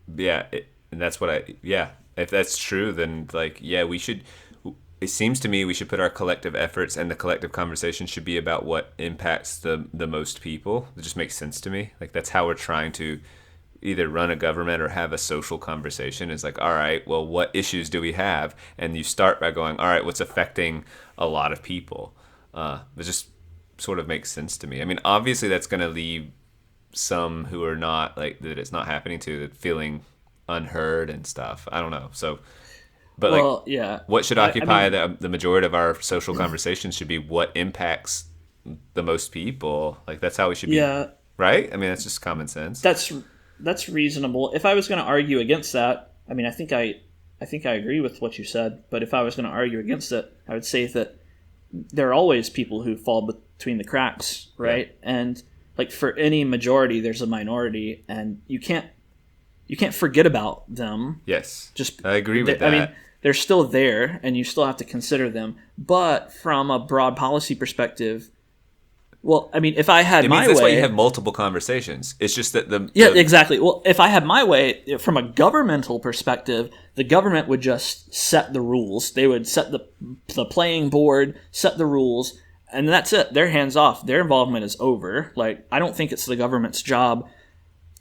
Speaker 2: and that's what if that's true, then like we should. It seems to me we should put our collective efforts, and the collective conversation should be about what impacts the most people. It just makes sense to me. Like, that's how we're trying to either run a government or have a social conversation. It's like, all right, well, what issues do we have? And you start by going, all right, what's affecting a lot of people? It just sort of makes sense to me. I mean, obviously that's going to leave some who are not, like, that it's not happening to, feeling unheard and stuff. I don't know. So, but
Speaker 1: Well, yeah.
Speaker 2: what should
Speaker 1: I
Speaker 2: occupy
Speaker 1: mean,
Speaker 2: the majority of our social conversations should be what impacts the most people. Like that's how we should be,
Speaker 1: yeah,
Speaker 2: right? I mean, that's just common sense.
Speaker 1: that's reasonable. If I was going to argue against that, I mean, I think I agree with what you said. But if I was going to argue against it, I would say that there are always people who fall between the cracks, right?
Speaker 2: Yeah.
Speaker 1: And like for any majority, there's a minority, and you can't forget about them.
Speaker 2: Yes,
Speaker 1: Just
Speaker 2: I agree with that.
Speaker 1: I mean, they're still there, and you still have to consider them. But from a broad policy perspective, well, I mean, if I had my
Speaker 2: that's
Speaker 1: way,
Speaker 2: why you have multiple conversations. It's just that
Speaker 1: exactly. Well, if I had my way, from a governmental perspective, the government would just set the rules. They would set the playing board, set the rules, and that's it. They're hands off. Their involvement is over. Like, I don't think it's the government's job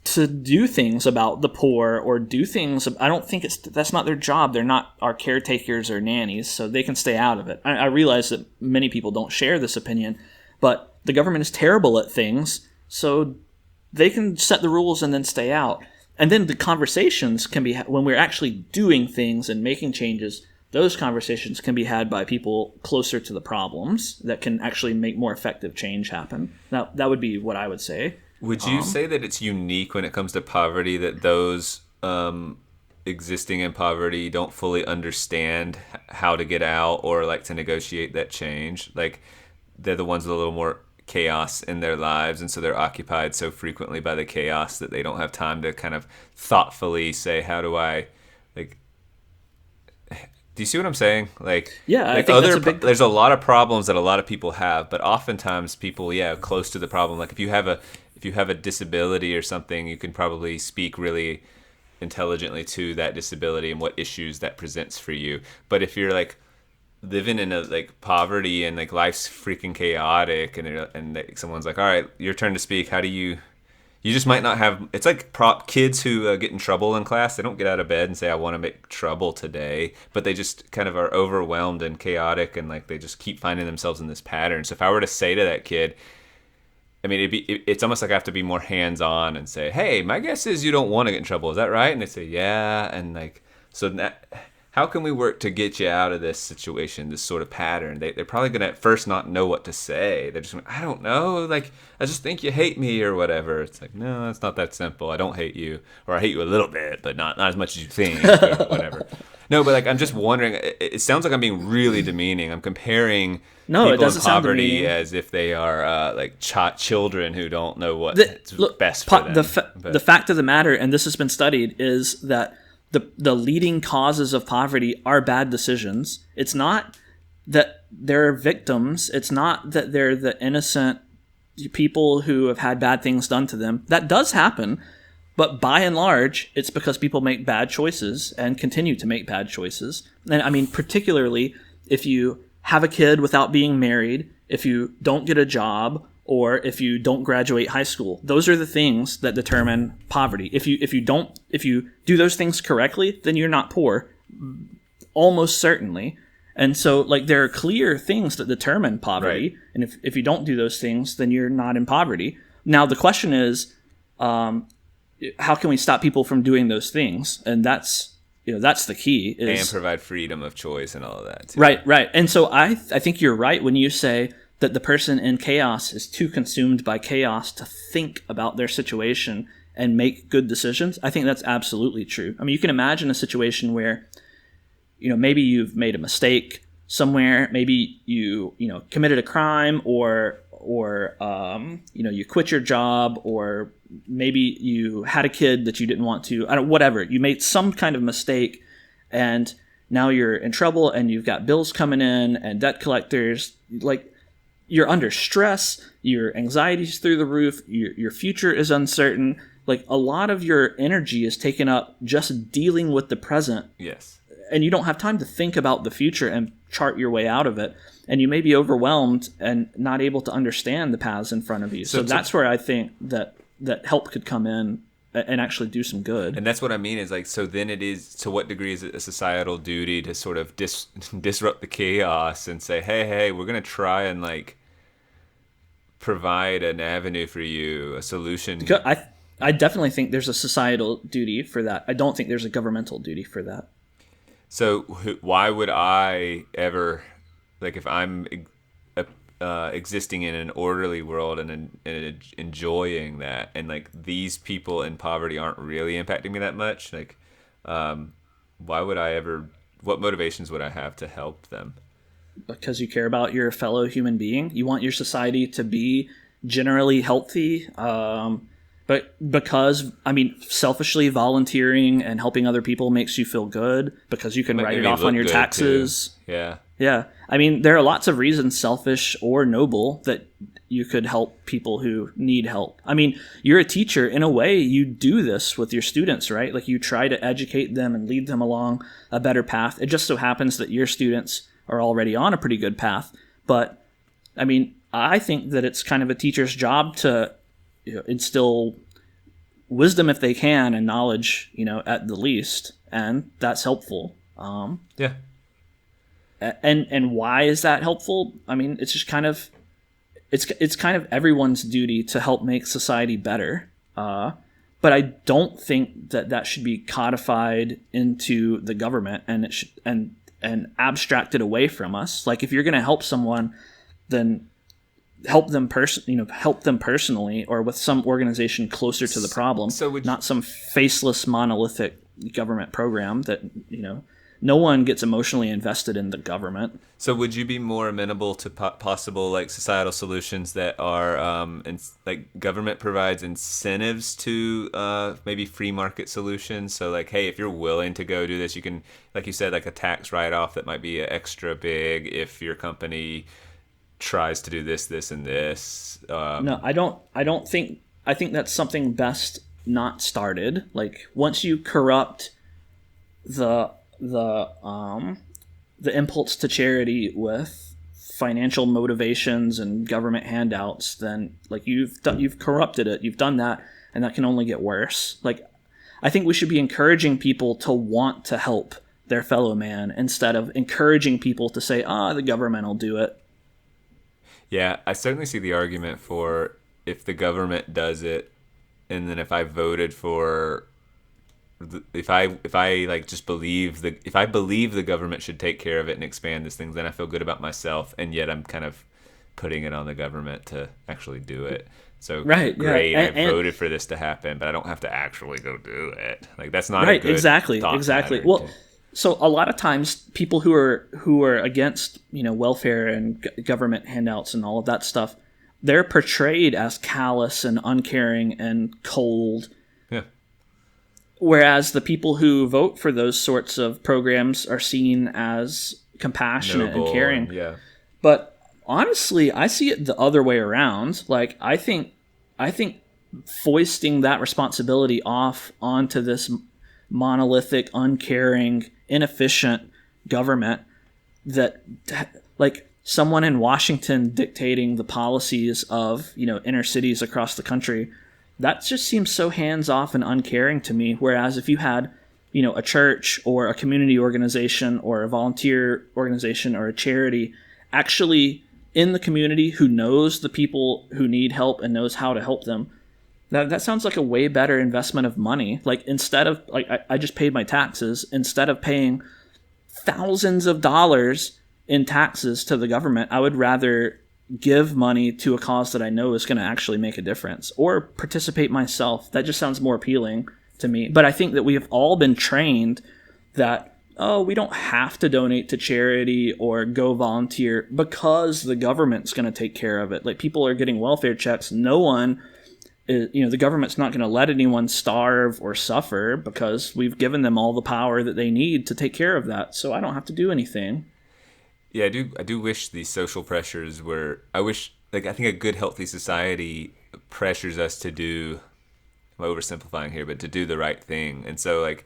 Speaker 1: to do things about the poor or do things. I don't think that's not their job. They're not our caretakers or nannies, so they can stay out of it. I realize that many people don't share this opinion, but the government is terrible at things, so they can set the rules and then stay out. And then the conversations can be, when we're actually doing things and making changes, those conversations can be had by people closer to the problems that can actually make more effective change happen. Now, that would be what I would say.
Speaker 2: Would you say that it's unique when it comes to poverty that those existing in poverty don't fully understand how to get out or like to negotiate that change? Like they're the ones with a little more chaos in their lives, and so they're occupied so frequently by the chaos that they don't have time to kind of thoughtfully say, how do I, like, do you see what I'm saying? Like,
Speaker 1: yeah,
Speaker 2: like
Speaker 1: I think
Speaker 2: there's a lot of problems that a lot of people have, but oftentimes people, close to the problem. Like if you have a disability or something, you can probably speak really intelligently to that disability and what issues that presents for you. But if you're like living in a like poverty and like life's freaking chaotic and like, someone's like, all right, your turn to speak, how do you just might not have, it's like kids who get in trouble in class. They don't get out of bed and say, I want to make trouble today, but they just kind of are overwhelmed and chaotic, and like they just keep finding themselves in this pattern. So if I were to say to that kid, I mean, it's almost like I have to be more hands-on and say, hey, my guess is you don't want to get in trouble. Is that right? And they say, yeah. And like, so how can we work to get you out of this situation, this sort of pattern? They're probably going to at first not know what to say. They're just going, I don't know. Like, I just think you hate me or whatever. It's like, no, it's not that simple. I don't hate you. Or I hate you a little bit, but not as much as you think or whatever. No, but like, I'm just wondering, it sounds like I'm being really demeaning. I'm comparing people in poverty as if they are like children who don't know what's best for them.
Speaker 1: The fact of the matter, and this has been studied, is that the leading causes of poverty are bad decisions. It's not that they're victims. It's not that they're the innocent people who have had bad things done to them. That does happen. But by and large, it's because people make bad choices and continue to make bad choices. And I mean, particularly if you have a kid without being married, if you don't get a job, or if you don't graduate high school. Those are the things that determine poverty. If you do those things correctly, then you're not poor, almost certainly. And so, like, there are clear things that determine poverty. Right. And if you don't do those things, then you're not in poverty. Now, the question is, how can we stop people from doing those things? And that's the key.
Speaker 2: And provide freedom of choice and all of that, too.
Speaker 1: Right. And so I think you're right when you say that the person in chaos is too consumed by chaos to think about their situation and make good decisions. I think that's absolutely true. I mean, you can imagine a situation where, maybe you've made a mistake somewhere, maybe you committed a crime, or you quit your job, or maybe you had a kid that you didn't want to, whatever. You made some kind of mistake, and now you're in trouble, and you've got bills coming in and debt collectors. Like, you're under stress, your anxiety's through the roof, your future is uncertain. Like, a lot of your energy is taken up just dealing with the present.
Speaker 2: Yes.
Speaker 1: And you don't have time to think about the future and chart your way out of it. And you may be overwhelmed and not able to understand the paths in front of you. So that's where I think that help could come in and actually do some good.
Speaker 2: And that's what I mean is, like, so then it is, to what degree is it a societal duty to sort of disrupt the chaos and say, hey, we're going to try and, like, provide an avenue for you, a solution.
Speaker 1: I definitely think there's a societal duty for that. I don't think there's a governmental duty for that.
Speaker 2: So why would I ever, like, if I'm existing in an orderly world and enjoying that, and like these people in poverty aren't really impacting me that much, like, why would I ever? What motivations would I have to help them?
Speaker 1: Because you care about your fellow human being. You want your society to be generally healthy. But because, I mean, selfishly volunteering and helping other people makes you feel good because you can write it off on your taxes.
Speaker 2: Too. Yeah.
Speaker 1: Yeah. I mean, there are lots of reasons, selfish or noble, that you could help people who need help. I mean, you're a teacher. In a way, you do this with your students, right? Like, you try to educate them and lead them along a better path. It just so happens that your students are already on a pretty good path. But, I mean, I think that it's kind of a teacher's job to instill wisdom if they can, and knowledge, at the least, and that's helpful.
Speaker 2: Yeah.
Speaker 1: And why is that helpful? I mean, it's just kind of it's kind of everyone's duty to help make society better. But I don't think that should be codified into the government, and it should and abstracted away from us. Like, if you're going to help someone, then help them personally, or with some organization closer to the problem. So not some faceless monolithic government program that no one gets emotionally invested in the government.
Speaker 2: So would you be more amenable to possible like societal solutions that are like government provides incentives to maybe free market solutions? So like, hey, if you're willing to go do this, you can, like you said, like a tax write-off that might be extra big if your company tries to do this, and this.
Speaker 1: No, I don't think. I think that's something best not started. Like, once you corrupt the impulse to charity with financial motivations and government handouts, then like you've corrupted it. You've done that, and that can only get worse. Like, I think we should be encouraging people to want to help their fellow man instead of encouraging people to say, the government will do it.
Speaker 2: Yeah, I certainly see the argument for if the government does it, and then if I voted for, if I like just believe if I believe the government should take care of it and expand this thing, then I feel good about myself, and yet I'm kind of putting it on the government to actually do it. So
Speaker 1: right,
Speaker 2: great,
Speaker 1: yeah.
Speaker 2: I voted for this to happen, but I don't have to actually go do it. Like, that's not
Speaker 1: right.
Speaker 2: A good
Speaker 1: Exactly. Well. So a lot of times people who are against, welfare and government handouts and all of that stuff, they're portrayed as callous and uncaring and cold.
Speaker 2: Yeah.
Speaker 1: Whereas the people who vote for those sorts of programs are seen as compassionate and caring.
Speaker 2: Yeah.
Speaker 1: But honestly, I see it the other way around. Like, I think foisting that responsibility off onto this monolithic, uncaring, inefficient government, that like someone in Washington dictating the policies of inner cities across the country, that just seems so hands-off and uncaring to me. Whereas if you had a church or a community organization or a volunteer organization or a charity actually in the community who knows the people who need help and knows how to help them, that sounds like a way better investment of money. Like, instead of, like, I just paid my taxes, instead of paying thousands of dollars in taxes to the government, I would rather give money to a cause that I know is going to actually make a difference, or participate myself. That just sounds more appealing to me. But I think that we have all been trained that, we don't have to donate to charity or go volunteer because the government's going to take care of it. Like, people are getting welfare checks. No one the government's not going to let anyone starve or suffer because we've given them all the power that they need to take care of that. So I don't have to do anything.
Speaker 2: Yeah, I do wish these social pressures were, I think a good, healthy society pressures us to do, I'm oversimplifying here, but to do the right thing. And so, like,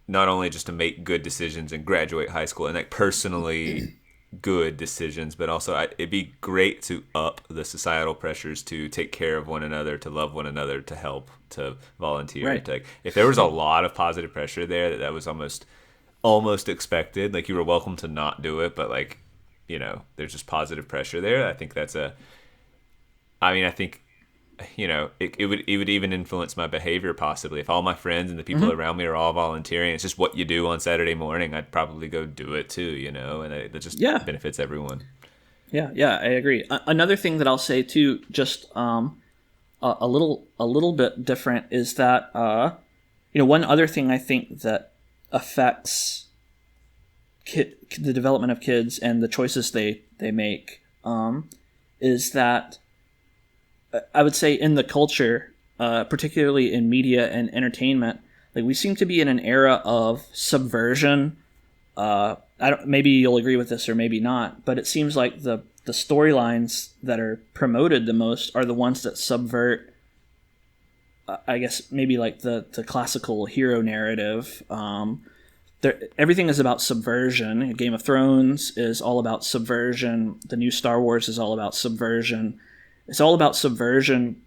Speaker 2: not only just to make good decisions and graduate high school and, like, personally good decisions, but also it'd be great to up the societal pressures to take care of one another, to love one another, to help, to volunteer.
Speaker 1: Right.
Speaker 2: To, like, if there was a lot of positive pressure there, that was almost expected. Like, you were welcome to not do it, but, like, there's just positive pressure there. I think it would even influence my behavior possibly. If all my friends and the people around me are all volunteering, it's just what you do on Saturday morning, I'd probably go do it too, and it just benefits everyone.
Speaker 1: Yeah, I agree. Another thing that I'll say too, just a little bit different, is that one other thing I think that affects the development of kids and the choices they make is that I would say in the culture, particularly in media and entertainment, like we seem to be in an era of subversion. Maybe you'll agree with this or maybe not, but it seems like the storylines that are promoted the most are the ones that subvert, I guess, maybe like the classical hero narrative. Everything is about subversion. Game of Thrones is all about subversion. The new Star Wars is all about subversion. It's all about subversion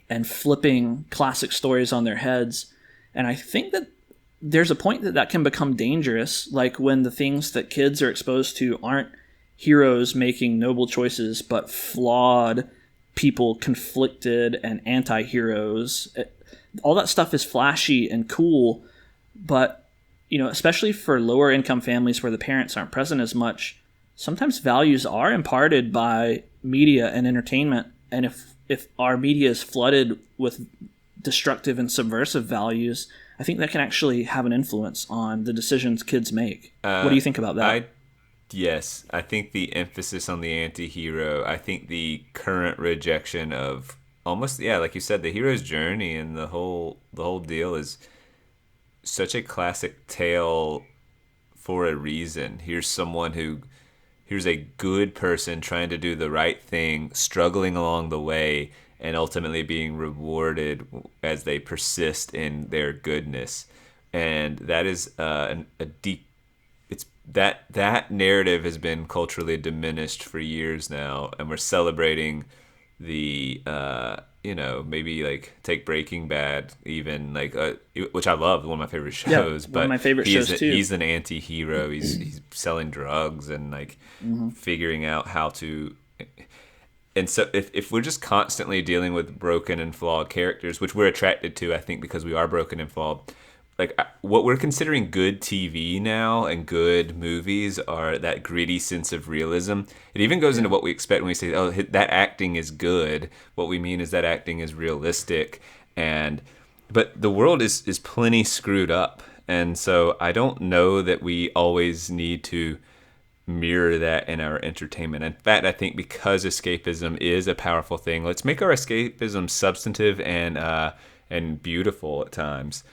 Speaker 1: and flipping classic stories on their heads. And I think that there's a point that can become dangerous, like when the things that kids are exposed to aren't heroes making noble choices, but flawed people, conflicted and anti-heroes. All that stuff is flashy and cool, but especially for lower income families where the parents aren't present as much, sometimes values are imparted by media and entertainment. And if our media is flooded with destructive and subversive values, I think that can actually have an influence on the decisions kids make. What do you think about that?
Speaker 2: Yes, I think the emphasis on the anti-hero, I think the current rejection of almost, like you said, the hero's journey and the whole deal is such a classic tale for a reason. Here's a good person trying to do the right thing, struggling along the way, and ultimately being rewarded as they persist in their goodness. And that is a deep. It's that narrative has been culturally diminished for years now, and we're celebrating the maybe like take Breaking Bad, even like which I love, one of my favorite shows. But
Speaker 1: one of my favorite shows too.
Speaker 2: He's an anti-hero. He's selling drugs and like figuring out how to. And so if we're just constantly dealing with broken and flawed characters, which we're attracted to, I think, because we are broken and flawed, like what we're considering good TV now and good movies are that gritty sense of realism. It even goes into what we expect when we say, oh, that acting is good. What we mean is that acting is realistic. But the world is plenty screwed up. And so I don't know that we always need to mirror that in our entertainment. In fact, I think because escapism is a powerful thing, let's make our escapism substantive and beautiful at times.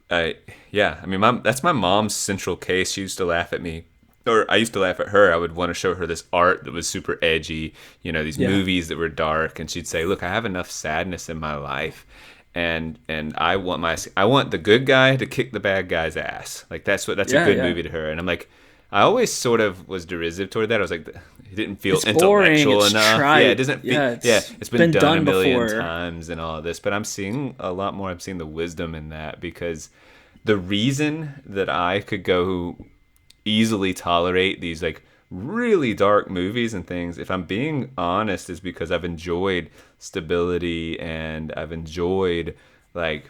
Speaker 2: That's my mom's central case. She used to laugh at me, or I used to laugh at her. I would want to show her this art that was super edgy, these movies that were dark, and she'd say, "Look, I have enough sadness in my life, and I want the good guy to kick the bad guy's ass. Like that's a good movie to her." And I'm like, I always sort of was derisive toward that. I was like, it didn't feel intellectual enough.
Speaker 1: Trite.
Speaker 2: Yeah, it doesn't feel. It's been done a million
Speaker 1: before.
Speaker 2: times and all of this. But I'm seeing a lot more. I'm seeing the wisdom in that, because the reason that I could go easily tolerate these like really dark movies and things, if I'm being honest, is because I've enjoyed stability and I've enjoyed I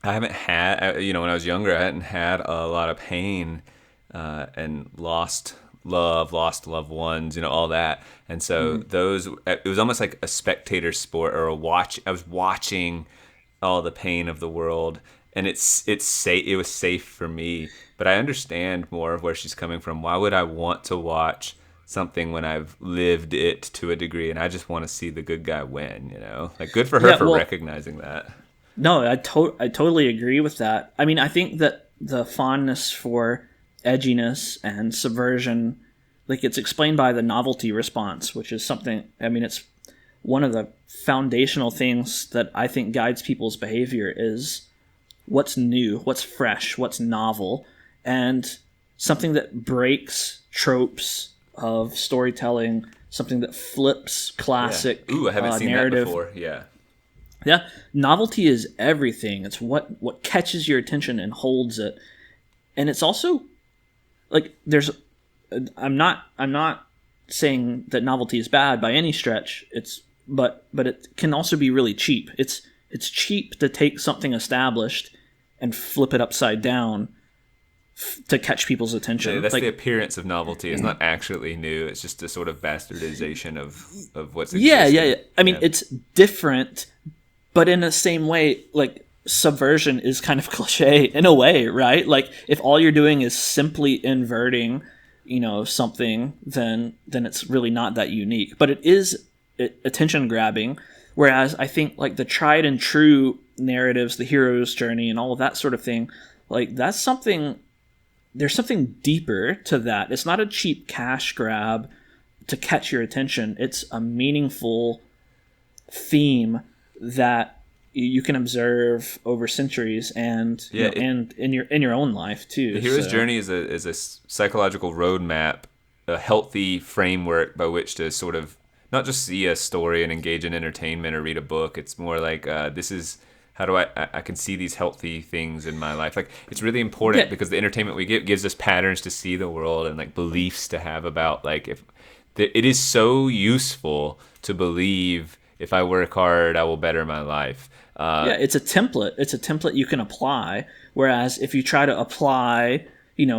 Speaker 2: haven't had, when I was younger, I hadn't had a lot of pain. And lost loved ones, all that. And so it was almost like a spectator sport or I was watching all the pain of the world, and it was safe for me. But I understand more of where she's coming from. Why would I want to watch something when I've lived it to a degree, and I just want to see the good guy win, Like, good for her for recognizing that.
Speaker 1: No, I totally agree with that. I mean, I think that the fondness for edginess and subversion, like, it's explained by the novelty response, which is something, it's one of the foundational things that I think guides people's behavior is what's new, what's fresh, what's novel, and something that breaks tropes of storytelling, something that flips classic
Speaker 2: I haven't seen
Speaker 1: narrative.
Speaker 2: That before.
Speaker 1: Yeah, novelty is everything. It's what catches your attention and holds it. And it's also like I'm not saying that novelty is bad by any stretch. It's but it can also be really cheap. It's cheap to take something established and flip it upside down to catch people's attention.
Speaker 2: Yeah, that's the appearance of novelty. It's not actually new. It's just a sort of bastardization of what's existing.
Speaker 1: Yeah. I mean, it's different, but in the same way, like, subversion is kind of cliche in a way, right? Like, if all you're doing is simply inverting, something, then it's really not that unique. But it is attention grabbing. Whereas I think, like, the tried and true narratives, the hero's journey, and all of that sort of thing, like, that's something. There's something deeper to that. It's not a cheap cash grab to catch your attention. It's a meaningful theme that you can observe over centuries, and and in your own life too.
Speaker 2: The hero's journey is a psychological roadmap, a healthy framework by which to sort of not just see a story and engage in entertainment or read a book. It's more like this is how do I can see these healthy things in my life. Like, it's really important because the entertainment we get gives us patterns to see the world and, like, beliefs to have about, like, if it is so useful to believe if I work hard, I will better my life.
Speaker 1: It's a template. It's a template you can apply. Whereas if you try to apply,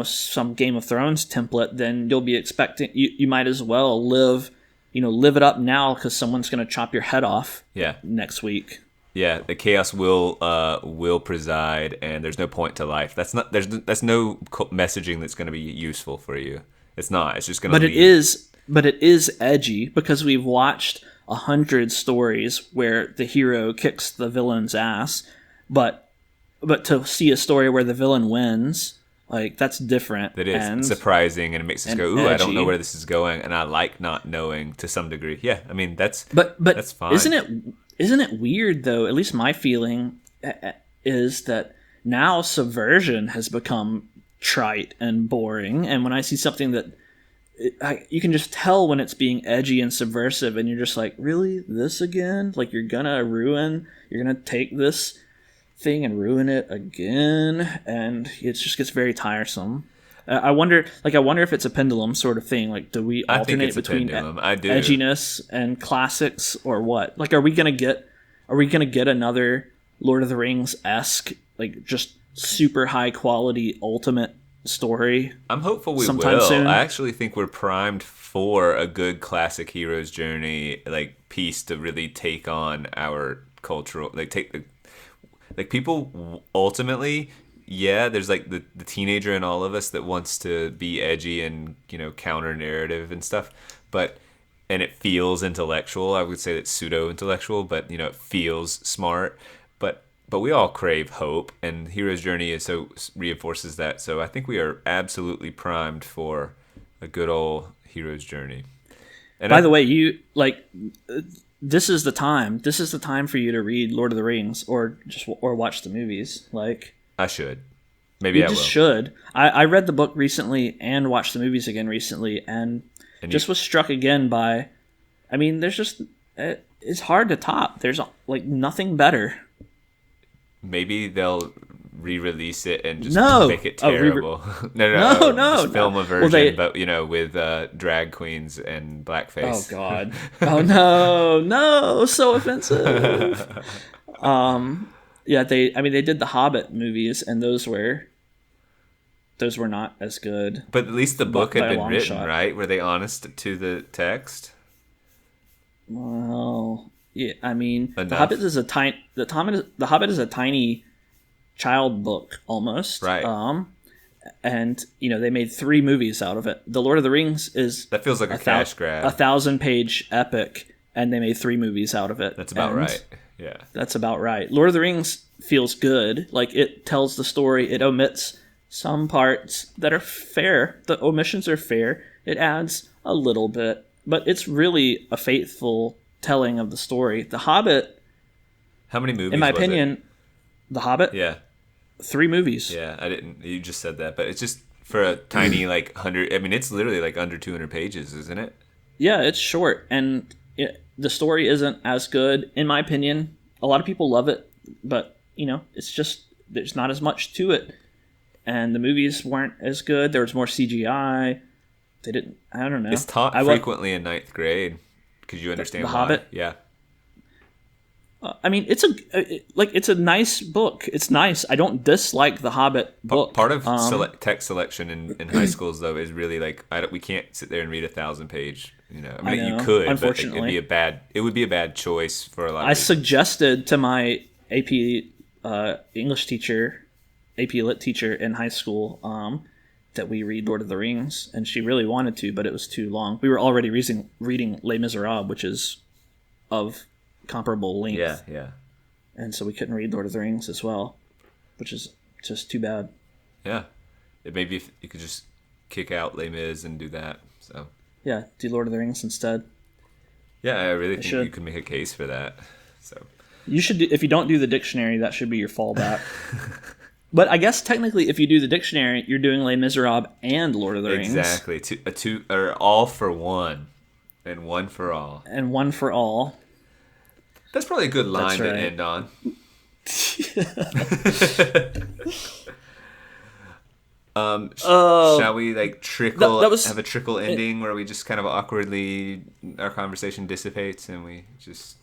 Speaker 1: some Game of Thrones template, then you'll be expecting you might as well live it up now because someone's going to chop your head off next week.
Speaker 2: Yeah, the chaos will preside, and there's no point to life. That's no messaging that's going to be useful for you. It's not. It's just going to.
Speaker 1: But it is edgy because we've watched 100 stories where the hero kicks the villain's ass, but to see a story where the villain wins, like, that's different.
Speaker 2: It is. It's surprising, and it makes us go, "Ooh, edgy. I don't know where this is going," and I like not knowing to some degree. Yeah, I mean that's fine. Isn't it weird, though? At least my feeling
Speaker 1: is that now subversion has become trite and boring, and when I see something that you can just tell when it's being edgy and subversive, and you're just like, really, this again? Like, you're gonna take this thing and ruin it again, and it just gets very tiresome. I wonder if it's a pendulum sort of thing. Like, do we alternate between edginess and classics, or what? Like, are we gonna get another Lord of the Rings-esque, like, just super high quality ultimate story?
Speaker 2: I'm hopeful we
Speaker 1: sometime
Speaker 2: will.
Speaker 1: Soon?
Speaker 2: I actually think we're primed for a good classic hero's journey, like, piece to really take on our cultural, people ultimately. Yeah, there's, like, the teenager in all of us that wants to be edgy and, counter narrative and stuff, and it feels intellectual. I would say it's pseudo intellectual, but it feels smart. But we all crave hope, and Hero's Journey reinforces that. So I think we are absolutely primed for a good old Hero's Journey. And
Speaker 1: by the way, this is the time. This is the time for you to read Lord of the Rings, or watch the movies. Like,
Speaker 2: I should. Maybe I will.
Speaker 1: You just should. I read the book recently and watched the movies again recently, and just was struck again by, I mean, it's hard to top. There's, like, nothing better.
Speaker 2: Maybe they'll re-release it and just make it
Speaker 1: Oh,
Speaker 2: terrible. No. Just film a version, but with drag queens and blackface.
Speaker 1: Oh God! Oh no! So offensive. Yeah, they did the Hobbit movies, and those were not as good.
Speaker 2: But at least the book had been written, right? Were they honest to the text?
Speaker 1: Well, yeah. I mean,
Speaker 2: Enough.
Speaker 1: The Hobbit is a tiny child book almost,
Speaker 2: right?
Speaker 1: And they made 3 movies out of it. The Lord of the Rings
Speaker 2: that feels like a cash grab,
Speaker 1: 1,000-page epic, and they made 3 movies out of it.
Speaker 2: That's about right. Yeah,
Speaker 1: that's about right. Lord of the Rings feels good. Like, it tells the story. It omits some parts that are fair. The omissions are fair. It adds a little bit, but it's really a faithful telling of the story. The Hobbit.
Speaker 2: How many movies?
Speaker 1: In my opinion, The Hobbit.
Speaker 2: Yeah.
Speaker 1: 3 movies.
Speaker 2: Yeah, I didn't. You just said that, but it's just for a tiny 100. I mean, it's literally like under 200 pages, isn't it?
Speaker 1: Yeah, it's short, and the story isn't as good, in my opinion. A lot of people love it, but it's just there's not as much to it, and the movies weren't as good. There was more CGI. They didn't. I don't know.
Speaker 2: It's taught frequently in 9th grade. Could you understand
Speaker 1: the
Speaker 2: why?
Speaker 1: Hobbit?
Speaker 2: Yeah.
Speaker 1: I mean, it's a nice book. It's nice. I don't dislike the Hobbit book.
Speaker 2: Part of text selection in high schools, though, is really like we can't sit there and read 1,000-page. I mean, you could,
Speaker 1: unfortunately.
Speaker 2: but it would be a bad choice for a lot of
Speaker 1: I
Speaker 2: people.
Speaker 1: suggested to my AP English teacher, AP Lit teacher in high school, that we read Lord of the Rings, and she really wanted to, but it was too long. We were already reading Les Miserables, which is of comparable length.
Speaker 2: Yeah.
Speaker 1: And so we couldn't read Lord of the Rings as well, which is just too bad.
Speaker 2: Yeah. Maybe if you could just kick out Les Mis and do that. So
Speaker 1: yeah, do Lord of the Rings instead.
Speaker 2: Yeah, I really think you could make a case for that. So
Speaker 1: you should if you don't do the dictionary, that should be your fallback. But I guess technically, if you do the dictionary, you're doing Les Miserables and Lord of the Rings.
Speaker 2: Exactly. Two or all for one, and one for all.
Speaker 1: And one for all.
Speaker 2: That's probably a good line to end on. Shall we have a trickle ending where we just kind of awkwardly our conversation dissipates and we just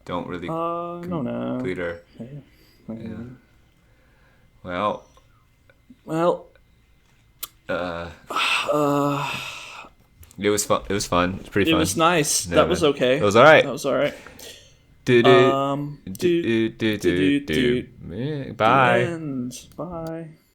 Speaker 2: don't really complete our. Yeah. Well. It was fun. It was fun. It was pretty fun.
Speaker 1: It was nice. That was okay.
Speaker 2: It was all right.
Speaker 1: That was all right.
Speaker 2: Bye.
Speaker 1: Bye.